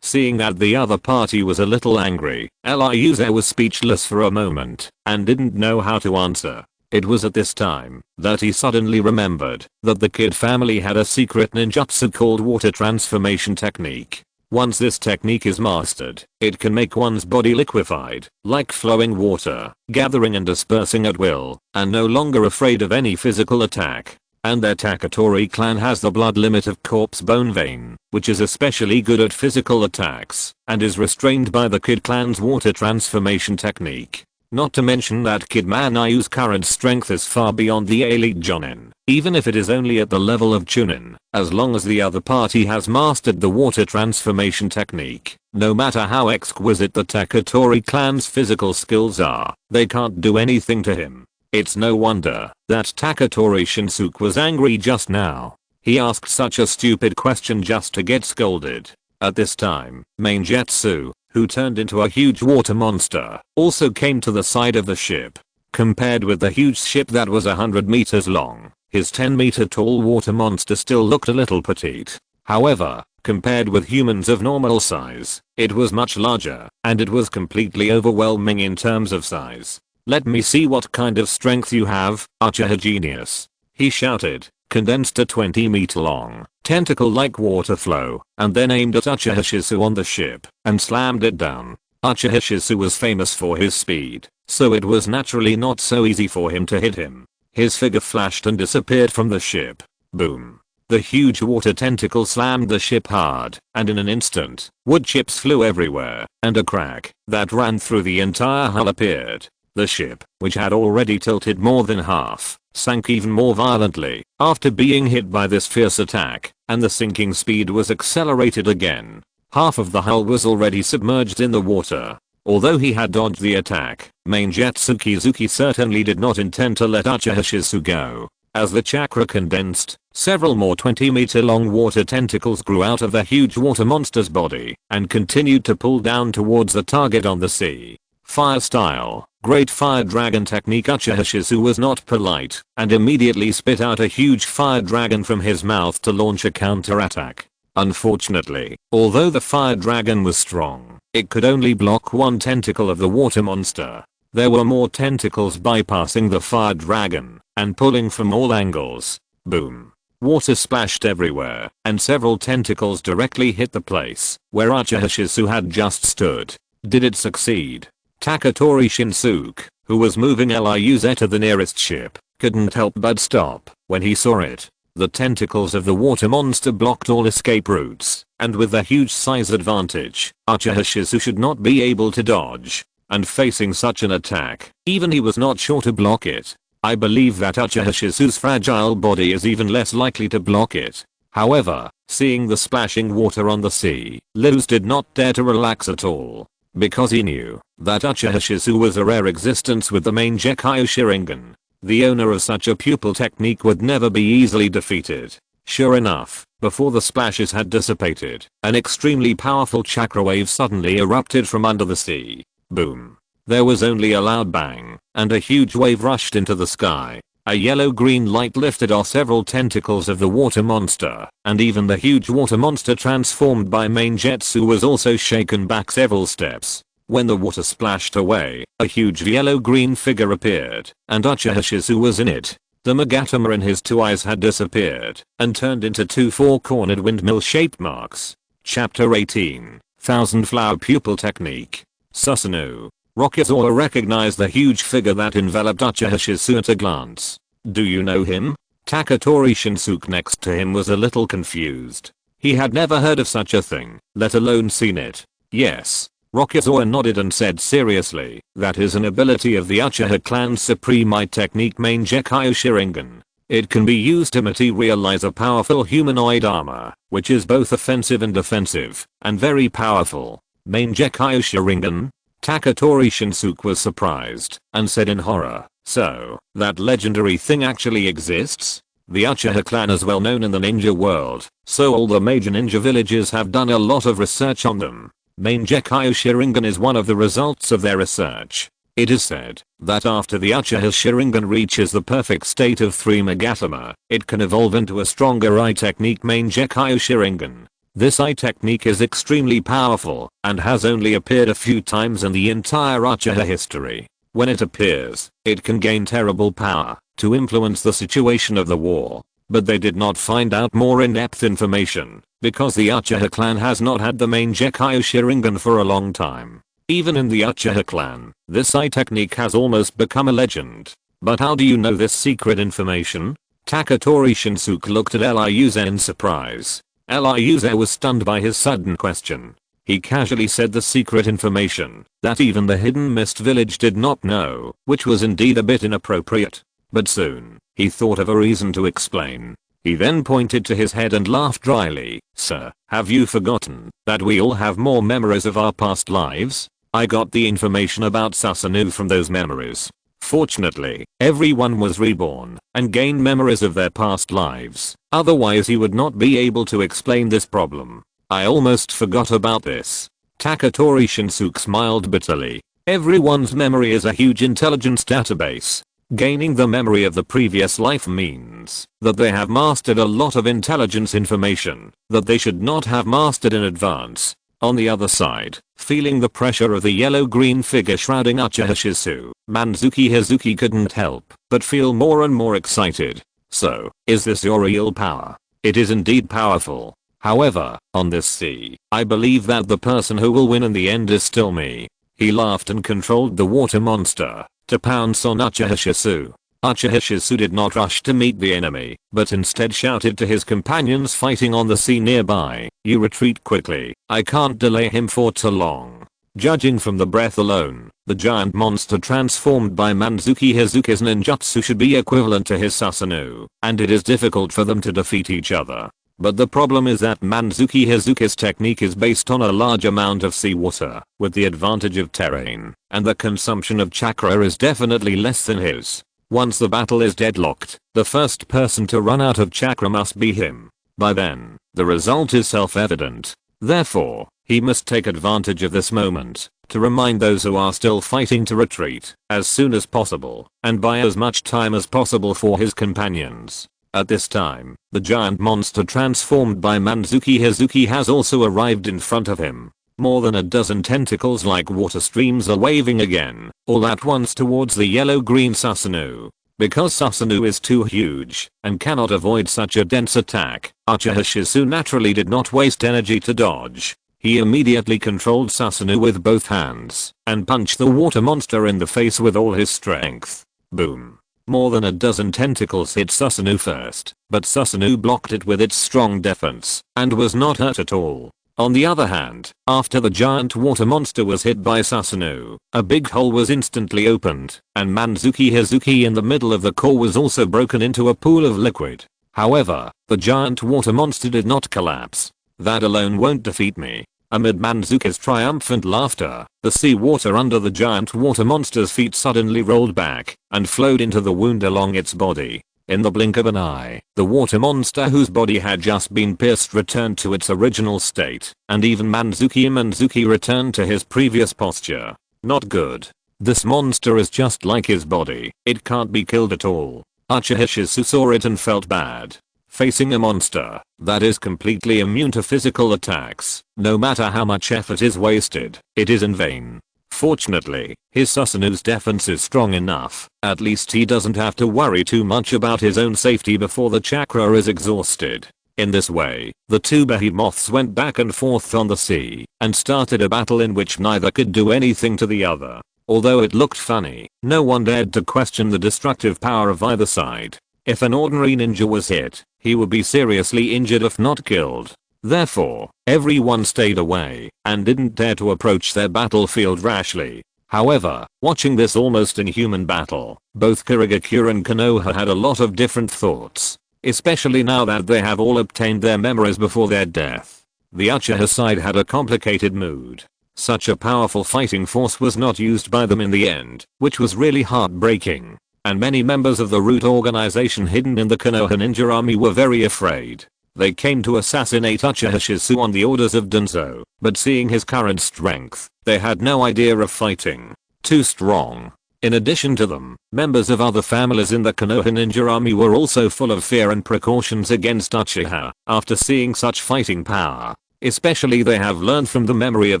Seeing that the other party was a little angry, Liuze was speechless for a moment and didn't know how to answer. It was at this time that he suddenly remembered that the Kid family had a secret ninjutsu called water transformation technique. Once this technique is mastered, it can make one's body liquefied, like flowing water, gathering and dispersing at will, and no longer afraid of any physical attack. And their Taketori clan has the blood limit of corpse bone vein, which is especially good at physical attacks, and is restrained by the Kid clan's water transformation technique. Not to mention that Kid Manayu's current strength is far beyond the elite jonin, even if it is only at the level of chunin. As long as the other party has mastered the water transformation technique, no matter how exquisite the Taketori clan's physical skills are, they can't do anything to him. It's no wonder that Taketori Shinsuke was angry just now. He asked such a stupid question just to get scolded. At this time, Ninjutsu, who turned into a huge water monster, also came to the side of the ship. Compared with the huge ship that was 100 meters long, his 10-meter tall water monster still looked a little petite. However, compared with humans of normal size, it was much larger, and it was completely overwhelming in terms of size. "Let me see what kind of strength you have, Uchiha genius," he shouted, condensed a 20-meter long, tentacle-like water flow, and then aimed at Uchiha Shizu on the ship, and slammed it down. Uchiha Shizu was famous for his speed, so it was naturally not so easy for him to hit him. His figure flashed and disappeared from the ship. Boom. The huge water tentacle slammed the ship hard, and in an instant, wood chips flew everywhere, and a crack that ran through the entire hull appeared. The ship, which had already tilted more than half, sank even more violently after being hit by this fierce attack, and the sinking speed was accelerated again. Half of the hull was already submerged in the water. Although he had dodged the attack, Maingetsu Kizuki certainly did not intend to let Uchiha Shizu go. As the chakra condensed, several more 20-meter long water tentacles grew out of the huge water monster's body and continued to pull down towards the target on the sea. Fire style, Great Fire Dragon technique. Uchiha Shizu was not polite and immediately spit out a huge fire dragon from his mouth to launch a counter-attack. Unfortunately, although the fire dragon was strong, it could only block one tentacle of the water monster. There were more tentacles bypassing the fire dragon and pulling from all angles. Boom. Water splashed everywhere, and several tentacles directly hit the place where Uchiha Shizu had just stood. Did it succeed? Taketori Shinsuke, who was moving Liuze to the nearest ship, couldn't help but stop when he saw it. The tentacles of the water monster blocked all escape routes, and with the huge size advantage, Uchiha Shizu should not be able to dodge. And facing such an attack, even he was not sure to block it. I believe that Uchiha Shizu's fragile body is even less likely to block it. However, seeing the splashing water on the sea, Liuze did not dare to relax at all. Because he knew that Uchiha Shizu was a rare existence with the Mangekyo Sharingan. The owner of such a pupil technique would never be easily defeated. Sure enough, before the splashes had dissipated, an extremely powerful chakra wave suddenly erupted from under the sea. Boom. There was only a loud bang, and a huge wave rushed into the sky. A yellow-green light lifted off several tentacles of the water monster, and even the huge water monster transformed by Maingetsu was also shaken back several steps. When the water splashed away, a huge yellow-green figure appeared, and Uchiha Shizu was in it. The Magatama in his two eyes had disappeared, and turned into two four-cornered windmill-shaped marks. Chapter 18. Thousand Flower Pupil Technique. Susanoo. Rokuze recognized the huge figure that enveloped Uchiha Shizu at a glance. Do you know him? Taketori Shinsuke next to him was a little confused. He had never heard of such a thing, let alone seen it. Yes. Rokuze nodded and said seriously, that is an ability of the Uchiha clan's supreme eye technique Mangekyo Sharingan. It can be used to materialize a powerful humanoid armor, which is both offensive and defensive, and very powerful. Mangekyo Sharingan? Taketori Shinsuke was surprised and said in horror, so, that legendary thing actually exists? The Uchiha clan is well known in the ninja world, so all the major ninja villages have done a lot of research on them. Mangekyo Sharingan is one of the results of their research. It is said that after the Uchiha Sharingan reaches the perfect state of 3 Magatama, it can evolve into a stronger eye technique Mangekyo Sharingan. This eye technique is extremely powerful and has only appeared a few times in the entire Uchiha history. When it appears, it can gain terrible power to influence the situation of the war. But they did not find out more in-depth information because the Uchiha clan has not had the Mangekyo Sharingan for a long time. Even in the Uchiha clan, this eye technique has almost become a legend. But how do you know this secret information? Taketori Shinsuke looked at Liuze in surprise. Liuze was stunned by his sudden question. He casually said the secret information that even the hidden mist village did not know, which was indeed a bit inappropriate. But soon, he thought of a reason to explain. He then pointed to his head and laughed dryly. Sir, have you forgotten that we all have more memories of our past lives? I got the information about Susanoo from those memories. Fortunately, everyone was reborn and gained memories of their past lives. Otherwise he would not be able to explain this problem. I almost forgot about this. Taketori Shinsuke smiled bitterly. Everyone's memory is a huge intelligence database. Gaining the memory of the previous life means that they have mastered a lot of intelligence information that they should not have mastered in advance. On the other side, feeling the pressure of the yellow-green figure shrouding Uchiha Shizu, Manzuki Hazuki couldn't help but feel more and more excited. So, is this your real power? It is indeed powerful. However, on this sea, I believe that the person who will win in the end is still me. He laughed and controlled the water monster to pounce on Uchiha Shizu. Uchiha Shizu did not rush to meet the enemy, but instead shouted to his companions fighting on the sea nearby, "You retreat quickly, I can't delay him for too long." Judging from the breath alone, the giant monster transformed by Manzuki Hazuki's ninjutsu should be equivalent to his Susanoo, and it is difficult for them to defeat each other. But the problem is that Manzuki Hazuki's technique is based on a large amount of seawater, with the advantage of terrain, and the consumption of chakra is definitely less than his. Once the battle is deadlocked, the first person to run out of chakra must be him. By then, the result is self-evident. Therefore, he must take advantage of this moment to remind those who are still fighting to retreat as soon as possible and buy as much time as possible for his companions. At this time, the giant monster transformed by Manzuki Hazuki has also arrived in front of him. More than a dozen tentacles like water streams are waving again, all at once towards the yellow-green Susanoo. Because Susanoo is too huge and cannot avoid such a dense attack, Uchiha Shizu naturally did not waste energy to dodge. He immediately controlled Susanoo with both hands and punched the water monster in the face with all his strength. Boom. More than a dozen tentacles hit Susanoo first, but Susanoo blocked it with its strong defense and was not hurt at all. On the other hand, after the giant water monster was hit by Susanoo, a big hole was instantly opened, and Manzuki Hazuki in the middle of the core was also broken into a pool of liquid. However, the giant water monster did not collapse. That alone won't defeat me. Amid Manzuki's triumphant laughter, the seawater under the giant water monster's feet suddenly rolled back and flowed into the wound along its body. In the blink of an eye, the water monster whose body had just been pierced returned to its original state, and even Manzuki returned to his previous posture. Not good. This monster is just like his body. It can't be killed at all. Uchiha Shizu saw it and felt bad. Facing a monster that is completely immune to physical attacks, no matter how much effort is wasted, it is in vain. Fortunately, his Susanoo's defense is strong enough. At least he doesn't have to worry too much about his own safety before the chakra is exhausted. In this way, the two behemoths went back and forth on the sea and started a battle in which neither could do anything to the other. Although it looked funny, no one dared to question the destructive power of either side. If an ordinary ninja was hit, he would be seriously injured if not killed. Therefore, everyone stayed away and didn't dare to approach their battlefield rashly. However, watching this almost inhuman battle, both Kirigakure and Konoha had a lot of different thoughts, especially now that they have all obtained their memories before their death. The Uchiha side had a complicated mood. Such a powerful fighting force was not used by them in the end, which was really heartbreaking. And many members of the root organization hidden in the Konoha ninja army were very afraid. They came to assassinate Uchiha Shizu on the orders of Dunzo, but seeing his current strength, they had no idea of fighting. Too strong. In addition to them, members of other families in the Konoha ninja army were also full of fear and precautions against Uchiha after seeing such fighting power. Especially they have learned from the memory of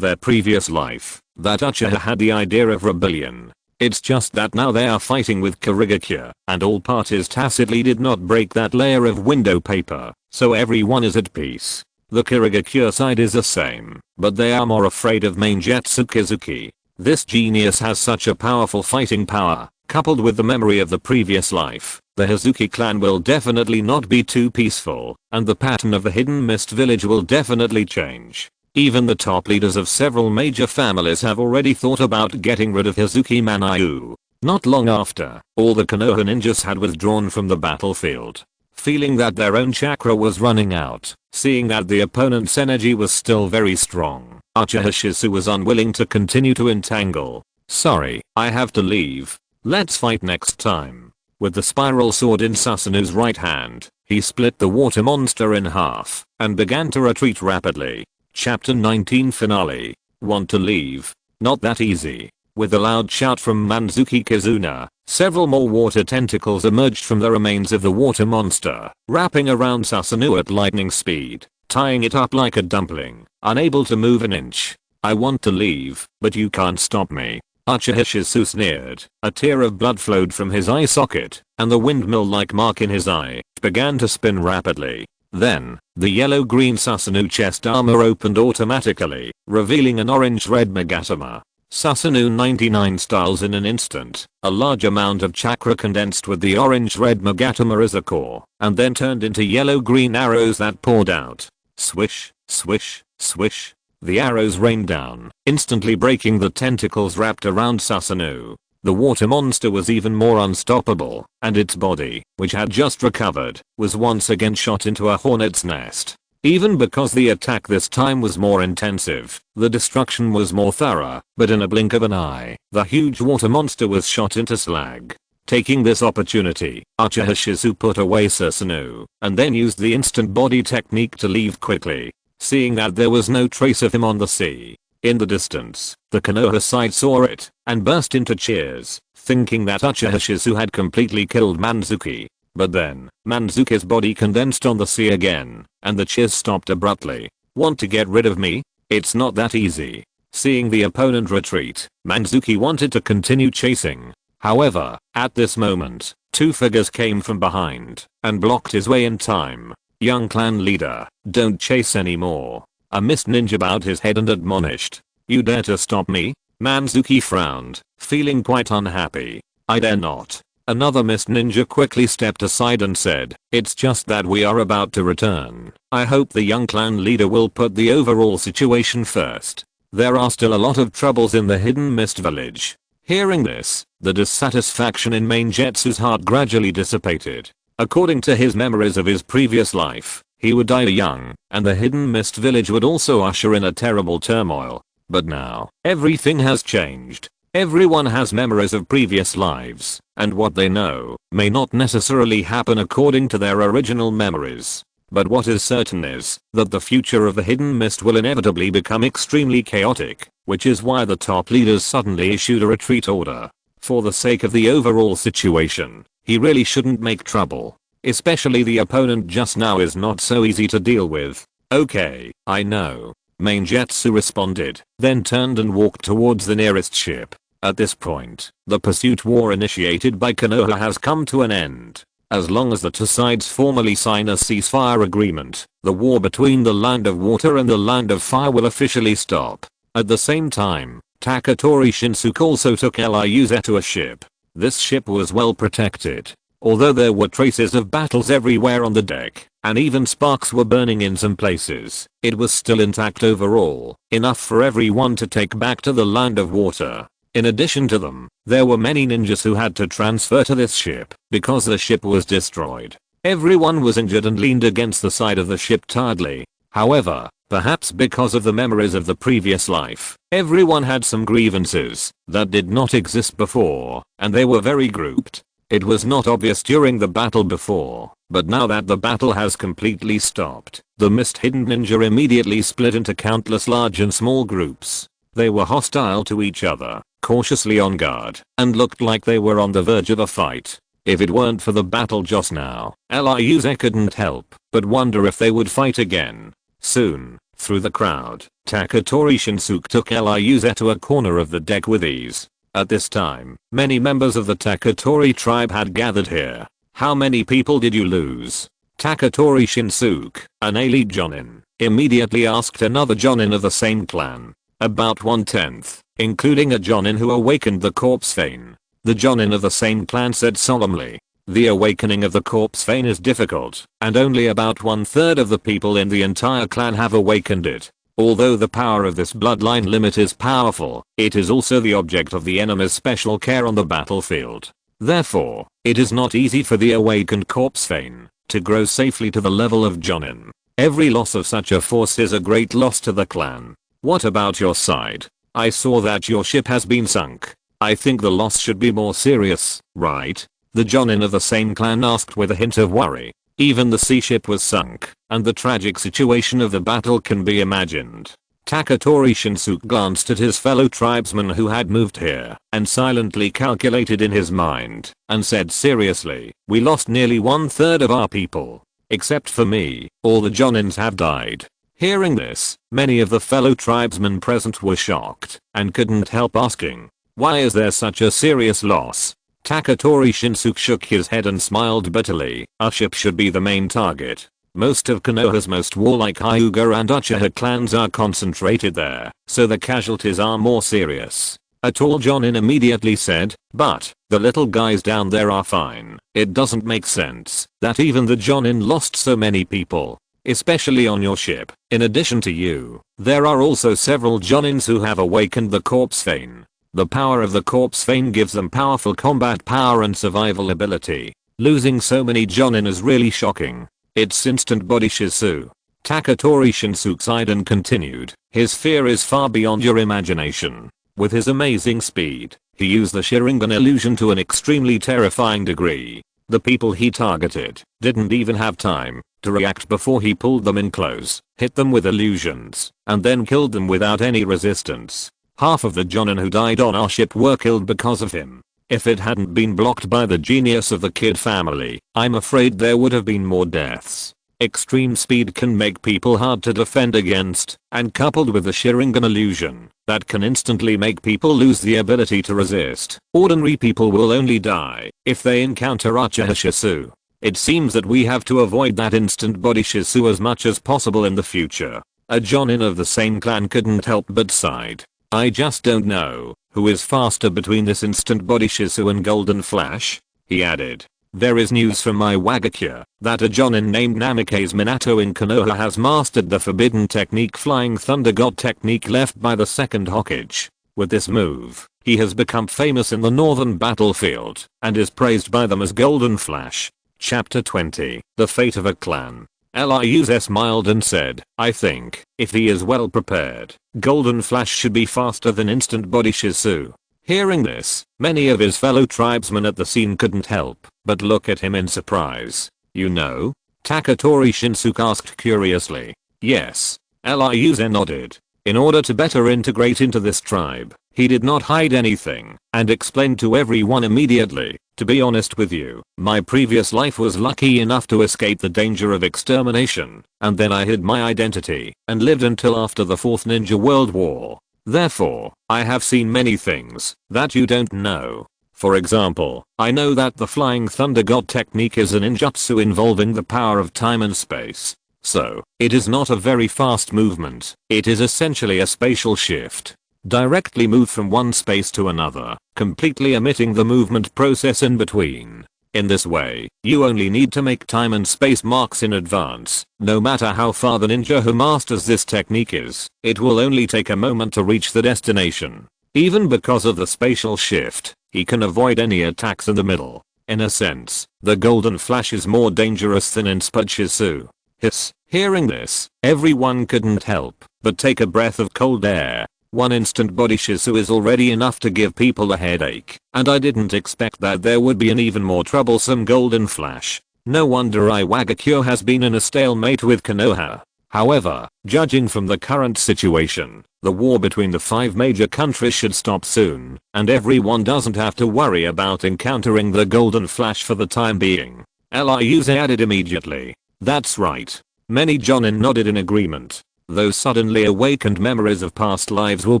their previous life that Uchiha had the idea of rebellion. It's just that now they are fighting with Kirigakure, and all parties tacitly did not break that layer of window paper, so everyone is at peace. The Kirigakure side is the same, but they are more afraid of Mainjutsu Kizuki. This genius has such a powerful fighting power, coupled with the memory of the previous life. The Hazuki clan will definitely not be too peaceful, and the pattern of the hidden mist village will definitely change. Even the top leaders of several major families have already thought about getting rid of Hazuki Manayu. Not long after, all the Konoha ninjas had withdrawn from the battlefield. Feeling that their own chakra was running out, seeing that the opponent's energy was still very strong, Uchiha Shizu was unwilling to continue to entangle. Sorry, I have to leave. Let's fight next time. With the spiral sword in Susanoo's right hand, he split the water monster in half and began to retreat rapidly. Chapter 19 Finale. Want to leave? Not that easy. With a loud shout from Manzuki Kizuna, several more water tentacles emerged from the remains of the water monster, wrapping around Susanoo at lightning speed, tying it up like a dumpling, unable to move an inch. I want to leave, but you can't stop me. Uchiha Shizu sneered. A tear of blood flowed from his eye socket, and the windmill-like mark in his eye began to spin rapidly. Then, the yellow-green Susanoo chest armor opened automatically, revealing an orange-red Megatama. Susanoo 99 styles in an instant. A large amount of chakra condensed with the orange-red Megatama as a core, and then turned into yellow-green arrows that poured out. Swish, swish, swish. The arrows rained down, instantly breaking the tentacles wrapped around Susanoo. The water monster was even more unstoppable, and its body, which had just recovered, was once again shot into a hornet's nest. Even because the attack this time was more intensive, the destruction was more thorough, but in a blink of an eye, the huge water monster was shot into slag. Taking this opportunity, Uchiha Shizu put away Susanoo, and then used the instant body technique to leave quickly. Seeing that there was no trace of him on the sea. In the distance, the Konoha side saw it, and burst into cheers, thinking that Uchiha Shizu had completely killed Manzuki. But then, Manzuki's body condensed on the sea again, and the cheers stopped abruptly. Want to get rid of me? It's not that easy. Seeing the opponent retreat, Manzuki wanted to continue chasing. However, at this moment, two figures came from behind, and blocked his way in time. Young clan leader, don't chase anymore. A mist ninja bowed his head and admonished. You dare to stop me? Manzuki frowned, feeling quite unhappy. I dare not. Another mist ninja quickly stepped aside and said, it's just that we are about to return. I hope the young clan leader will put the overall situation first. There are still a lot of troubles in the hidden mist village. Hearing this, the dissatisfaction in Mainjetsu's heart gradually dissipated. According to his memories of his previous life, he would die young, and the hidden mist village would also usher in a terrible turmoil. But now, everything has changed. Everyone has memories of previous lives, and what they know may not necessarily happen according to their original memories. But what is certain is that the future of the hidden mist will inevitably become extremely chaotic, which is why the top leaders suddenly issued a retreat order. For the sake of the overall situation, he really shouldn't make trouble. Especially the opponent just now is not so easy to deal with. Okay, I know. Mainjetsu responded, then turned and walked towards the nearest ship. At this point, the pursuit war initiated by Konoha has come to an end. As long as the two sides formally sign a ceasefire agreement, the war between the Land of Water and the Land of Fire will officially stop. At the same time, Taketori Shinsuke also took Ryuze to a ship. This ship was well protected. Although there were traces of battles everywhere on the deck, and even sparks were burning in some places, it was still intact overall, enough for everyone to take back to the Land of Water. In addition to them, there were many ninjas who had to transfer to this ship, because the ship was destroyed. Everyone was injured and leaned against the side of the ship tiredly. However, perhaps because of the memories of the previous life, everyone had some grievances that did not exist before, and they were very grouped. It was not obvious during the battle before, but now that the battle has completely stopped, the mist hidden ninja immediately split into countless large and small groups. They were hostile to each other, cautiously on guard, and looked like they were on the verge of a fight. If it weren't for the battle just now, Ryuze couldn't help but wonder if they would fight again. Soon, through the crowd, Taketori Shinsuke took Ryuze to a corner of the deck with ease. At this time, many members of the Taketori tribe had gathered here. How many people did you lose? Taketori Shinsuke, an elite jonin, immediately asked another jonin of the same clan. About 1/10, including a jonin who awakened the corpse vein. The jonin of the same clan said solemnly, the awakening of the corpse vein is difficult, and only about 1/3 of the people in the entire clan have awakened it. Although the power of this bloodline limit is powerful, it is also the object of the enemy's special care on the battlefield. Therefore, it is not easy for the awakened corpse vein to grow safely to the level of jonin. Every loss of such a force is a great loss to the clan. What about your side? I saw that your ship has been sunk. I think the loss should be more serious, right? The jonin of the same clan asked with a hint of worry. Even the sea ship was sunk, and the tragic situation of the battle can be imagined. Taketori Shinsuke glanced at his fellow tribesmen who had moved here, and silently calculated in his mind, and said seriously, we lost nearly 1/3 of our people. Except for me, all the jonins have died. Hearing this, many of the fellow tribesmen present were shocked, and couldn't help asking, why is there such a serious loss? Taketori Shinsuke shook his head and smiled bitterly. Our ship should be the main target. Most of Konoha's most warlike Hyuga and Uchiha clans are concentrated there, so the casualties are more serious. A tall jonin immediately said, but, the little guys down there are fine. It doesn't make sense that even the jonin lost so many people. Especially on your ship. In addition to you, there are also several jonins who have awakened the corpse vein. The power of the corpse vein gives them powerful combat power and survival ability. Losing so many jonin is really shocking. It's instant body shizu. Taketori Shinsuke sighed and continued, his fear is far beyond your imagination. With his amazing speed, he used the Sharingan illusion to an extremely terrifying degree. The people he targeted didn't even have time to react before he pulled them in close, hit them with illusions, and then killed them without any resistance. Half of the jonin who died on our ship were killed because of him. If it hadn't been blocked by the genius of the Kid family, I'm afraid there would have been more deaths. Extreme speed can make people hard to defend against, and coupled with the Sharingan illusion, that can instantly make people lose the ability to resist. Ordinary people will only die if they encounter Uchiha Shizu. It seems that we have to avoid that instant body Shizu as much as possible in the future. A jonin of the same clan couldn't help but sighed. I just don't know who is faster between this instant body Shizu and Golden Flash, he added. There is news from my Wagakure that a jonin named Namikaze Minato in Konoha has mastered the forbidden technique Flying Thunder God technique left by the second Hokage. With this move, he has become famous in the northern battlefield and is praised by them as Golden Flash. Chapter 20, The Fate of a Clan. Liuze smiled and said, I think, if he is well prepared, Golden Flash should be faster than instant body Shizu. Hearing this, many of his fellow tribesmen at the scene couldn't help but look at him in surprise. You know? Taketori Shinsuke asked curiously. Yes. Liuze nodded. In order to better integrate into this tribe, he did not hide anything and explained to everyone immediately. To be honest with you, my previous life was lucky enough to escape the danger of extermination, and then I hid my identity and lived until after the 4th Ninja World War. Therefore, I have seen many things that you don't know. For example, I know that the Flying Thunder God technique is a ninjutsu involving the power of time and space. So, it is not a very fast movement, it is essentially a spatial shift. Directly move from one space to another, completely omitting the movement process in between. In this way, you only need to make time and space marks in advance. No matter how far the ninja who masters this technique is, it will only take a moment to reach the destination. Even because of the spatial shift, he can avoid any attacks in the middle. In a sense, the Golden Flash is more dangerous than Inspa Shizu. Hiss. Hearing this, everyone couldn't help but take a breath of cold air. One instant body Shizu is already enough to give people a headache, and I didn't expect that there would be an even more troublesome Golden Flash. No wonder Iwagakure has been in a stalemate with Konoha. However, judging from the current situation, the war between the 5 major countries should stop soon, and everyone doesn't have to worry about encountering the Golden Flash for the time being. Liuze added immediately. That's right. Many jonin nodded in agreement. Those suddenly awakened memories of past lives will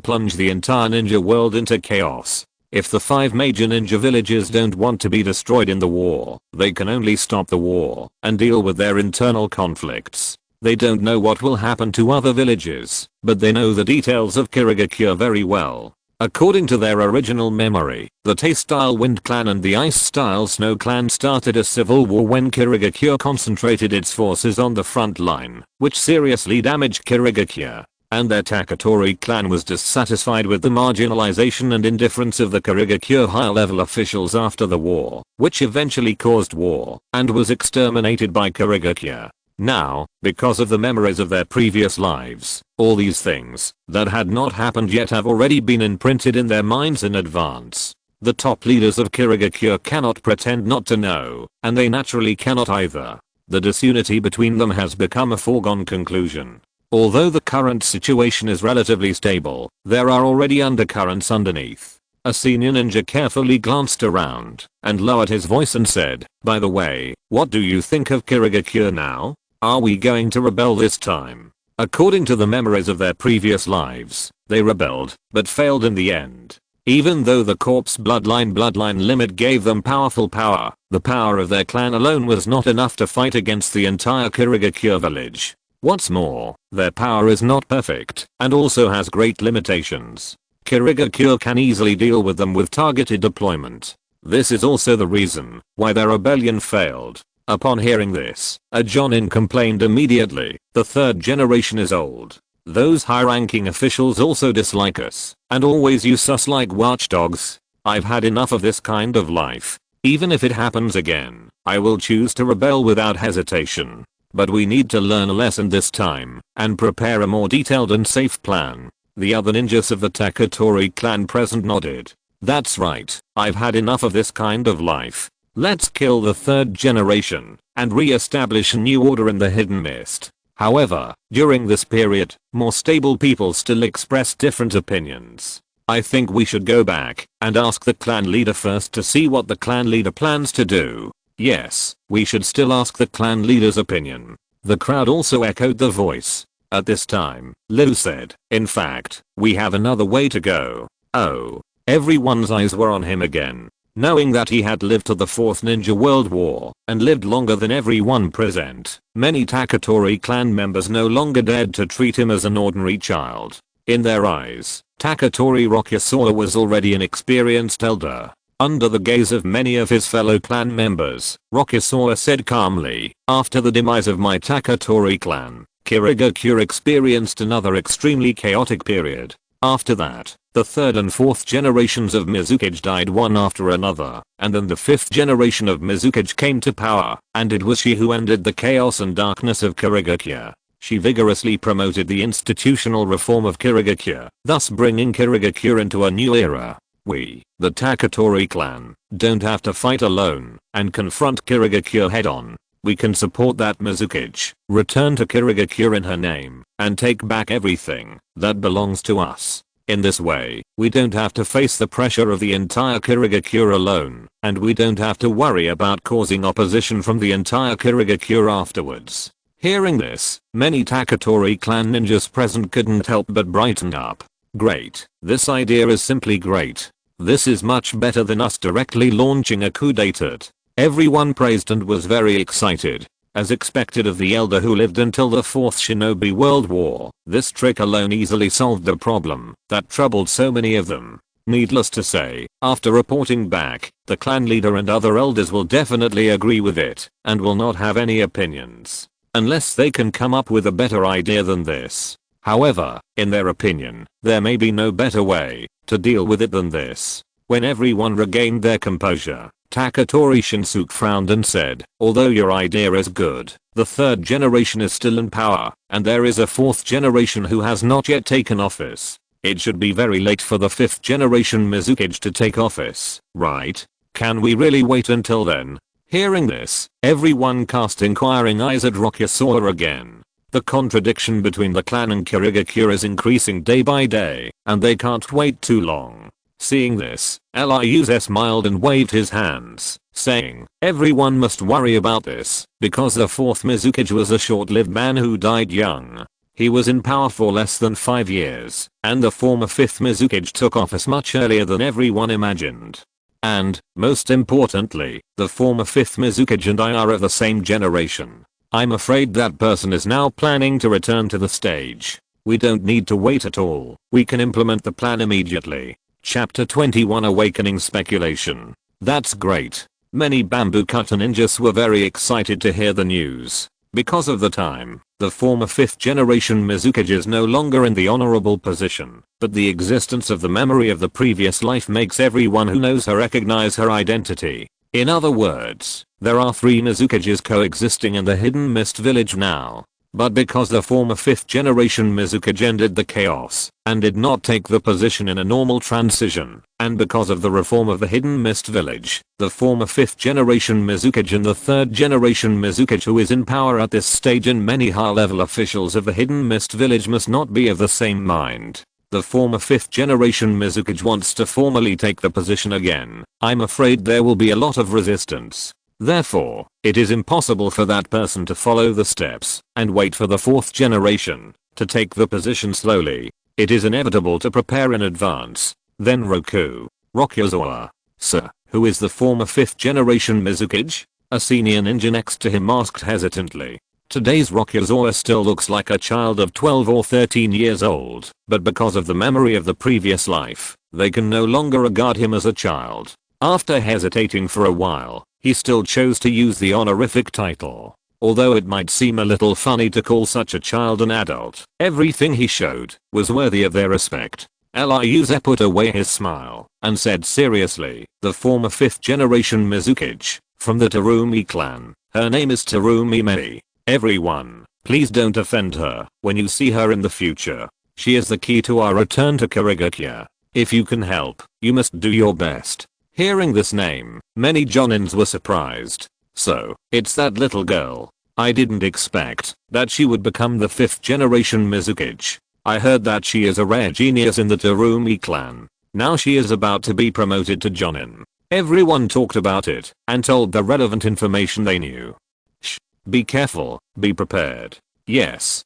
plunge the entire ninja world into chaos. If the 5 major ninja villages don't want to be destroyed in the war, they can only stop the war and deal with their internal conflicts. They don't know what will happen to other villages, but they know the details of Kirigakure very well. According to their original memory, the Tae-style Wind Clan and the Ice-style Snow Clan started a civil war when Kirigakure concentrated its forces on the front line, which seriously damaged Kirigakure. And their Taketori clan was dissatisfied with the marginalization and indifference of the Kirigakure high-level officials after the war, which eventually caused war and was exterminated by Kirigakure. Now, because of the memories of their previous lives, all these things that had not happened yet have already been imprinted in their minds in advance. The top leaders of Kirigakure cannot pretend not to know, and they naturally cannot either. The disunity between them has become a foregone conclusion. Although the current situation is relatively stable, there are already undercurrents underneath. A senior ninja carefully glanced around and lowered his voice and said, "By the way, what do you think of Kirigakure now? Are we going to rebel this time?" According to the memories of their previous lives, they rebelled, but failed in the end. Even though the corpse bloodline limit gave them powerful power, the power of their clan alone was not enough to fight against the entire Kirigakure village. What's more, their power is not perfect and also has great limitations. Kirigakure can easily deal with them with targeted deployment. This is also the reason why their rebellion failed. Upon hearing this, a jonin complained immediately, "The 3rd generation is old. Those high-ranking officials also dislike us and always use us like watchdogs. I've had enough of this kind of life. Even if it happens again, I will choose to rebel without hesitation. But we need to learn a lesson this time and prepare a more detailed and safe plan. The other ninjas of the Taketori clan present nodded. That's right, I've had enough of this kind of life. Let's kill the third generation and re-establish a new order in the Hidden Mist. However, during this period, more stable people still express different opinions. I think we should go back and ask the clan leader first to see what the clan leader plans to do. Yes, we should still ask the clan leader's opinion. The crowd also echoed the voice. At this time, Liu said, in fact, we have another way to go. Oh. Everyone's eyes were on him again. Knowing that he had lived to the 4th Ninja World War and lived longer than everyone present, many Taketori clan members no longer dared to treat him as an ordinary child. In their eyes, Taketori Rokuze was already an experienced elder. Under the gaze of many of his fellow clan members, Rokuze said calmly, after the demise of my Taketori clan, Kirigakure experienced another extremely chaotic period. After that, the 3rd and 4th generations of Mizukage died one after another, and then the 5th generation of Mizukage came to power, and it was she who ended the chaos and darkness of Kirigakure. She vigorously promoted the institutional reform of Kirigakure, thus bringing Kirigakure into a new era. We, the Taketori clan, don't have to fight alone and confront Kirigakure head-on. We can support that Mizukage, return to Kirigakure in her name, and take back everything that belongs to us. In this way, we don't have to face the pressure of the entire Kirigakure alone, and we don't have to worry about causing opposition from the entire Kirigakure afterwards. Hearing this, many Taketori clan ninjas present couldn't help but brighten up. Great, this idea is simply great. This is much better than us directly launching a coup d'etat. Everyone praised and was very excited. As expected of the elder who lived until the 4th Shinobi World War, this trick alone easily solved the problem that troubled so many of them. Needless to say, after reporting back, the clan leader and other elders will definitely agree with it and will not have any opinions. Unless they can come up with a better idea than this. However, in their opinion, there may be no better way to deal with it than this. When everyone regained their composure, Taketori Shinsuke frowned and said, although your idea is good, the 3rd generation is still in power, and there is a 4th generation who has not yet taken office. It should be very late for the 5th generation Mizukage to take office, right? Can we really wait until then? Hearing this, everyone cast inquiring eyes at Rokuze again. The contradiction between the clan and Kirigakure is increasing day by day, and they can't wait too long. Seeing this, Liuze smiled and waved his hands, saying, everyone must worry about this, because the 4th Mizukage was a short-lived man who died young. He was in power for less than 5 years, and the former 5th Mizukage took office much earlier than everyone imagined. And, most importantly, the former 5th Mizukage and I are of the same generation. I'm afraid that person is now planning to return to the stage. We don't need to wait at all. We can implement the plan immediately. Chapter 21 Awakening Speculation. That's great. Many bamboo cutter ninjas were very excited to hear the news. Because of the time, the former 5th generation Mizukage is no longer in the honorable position, but the existence of the memory of the previous life makes everyone who knows her recognize her identity. In other words, there are 3 Mizukages coexisting in the Hidden Mist village now. But because the former 5th generation Mizukage ended the chaos and did not take the position in a normal transition, and because of the reform of the Hidden Mist village, the former 5th generation Mizukage and the 3rd generation Mizukage who is in power at this stage and many high-level officials of the Hidden Mist village must not be of the same mind. The former 5th generation Mizukage wants to formally take the position again. I'm afraid there will be a lot of resistance. Therefore, it is impossible for that person to follow the steps and wait for the 4th generation to take the position slowly. It is inevitable to prepare in advance. Then Rokuze, sir, who is the former 5th generation Mizukage? A senior ninja next to him asked hesitantly. Today's Rokuze still looks like a child of 12 or 13 years old, but because of the memory of the previous life, they can no longer regard him as a child. After hesitating for a while, he still chose to use the honorific title. Although it might seem a little funny to call such a child an adult, everything he showed was worthy of their respect. Ryuze put away his smile and said seriously, the former 5th generation Mizukichi from the Terumi clan. Her name is Terumi Mei. Everyone, please don't offend her when you see her in the future. She is the key to our return to Kirigakure. If you can help, you must do your best. Hearing this name, many jonins were surprised. So, it's that little girl. I didn't expect that she would become the 5th generation Mizukichi. I heard that she is a rare genius in the Terumi clan. Now she is about to be promoted to jonin. Everyone talked about it and told the relevant information they knew. Shh. Be careful, be prepared. Yes,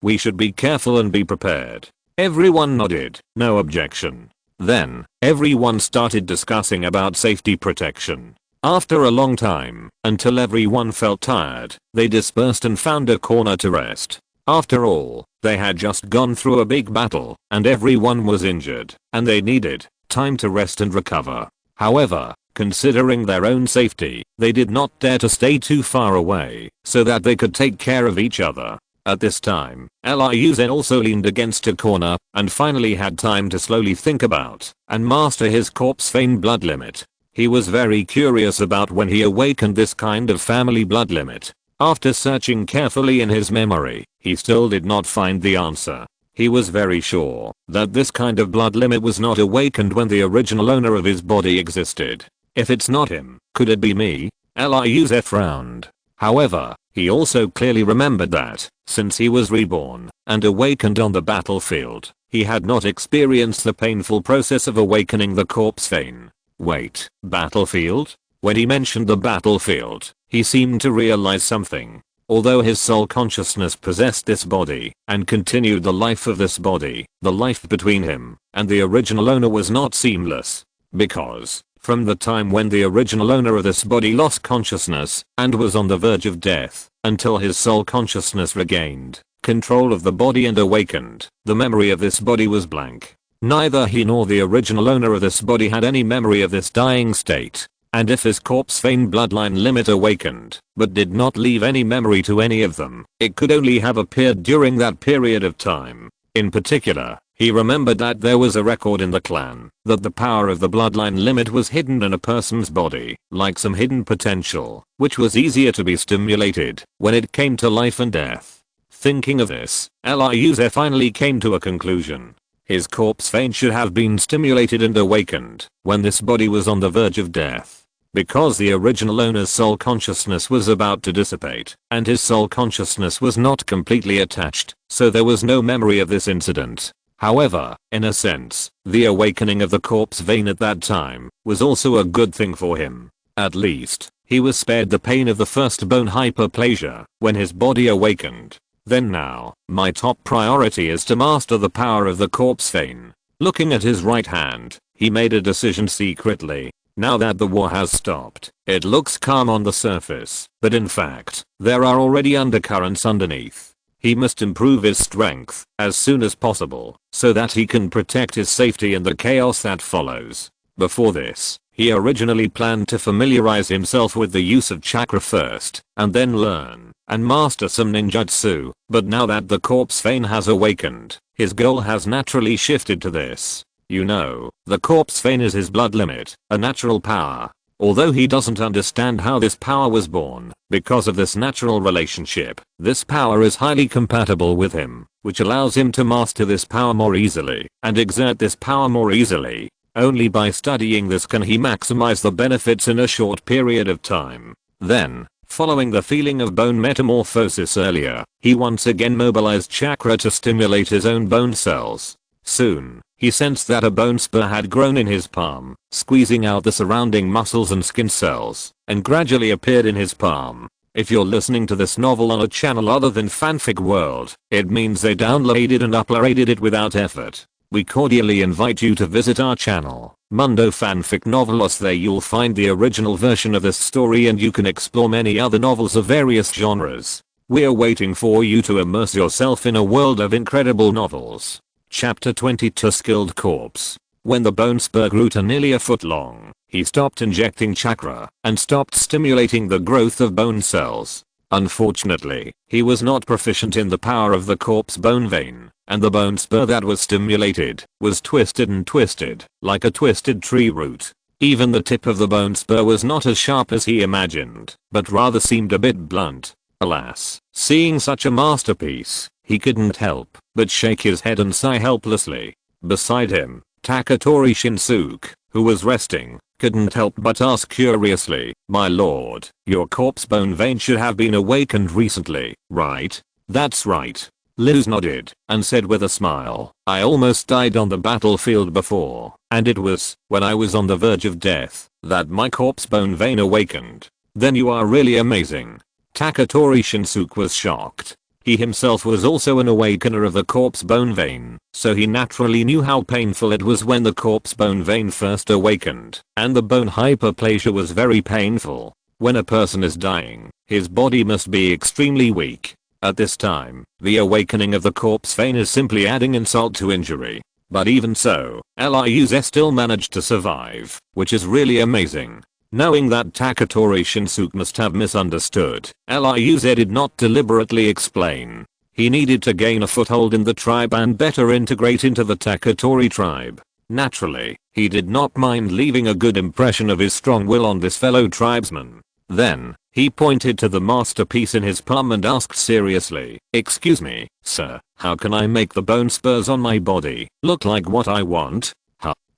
we should be careful and be prepared. Everyone nodded, no objection. Then, everyone started discussing about safety protection. After a long time, until everyone felt tired, they dispersed and found a corner to rest. After all, they had just gone through a big battle, and everyone was injured, and they needed time to rest and recover. However, considering their own safety, they did not dare to stay too far away, so that they could take care of each other. At this time, Ryuze also leaned against a corner, and finally had time to slowly think about and master his corpse vein blood limit. He was very curious about when he awakened this kind of family blood limit. After searching carefully in his memory, he still did not find the answer. He was very sure that this kind of blood limit was not awakened when the original owner of his body existed. If it's not him, could it be me? Ryuze frowned. However, he also clearly remembered that, since he was reborn and awakened on the battlefield, he had not experienced the painful process of awakening the corpse vein. Wait, battlefield? When he mentioned the battlefield, he seemed to realize something. Although his soul consciousness possessed this body and continued the life of this body, the life between him and the original owner was not seamless. Because, from the time when the original owner of this body lost consciousness and was on the verge of death, until his soul consciousness regained control of the body and awakened, the memory of this body was blank. Neither he nor the original owner of this body had any memory of this dying state. And if his corpse vein bloodline limit awakened, but did not leave any memory to any of them, it could only have appeared during that period of time. In particular, he remembered that there was a record in the clan that the power of the bloodline limit was hidden in a person's body, like some hidden potential, which was easier to be stimulated when it came to life and death. Thinking of this, Ryuze finally came to a conclusion. His corpse vein should have been stimulated and awakened when this body was on the verge of death. Because the original owner's soul consciousness was about to dissipate, and his soul consciousness was not completely attached, so there was no memory of this incident. However, in a sense, the awakening of the corpse vein at that time was also a good thing for him. At least, he was spared the pain of the first bone hyperplasia when his body awakened. Then now, my top priority is to master the power of the corpse vein. Looking at his right hand, he made a decision secretly. Now that the war has stopped, it looks calm on the surface, but in fact, there are already undercurrents underneath. He must improve his strength as soon as possible, so that he can protect his safety in the chaos that follows. Before this, he originally planned to familiarize himself with the use of chakra first, and then learn and master some ninjutsu, but now that the corpse vein has awakened, his goal has naturally shifted to this. You know, the corpse vein is his blood limit, a natural power. Although he doesn't understand how this power was born, because of this natural relationship, this power is highly compatible with him, which allows him to master this power more easily and exert this power more easily. Only by studying this can he maximize the benefits in a short period of time. Then, following the feeling of bone metamorphosis earlier, he once again mobilized chakra to stimulate his own bone cells. Soon, he sensed that a bone spur had grown in his palm, squeezing out the surrounding muscles and skin cells, and gradually appeared in his palm. If you're listening to this novel on a channel other than Fanfic World, it means they downloaded and uploaded it without effort. We cordially invite you to visit our channel, Mundo Fanfic Novelos. There you'll find the original version of this story and you can explore many other novels of various genres. We're waiting for you to immerse yourself in a world of incredible novels. Chapter 22 Skilled Corpse. When the bone spur grew to nearly a foot long, he stopped injecting chakra and stopped stimulating the growth of bone cells. Unfortunately, he was not proficient in the power of the corpse bone vein, and the bone spur that was stimulated was twisted and twisted, like a twisted tree root. Even the tip of the bone spur was not as sharp as he imagined, but rather seemed a bit blunt. Alas, seeing such a masterpiece, he couldn't help but shake his head and sigh helplessly. Beside him, Taketori Shinsuke, who was resting, couldn't help but ask curiously, "My lord, your corpse bone vein should have been awakened recently, right?" "That's right." Liz nodded and said with a smile, "I almost died on the battlefield before, and it was when I was on the verge of death that my corpse bone vein awakened." "Then you are really amazing." Taketori Shinsuke was shocked. He himself was also an awakener of the corpse bone vein, so he naturally knew how painful it was when the corpse bone vein first awakened, and the bone hyperplasia was very painful. When a person is dying, his body must be extremely weak. At this time, the awakening of the corpse vein is simply adding insult to injury. But even so, Liuze still managed to survive, which is really amazing. Knowing that Taketori Shinsuke must have misunderstood, Liuze did not deliberately explain. He needed to gain a foothold in the tribe and better integrate into the Taketori tribe. Naturally, he did not mind leaving a good impression of his strong will on this fellow tribesman. Then, he pointed to the masterpiece in his palm and asked seriously, "Excuse me, sir, how can I make the bone spurs on my body look like what I want?"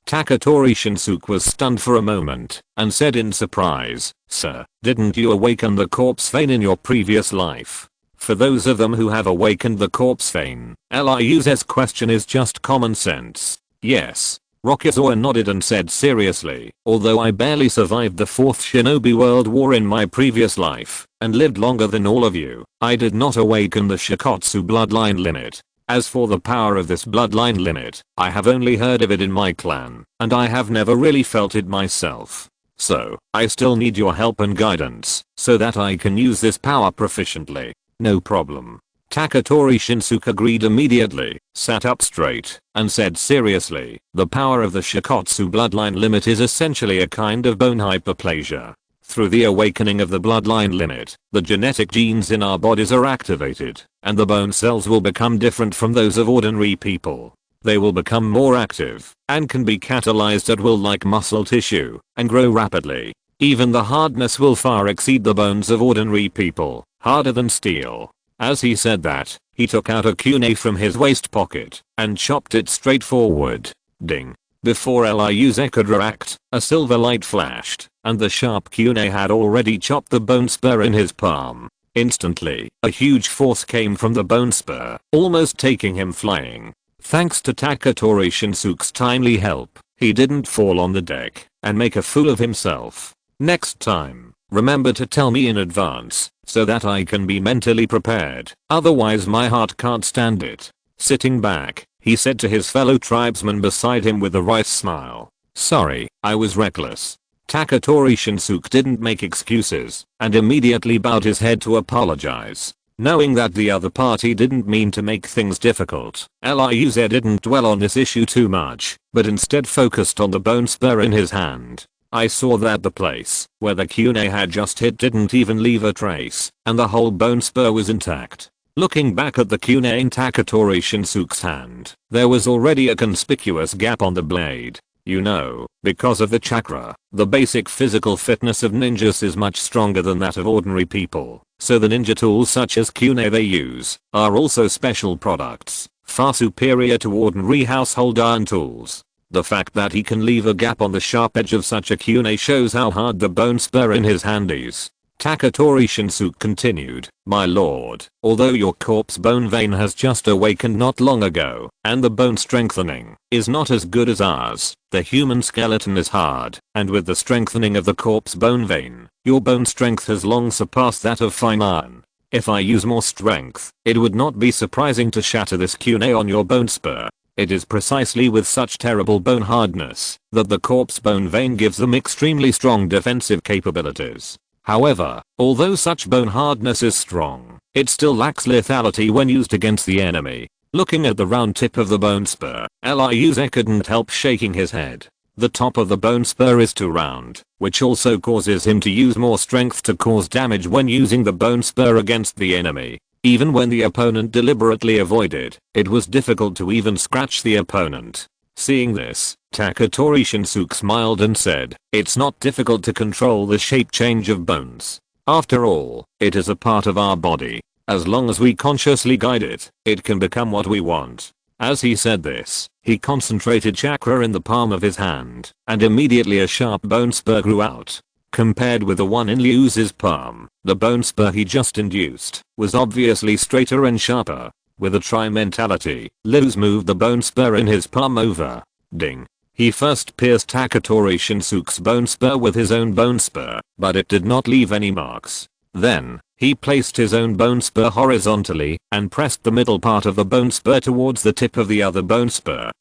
Taketori Shinsuke was stunned for a moment and said in surprise, "Sir, didn't you awaken the corpse vein in your previous life?" For those of them who have awakened the corpse vein, Liuze's question is just common sense. "Yes." Rokuze nodded and said seriously, "Although I barely survived the 4th Shinobi World War in my previous life and lived longer than all of you, I did not awaken the Shikotsu bloodline limit. As for the power of this bloodline limit, I have only heard of it in my clan, and I have never really felt it myself. So, I still need your help and guidance, so that I can use this power proficiently." "No problem." Taketori Shinsuke agreed immediately, sat up straight, and said seriously, "The power of the Shikotsu bloodline limit is essentially a kind of bone hyperplasia. Through the awakening of the bloodline limit, the genetic genes in our bodies are activated, and the bone cells will become different from those of ordinary people. They will become more active, and can be catalyzed at will like muscle tissue, and grow rapidly. Even the hardness will far exceed the bones of ordinary people, harder than steel." As he said that, he took out a kunai from his waist pocket, and chopped it straight forward. Ding. Before Liuze could react, a silver light flashed, and the sharp kunai had already chopped the bone spur in his palm. Instantly, a huge force came from the bone spur, almost taking him flying. Thanks to Taketori Shinsuke's timely help, he didn't fall on the deck and make a fool of himself. "Next time, remember to tell me in advance, so that I can be mentally prepared, otherwise my heart can't stand it." Sitting back, he said to his fellow tribesman beside him with a wry smile, "Sorry, I was reckless." Taketori Shinsuke didn't make excuses, and immediately bowed his head to apologize. Knowing that the other party didn't mean to make things difficult, Liuze didn't dwell on this issue too much, but instead focused on the bone spur in his hand. "I saw that the place where the kunai had just hit didn't even leave a trace, and the whole bone spur was intact." Looking back at the kunai in Taketori Shinsuke's hand, there was already a conspicuous gap on the blade. You know, because of the chakra, the basic physical fitness of ninjas is much stronger than that of ordinary people, so the ninja tools such as kunai they use are also special products, far superior to ordinary household iron tools. The fact that he can leave a gap on the sharp edge of such a kunai shows how hard the bone spur in his hand is. Taketori Shinsuke continued, "My lord, although your corpse bone vein has just awakened not long ago, and the bone strengthening is not as good as ours, the human skeleton is hard, and with the strengthening of the corpse bone vein, your bone strength has long surpassed that of fine iron. If I use more strength, it would not be surprising to shatter this kunai on your bone spur. It is precisely with such terrible bone hardness that the corpse bone vein gives them extremely strong defensive capabilities. However, although such bone hardness is strong, it still lacks lethality when used against the enemy." Looking at the round tip of the bone spur, Liuze couldn't help shaking his head. The top of the bone spur is too round, which also causes him to use more strength to cause damage when using the bone spur against the enemy. Even when the opponent deliberately avoided, it was difficult to even scratch the opponent. Seeing this, Taketori Shinsuke smiled and said, "It's not difficult to control the shape change of bones. After all, it is a part of our body. As long as we consciously guide it, it can become what we want." As he said this, he concentrated chakra in the palm of his hand, and immediately a sharp bone spur grew out. Compared with the one in Liu's palm, the bone spur he just induced was obviously straighter and sharper. With a try mentality, Liu's moved the bone spur in his palm over. Ding. He first pierced Taketori Shinsuke's bone spur with his own bone spur, but it did not leave any marks. Then, he placed his own bone spur horizontally and pressed the middle part of the bone spur towards the tip of the other bone spur.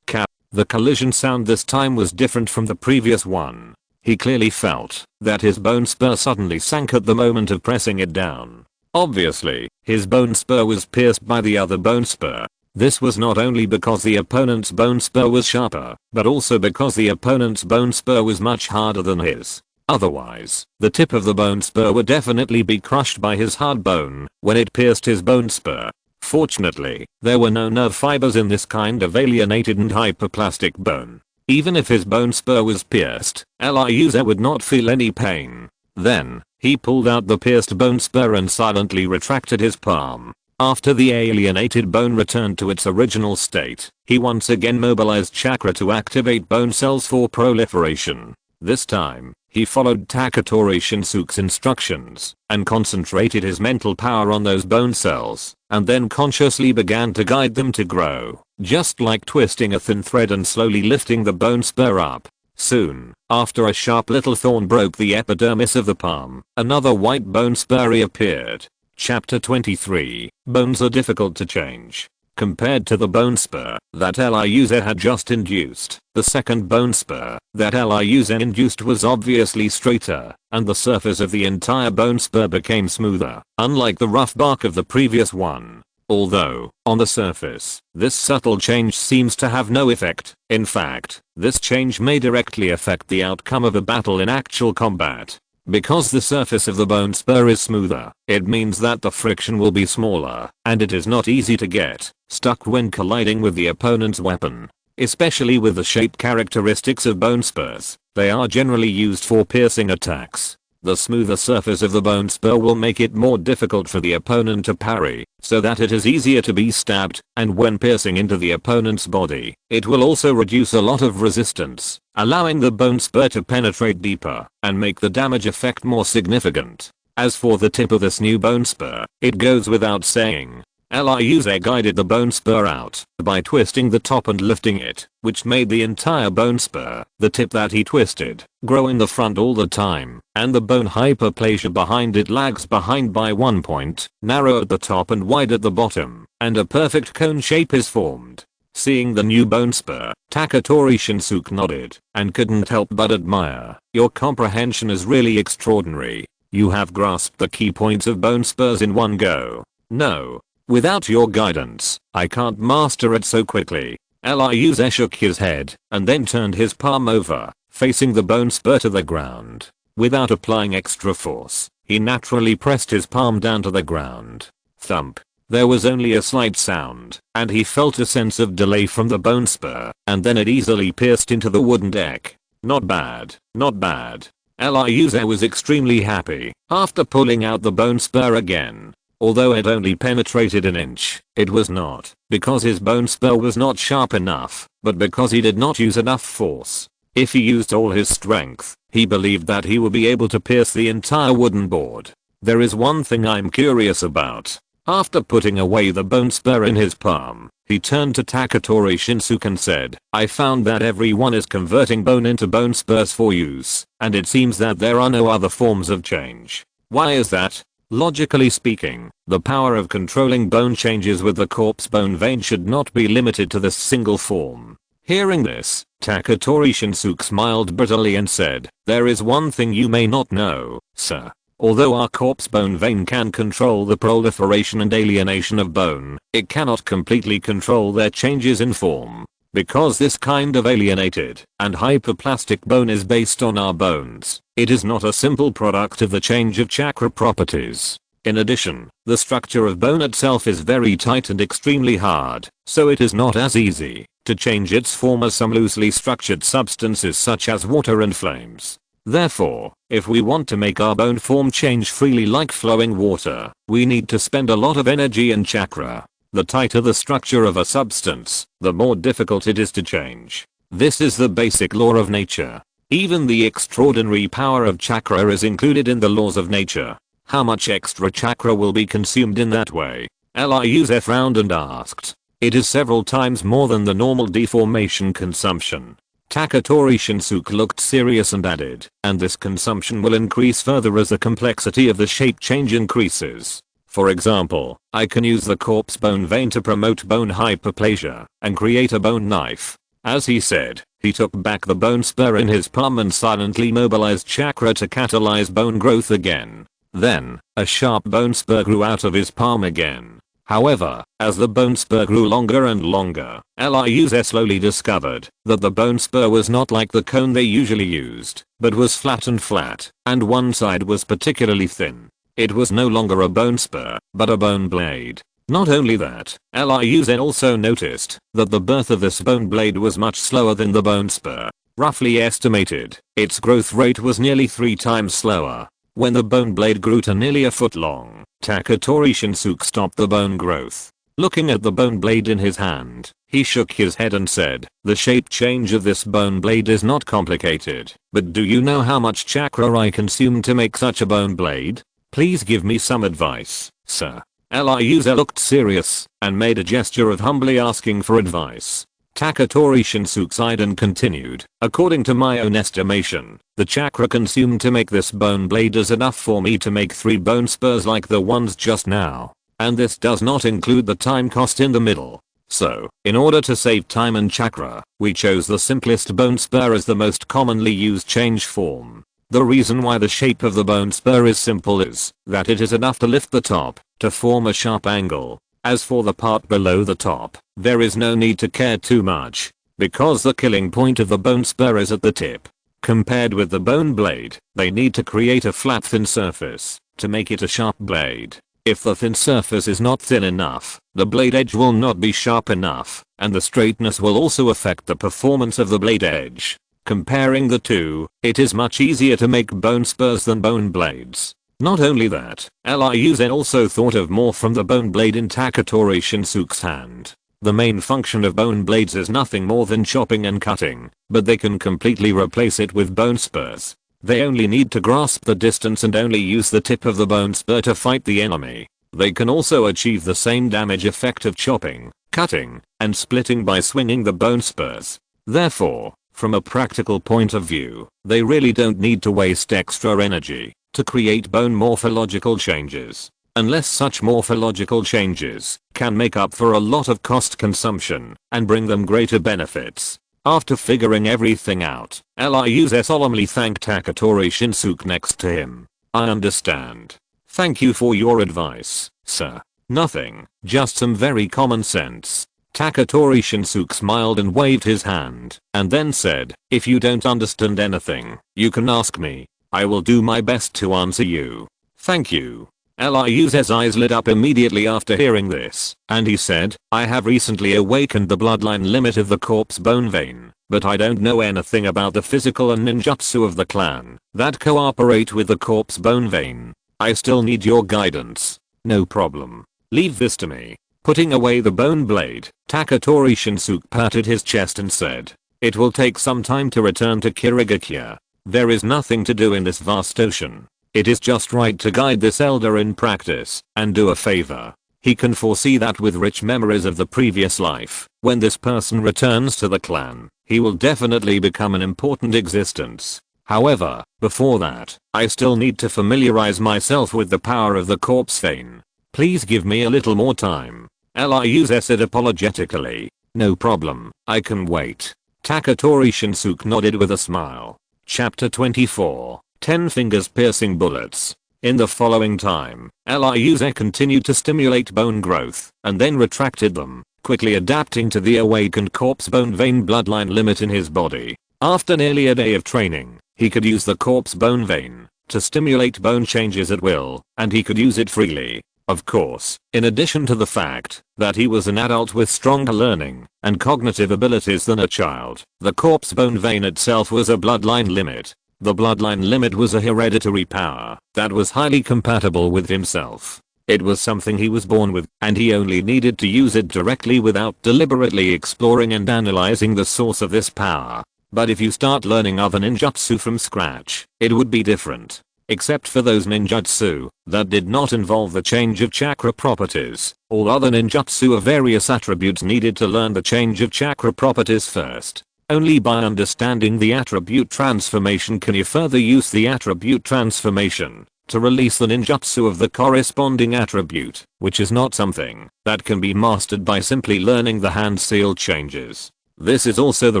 The collision sound this time was different from the previous one. He clearly felt that his bone spur suddenly sank at the moment of pressing it down. Obviously, his bone spur was pierced by the other bone spur. This was not only because the opponent's bone spur was sharper, but also because the opponent's bone spur was much harder than his. Otherwise, the tip of the bone spur would definitely be crushed by his hard bone when it pierced his bone spur. Fortunately, there were no nerve fibers in this kind of alienated and hyperplastic bone. Even if his bone spur was pierced, Liuze would not feel any pain. Then, he pulled out the pierced bone spur and silently retracted his palm. After the alienated bone returned to its original state, he once again mobilized chakra to activate bone cells for proliferation. This time, he followed Taketori Shinsuke's instructions and concentrated his mental power on those bone cells, and then consciously began to guide them to grow, just like twisting a thin thread and slowly lifting the bone spur up. Soon, after a sharp little thorn broke the epidermis of the palm, another white bone spur appeared. Chapter 23, Bones are difficult to change. Compared to the bone spur that Liuze had just induced, the second bone spur that Liuze induced was obviously straighter, and the surface of the entire bone spur became smoother, unlike the rough bark of the previous one. Although, on the surface, this subtle change seems to have no effect. In fact, this change may directly affect the outcome of a battle in actual combat. Because the surface of the bone spur is smoother, it means that the friction will be smaller, and it is not easy to get stuck when colliding with the opponent's weapon. Especially with the shape characteristics of bone spurs, they are generally used for piercing attacks. The smoother surface of the bone spur will make it more difficult for the opponent to parry, so that it is easier to be stabbed, and when piercing into the opponent's body, it will also reduce a lot of resistance, allowing the bone spur to penetrate deeper and make the damage effect more significant. As for the tip of this new bone spur, it goes without saying. Liuze guided the bone spur out by twisting the top and lifting it, which made the entire bone spur, the tip that he twisted, grow in the front all the time, and the bone hyperplasia behind it lags behind by 1 point, narrow at the top and wide at the bottom, and a perfect cone shape is formed. Seeing the new bone spur, Taketori Shinsuke nodded and couldn't help but admire. "Your comprehension is really extraordinary. You have grasped the key points of bone spurs in one go. No. Without your guidance, I can't master it so quickly." Liuze shook his head and then turned his palm over, facing the bone spur to the ground. Without applying extra force, he naturally pressed his palm down to the ground. Thump. There was only a slight sound, and he felt a sense of delay from the bone spur, and then it easily pierced into the wooden deck. Not bad, not bad. Liuze was extremely happy after pulling out the bone spur again. Although it only penetrated an inch, it was not because his bone spur was not sharp enough, but because he did not use enough force. If he used all his strength, he believed that he would be able to pierce the entire wooden board. There is one thing I'm curious about. After putting away the bone spur in his palm, he turned to Taketori Shinsuke and said, "I found that everyone is converting bone into bone spurs for use, and it seems that there are no other forms of change. Why is that? Logically speaking, the power of controlling bone changes with the corpse bone vein should not be limited to this single form." Hearing this, Taketori Shinsuke smiled bitterly and said, "There is one thing you may not know, sir. Although our corpse bone vein can control the proliferation and alienation of bone, it cannot completely control their changes in form. Because this kind of alienated and hyperplastic bone is based on our bones, it is not a simple product of the change of chakra properties. In addition, the structure of bone itself is very tight and extremely hard, so it is not as easy to change its form as some loosely structured substances such as water and flames. Therefore, if we want to make our bone form change freely like flowing water, we need to spend a lot of energy and chakra. The tighter the structure of a substance, the more difficult it is to change. This is the basic law of nature. Even the extraordinary power of chakra is included in the laws of nature. How much extra chakra will be consumed in that way? Liuz frowned and asked. It is several times more than the normal deformation consumption. Taketori Shinsuke looked serious and added, and this consumption will increase further as the complexity of the shape change increases. For example, I can use the corpse bone vein to promote bone hyperplasia and create a bone knife. As he said, he took back the bone spur in his palm and silently mobilized chakra to catalyze bone growth again. Then, a sharp bone spur grew out of his palm again. However, as the bone spur grew longer and longer, Liuz slowly discovered that the bone spur was not like the cone they usually used, but was flat, and one side was particularly thin. It was no longer a bone spur, but a bone blade. Not only that, Liuz also noticed that the birth of this bone blade was much slower than the bone spur. Roughly estimated, its growth rate was nearly 3 times slower. When the bone blade grew to nearly a foot long, Taketori Shinsuke stopped the bone growth. Looking at the bone blade in his hand, he shook his head and said, the shape change of this bone blade is not complicated, but do you know how much chakra I consume to make such a bone blade? Please give me some advice, sir. Liuz looked serious and made a gesture of humbly asking for advice. Taketori Shinsuke sighed and continued, according to my own estimation, the chakra consumed to make this bone blade is enough for me to make 3 bone spurs like the ones just now. And this does not include the time cost in the middle. So, in order to save time and chakra, we chose the simplest bone spur as the most commonly used change form. The reason why the shape of the bone spur is simple is that it is enough to lift the top to form a sharp angle. As for the part below the top, there is no need to care too much, because the killing point of the bone spur is at the tip. Compared with the bone blade, they need to create a flat thin surface to make it a sharp blade. If the thin surface is not thin enough, the blade edge will not be sharp enough, and the straightness will also affect the performance of the blade edge. Comparing the two, it is much easier to make bone spurs than bone blades. Not only that, Liuz also thought of more from the bone blade in Taketori Shinsuke's hand. The main function of bone blades is nothing more than chopping and cutting, but they can completely replace it with bone spurs. They only need to grasp the distance and only use the tip of the bone spur to fight the enemy. They can also achieve the same damage effect of chopping, cutting, and splitting by swinging the bone spurs. Therefore, from a practical point of view, they really don't need to waste extra energy to create bone morphological changes, unless such morphological changes can make up for a lot of cost consumption and bring them greater benefits. After figuring everything out, Liuz solemnly thanked Taketori Shinsuke next to him. I understand. Thank you for your advice, sir. Nothing, just some very common sense. Taketori Shinsuke smiled and waved his hand, and then said, if you don't understand anything, you can ask me. I will do my best to answer you. Thank you. Liuz's eyes lit up immediately after hearing this, and he said, I have recently awakened the bloodline limit of the corpse bone vein, but I don't know anything about the physical and ninjutsu of the clan that cooperate with the corpse bone vein. I still need your guidance. No problem. Leave this to me. Putting away the bone blade, Taketori Shinsuke patted his chest and said, it will take some time to return to Kirigakure. There is nothing to do in this vast ocean. It is just right to guide this elder in practice and do a favor. He can foresee that with rich memories of the previous life, when this person returns to the clan, he will definitely become an important existence. However, before that, I still need to familiarize myself with the power of the corpse vein. Please give me a little more time. Liuz said apologetically. No problem, I can wait. Taketori Shinsuke nodded with a smile. Chapter 24, 10 Fingers Piercing Bullets. In the following time, Liuz continued to stimulate bone growth, and then retracted them. quickly adapting to the awakened corpse bone vein bloodline limit in his body. After nearly a day of training, he could use the corpse bone vein to stimulate bone changes at will, and he could use it freely. Of course, in addition to the fact that he was an adult with stronger learning and cognitive abilities than a child, the corpse bone vein itself was a bloodline limit. The bloodline limit was a hereditary power that was highly compatible with himself. It was something he was born with, and he only needed to use it directly without deliberately exploring and analyzing the source of this power. But if you start learning other ninjutsu from scratch, it would be different. Except for those ninjutsu that did not involve the change of chakra properties, all other ninjutsu of various attributes needed to learn the change of chakra properties first. Only by understanding the attribute transformation can you further use the attribute transformation to release the ninjutsu of the corresponding attribute, which is not something that can be mastered by simply learning the hand seal changes. This is also the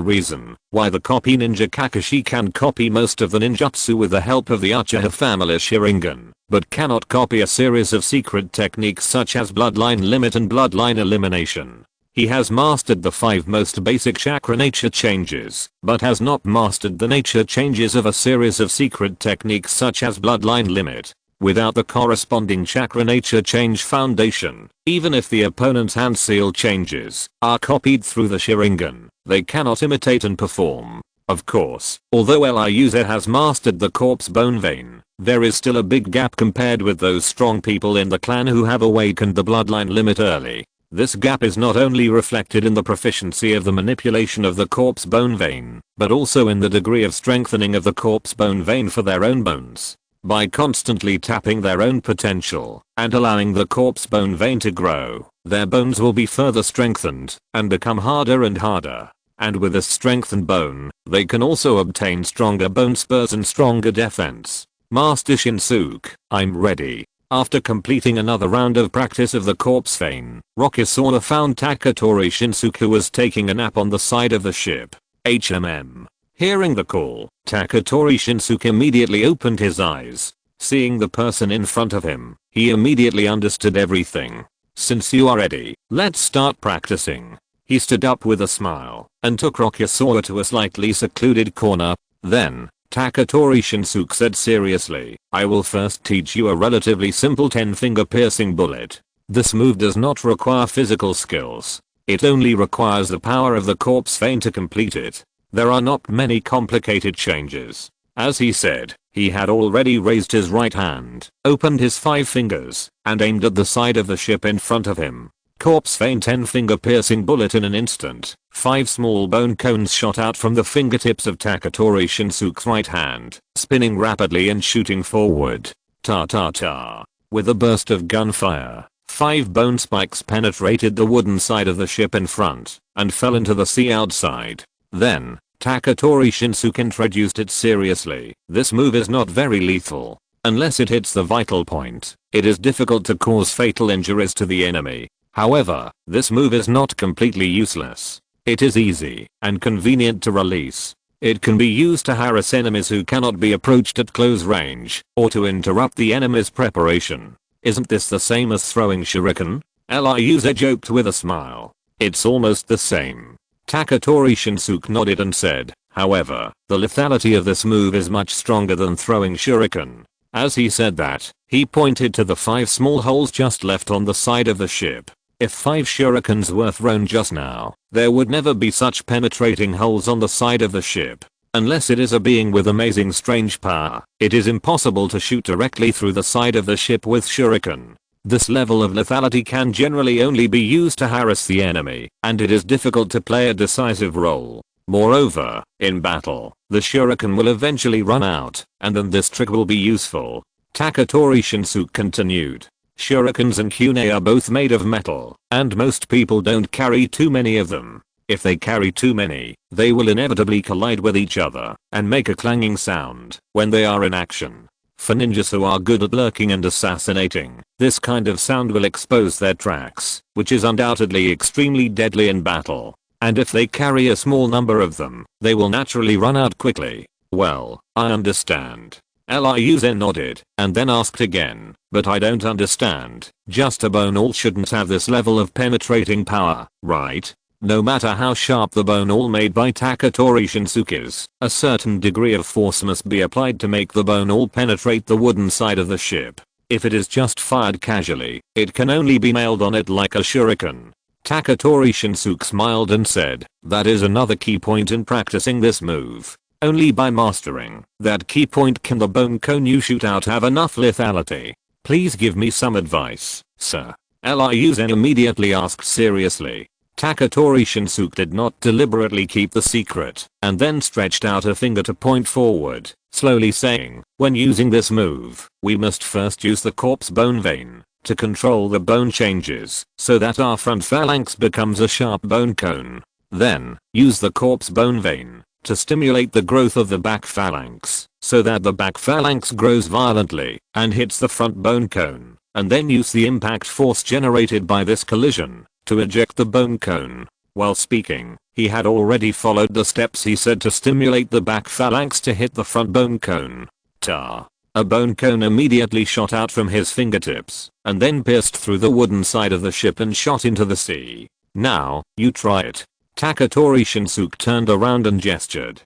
reason why the copy ninja Kakashi can copy most of the ninjutsu with the help of the Uchiha family Sharingan, but cannot copy a series of secret techniques such as bloodline limit and bloodline elimination. He has mastered the 5 most basic chakra nature changes, but has not mastered the nature changes of a series of secret techniques such as bloodline limit. Without the corresponding chakra nature change foundation, even if the opponent's hand seal changes are copied through the Sharingan, they cannot imitate and perform. Of course, although Ryuza has mastered the corpse bone vein, there is still a big gap compared with those strong people in the clan who have awakened the bloodline limit early. This gap is not only reflected in the proficiency of the manipulation of the corpse bone vein, but also in the degree of strengthening of the corpse bone vein for their own bones. By constantly tapping their own potential and allowing the corpse bone vein to grow, their bones will be further strengthened and become harder and harder. And with a strengthened bone, they can also obtain stronger bone spurs and stronger defense. Master Shinsuke, I'm ready. After completing another round of practice of the corpse vein, Rokuze found Taketori Shinsuke was taking a nap on the side of the ship. Hearing the call, Taketori Shinsuke immediately opened his eyes. Seeing the person in front of him, he immediately understood everything. Since you are ready, let's start practicing. He stood up with a smile and took Rokuze to a slightly secluded corner. Then, Taketori Shinsuke said seriously, I will first teach you a relatively simple 10-finger piercing bullet. This move does not require physical skills. It only requires the power of the corpse vein to complete it. There are not many complicated changes. As he said, he had already raised his right hand, opened his 5 fingers, and aimed at the side of the ship in front of him. Corpse vein 10-finger piercing bullet in an instant. 5 small bone cones shot out from the fingertips of Taketori Shinsuke's right hand, spinning rapidly and shooting forward. Ta-ta-ta. With a burst of gunfire, 5 bone spikes penetrated the wooden side of the ship in front and fell into the sea outside. Then, Taketori Shinsuke introduced it seriously. This move is not very lethal. Unless it hits the vital point, it is difficult to cause fatal injuries to the enemy. However, this move is not completely useless. It is easy and convenient to release. It can be used to harass enemies who cannot be approached at close range, or to interrupt the enemy's preparation. Isn't this the same as throwing shuriken? Ryuza joked with a smile. It's almost the same. Taketori Shinsuke nodded and said, however, the lethality of this move is much stronger than throwing shuriken. As he said that, he pointed to the 5 small holes just left on the side of the ship. If 5 shurikens were thrown just now, there would never be such penetrating holes on the side of the ship. Unless it is a being with amazing strange power, it is impossible to shoot directly through the side of the ship with shuriken. This level of lethality can generally only be used to harass the enemy, and it is difficult to play a decisive role. Moreover, in battle, the shuriken will eventually run out, and then this trick will be useful. Taketori Shinsuke continued. Shurikens and kunai are both made of metal, and most people don't carry too many of them. If they carry too many, they will inevitably collide with each other and make a clanging sound when they are in action. For ninjas who are good at lurking and assassinating, this kind of sound will expose their tracks, which is undoubtedly extremely deadly in battle. And if they carry a small number of them, they will naturally run out quickly. Well, I understand. Ryuze nodded, and then asked again, but I don't understand, just a bone all shouldn't have this level of penetrating power, right? No matter how sharp the bone all made by Taketori Shinsuke is, a certain degree of force must be applied to make the bone all penetrate the wooden side of the ship. If it is just fired casually, it can only be nailed on it like a shuriken. Taketori Shinsuke smiled and said, that is another key point in practicing this move. Only by mastering that key point can the bone cone you shoot out have enough lethality. Please give me some advice, sir. Ryuze immediately asked seriously. Taketori Shinsuke did not deliberately keep the secret, and then stretched out a finger to point forward, slowly saying, when using this move, we must first use the corpse bone vein to control the bone changes so that our front phalanx becomes a sharp bone cone. Then, use the corpse bone vein to stimulate the growth of the back phalanx so that the back phalanx grows violently and hits the front bone cone, and then use the impact force generated by this collision to eject the bone cone. While speaking, he had already followed the steps he said to stimulate the back phalanx to hit the front bone cone. Ta! A bone cone immediately shot out from his fingertips and then pierced through the wooden side of the ship and shot into the sea. Now, you try it. Taketori Shinsuke turned around and gestured.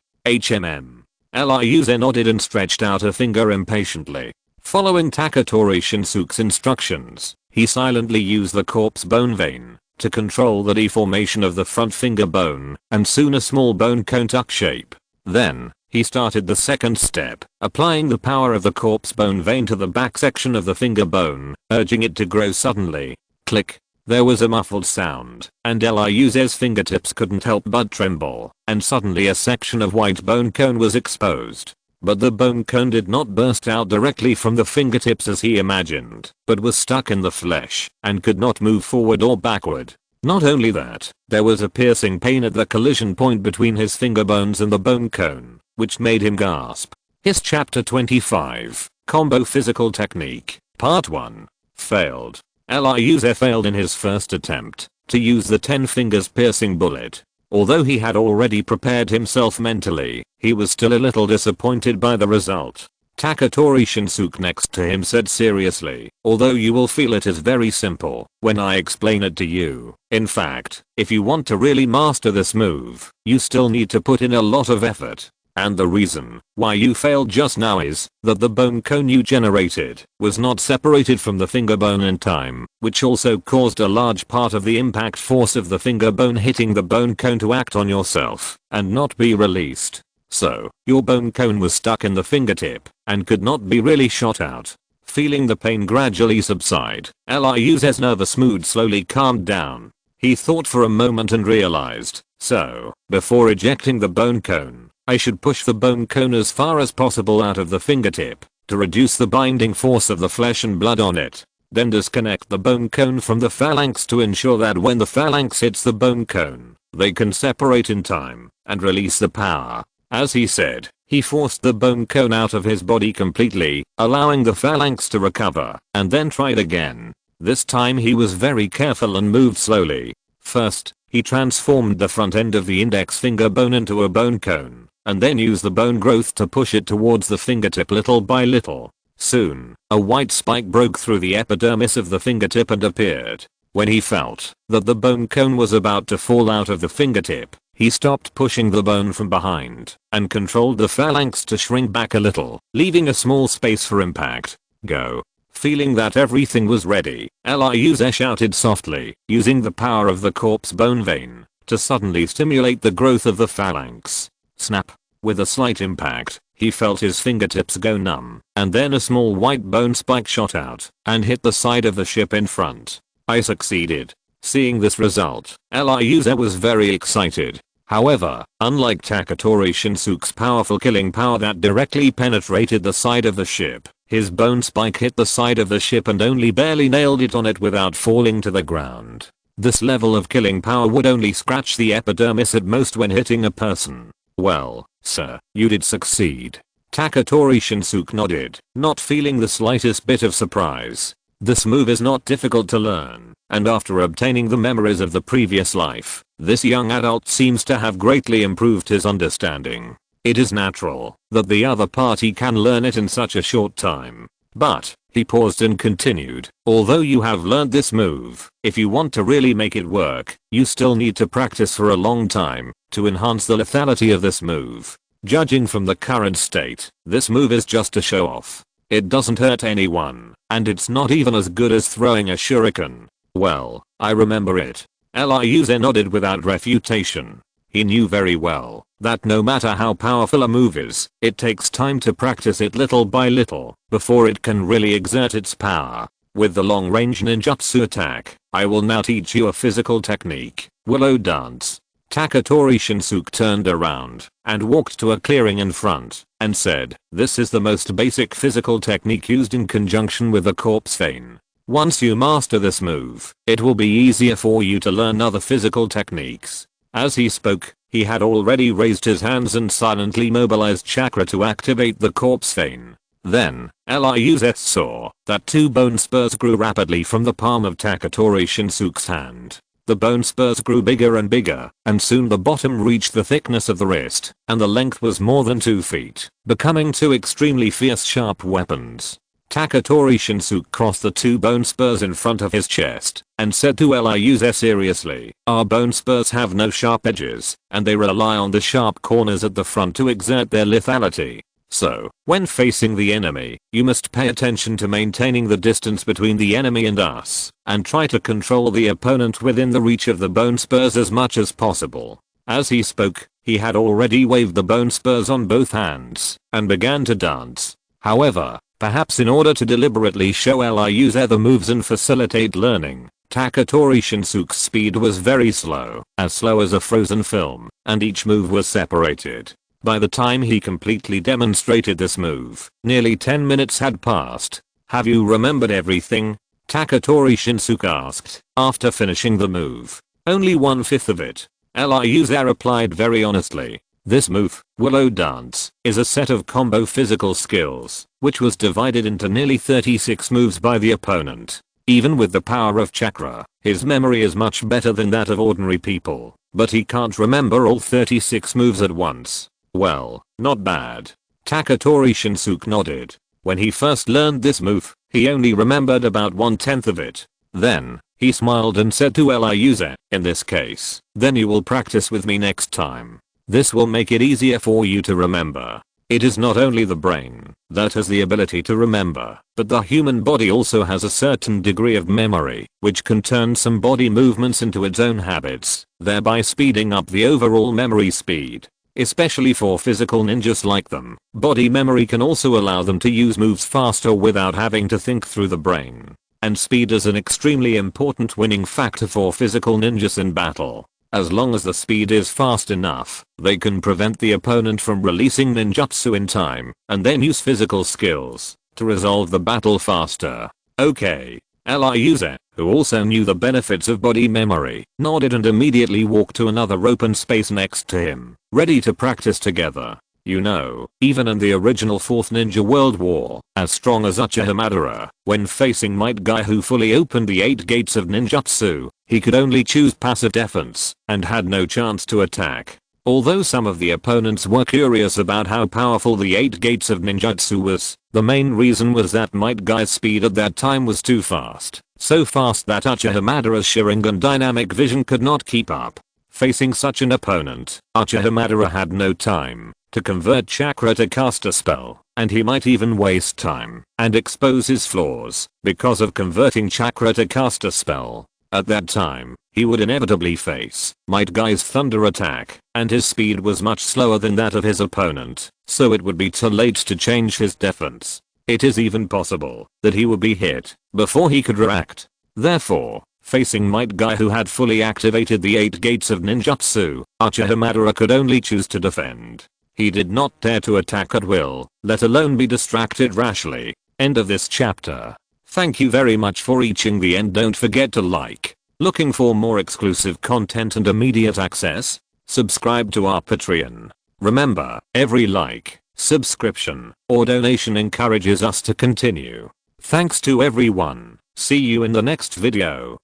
Ryuze nodded and stretched out a finger impatiently. Following Taketori Shinsuke's instructions, he silently used the corpse bone vein to control the deformation of the front finger bone and soon a small bone cone tuck shape. Then, he started the second step, applying the power of the corpse bone vein to the back section of the finger bone, urging it to grow suddenly. Click. There was a muffled sound, and Ryuze's fingertips couldn't help but tremble, and suddenly a section of white bone cone was exposed. But the bone cone did not burst out directly from the fingertips as he imagined, but was stuck in the flesh and could not move forward or backward. Not only that, there was a piercing pain at the collision point between his finger bones and the bone cone, which made him gasp. His Chapter 25, Combo Physical Technique, Part 1, failed. Ryuze failed in his first attempt to use the 10 fingers piercing bullet. Although he had already prepared himself mentally, he was still a little disappointed by the result. Taketori Shinsuke next to him said seriously, although you will feel it is very simple when I explain it to you. In fact, if you want to really master this move, you still need to put in a lot of effort. And the reason why you failed just now is that the bone cone you generated was not separated from the finger bone in time, which also caused a large part of the impact force of the finger bone hitting the bone cone to act on yourself and not be released. So, your bone cone was stuck in the fingertip and could not be really shot out. Feeling the pain gradually subside, Ryuze's nervous mood slowly calmed down. He thought for a moment and realized, so, before ejecting the bone cone, I should push the bone cone as far as possible out of the fingertip to reduce the binding force of the flesh and blood on it. Then disconnect the bone cone from the phalanx to ensure that when the phalanx hits the bone cone, they can separate in time and release the power. As he said, he forced the bone cone out of his body completely, allowing the phalanx to recover, and then tried again. This time he was very careful and moved slowly. First, he transformed the front end of the index finger bone into a bone cone, and then used the bone growth to push it towards the fingertip little by little. Soon, a white spike broke through the epidermis of the fingertip and appeared. When he felt that the bone cone was about to fall out of the fingertip, he stopped pushing the bone from behind and controlled the phalanx to shrink back a little, leaving a small space for impact. Go. Feeling that everything was ready, Ryuze shouted softly, using the power of the corpse bone vein to suddenly stimulate the growth of the phalanx. Snap. With a slight impact, he felt his fingertips go numb, and then a small white bone spike shot out and hit the side of the ship in front. I succeeded. Seeing this result, Ryuze was very excited. However, unlike Taketori Shinsuke's powerful killing power that directly penetrated the side of the ship, his bone spike hit the side of the ship and only barely nailed it on it without falling to the ground. This level of killing power would only scratch the epidermis at most when hitting a person. Well, sir, you did succeed. Taketori Shinsuke nodded, not feeling the slightest bit of surprise. This move is not difficult to learn, and after obtaining the memories of the previous life, this young adult seems to have greatly improved his understanding. It is natural that the other party can learn it in such a short time. But, he paused and continued, although you have learned this move, if you want to really make it work, you still need to practice for a long time to enhance the lethality of this move. Judging from the current state, this move is just a show off. It doesn't hurt anyone, and it's not even as good as throwing a shuriken. Well, I remember it. Ryuze nodded without refutation. He knew very well that no matter how powerful a move is, it takes time to practice it little by little before it can really exert its power. With the long-range ninjutsu attack, I will now teach you a physical technique, willow dance. Taketori Shinsuke turned around and walked to a clearing in front and said, this is the most basic physical technique used in conjunction with the corpse vein. Once you master this move, it will be easier for you to learn other physical techniques. As he spoke, he had already raised his hands and silently mobilized chakra to activate the corpse vein. Then, Ryuze saw that 2 bone spurs grew rapidly from the palm of Taketori Shinsuke's hand. The bone spurs grew bigger and bigger, and soon the bottom reached the thickness of the wrist, and the length was more than 2 feet, becoming 2 extremely fierce sharp weapons. Taketori Shinsuke crossed the 2 bone spurs in front of his chest and said to Ryuze seriously, our bone spurs have no sharp edges, and they rely on the sharp corners at the front to exert their lethality. So, when facing the enemy, you must pay attention to maintaining the distance between the enemy and us, and try to control the opponent within the reach of the bone spurs as much as possible. As he spoke, he had already waved the bone spurs on both hands and began to dance. However, perhaps in order to deliberately show Ryuze the moves and facilitate learning, Taketori Shinsuke's speed was very slow as a frozen film, and each move was separated. By the time he completely demonstrated this move, nearly 10 minutes had passed. Have you remembered everything? Taketori Shinsuke asked, after finishing the move. Only 1/5 of it. Ryuze replied very honestly. This move, Willow Dance, is a set of combo physical skills, which was divided into nearly 36 moves by the opponent. Even with the power of chakra, his memory is much better than that of ordinary people, but he can't remember all 36 moves at once. Well, not bad. Taketori Shinsuke nodded. When he first learned this move, he only remembered about 1/10 of it. Then, he smiled and said to Ryuze, in this case, then you will practice with me next time. This will make it easier for you to remember. It is not only the brain that has the ability to remember, but the human body also has a certain degree of memory, which can turn some body movements into its own habits, thereby speeding up the overall memory speed. Especially for physical ninjas like them, body memory can also allow them to use moves faster without having to think through the brain. And speed is an extremely important winning factor for physical ninjas in battle. As long as the speed is fast enough, they can prevent the opponent from releasing ninjutsu in time, and then use physical skills to resolve the battle faster. Okay. Ryuze, who also knew the benefits of body memory, nodded and immediately walked to another open space next to him, ready to practice together. You know, even in the original 4th Ninja World War, as strong as Uchiha Madara, when facing Might Guy who fully opened the 8 gates of ninjutsu, he could only choose passive defense and had no chance to attack. Although some of the opponents were curious about how powerful the 8 gates of ninjutsu was, the main reason was that Might Guy's speed at that time was too fast. So fast that Uchiha Madara's Sharingan dynamic vision could not keep up. Facing such an opponent, Uchiha Madara had no time to convert chakra to cast a spell, and he might even waste time and expose his flaws because of converting chakra to cast a spell. At that time, he would inevitably face Might Guy's thunder attack, and his speed was much slower than that of his opponent, so it would be too late to change his defense. It is even possible that he would be hit before he could react. Therefore, facing Might Guy who had fully activated the 8 gates of ninjutsu, Uchiha Madara could only choose to defend. He did not dare to attack at will, let alone be distracted rashly. End of this chapter. Thank you very much for reaching the end. Don't forget to like. Looking for more exclusive content and immediate access? Subscribe to our Patreon. Remember, every like, subscription, or donation encourages us to continue. Thanks to everyone. See you in the next video.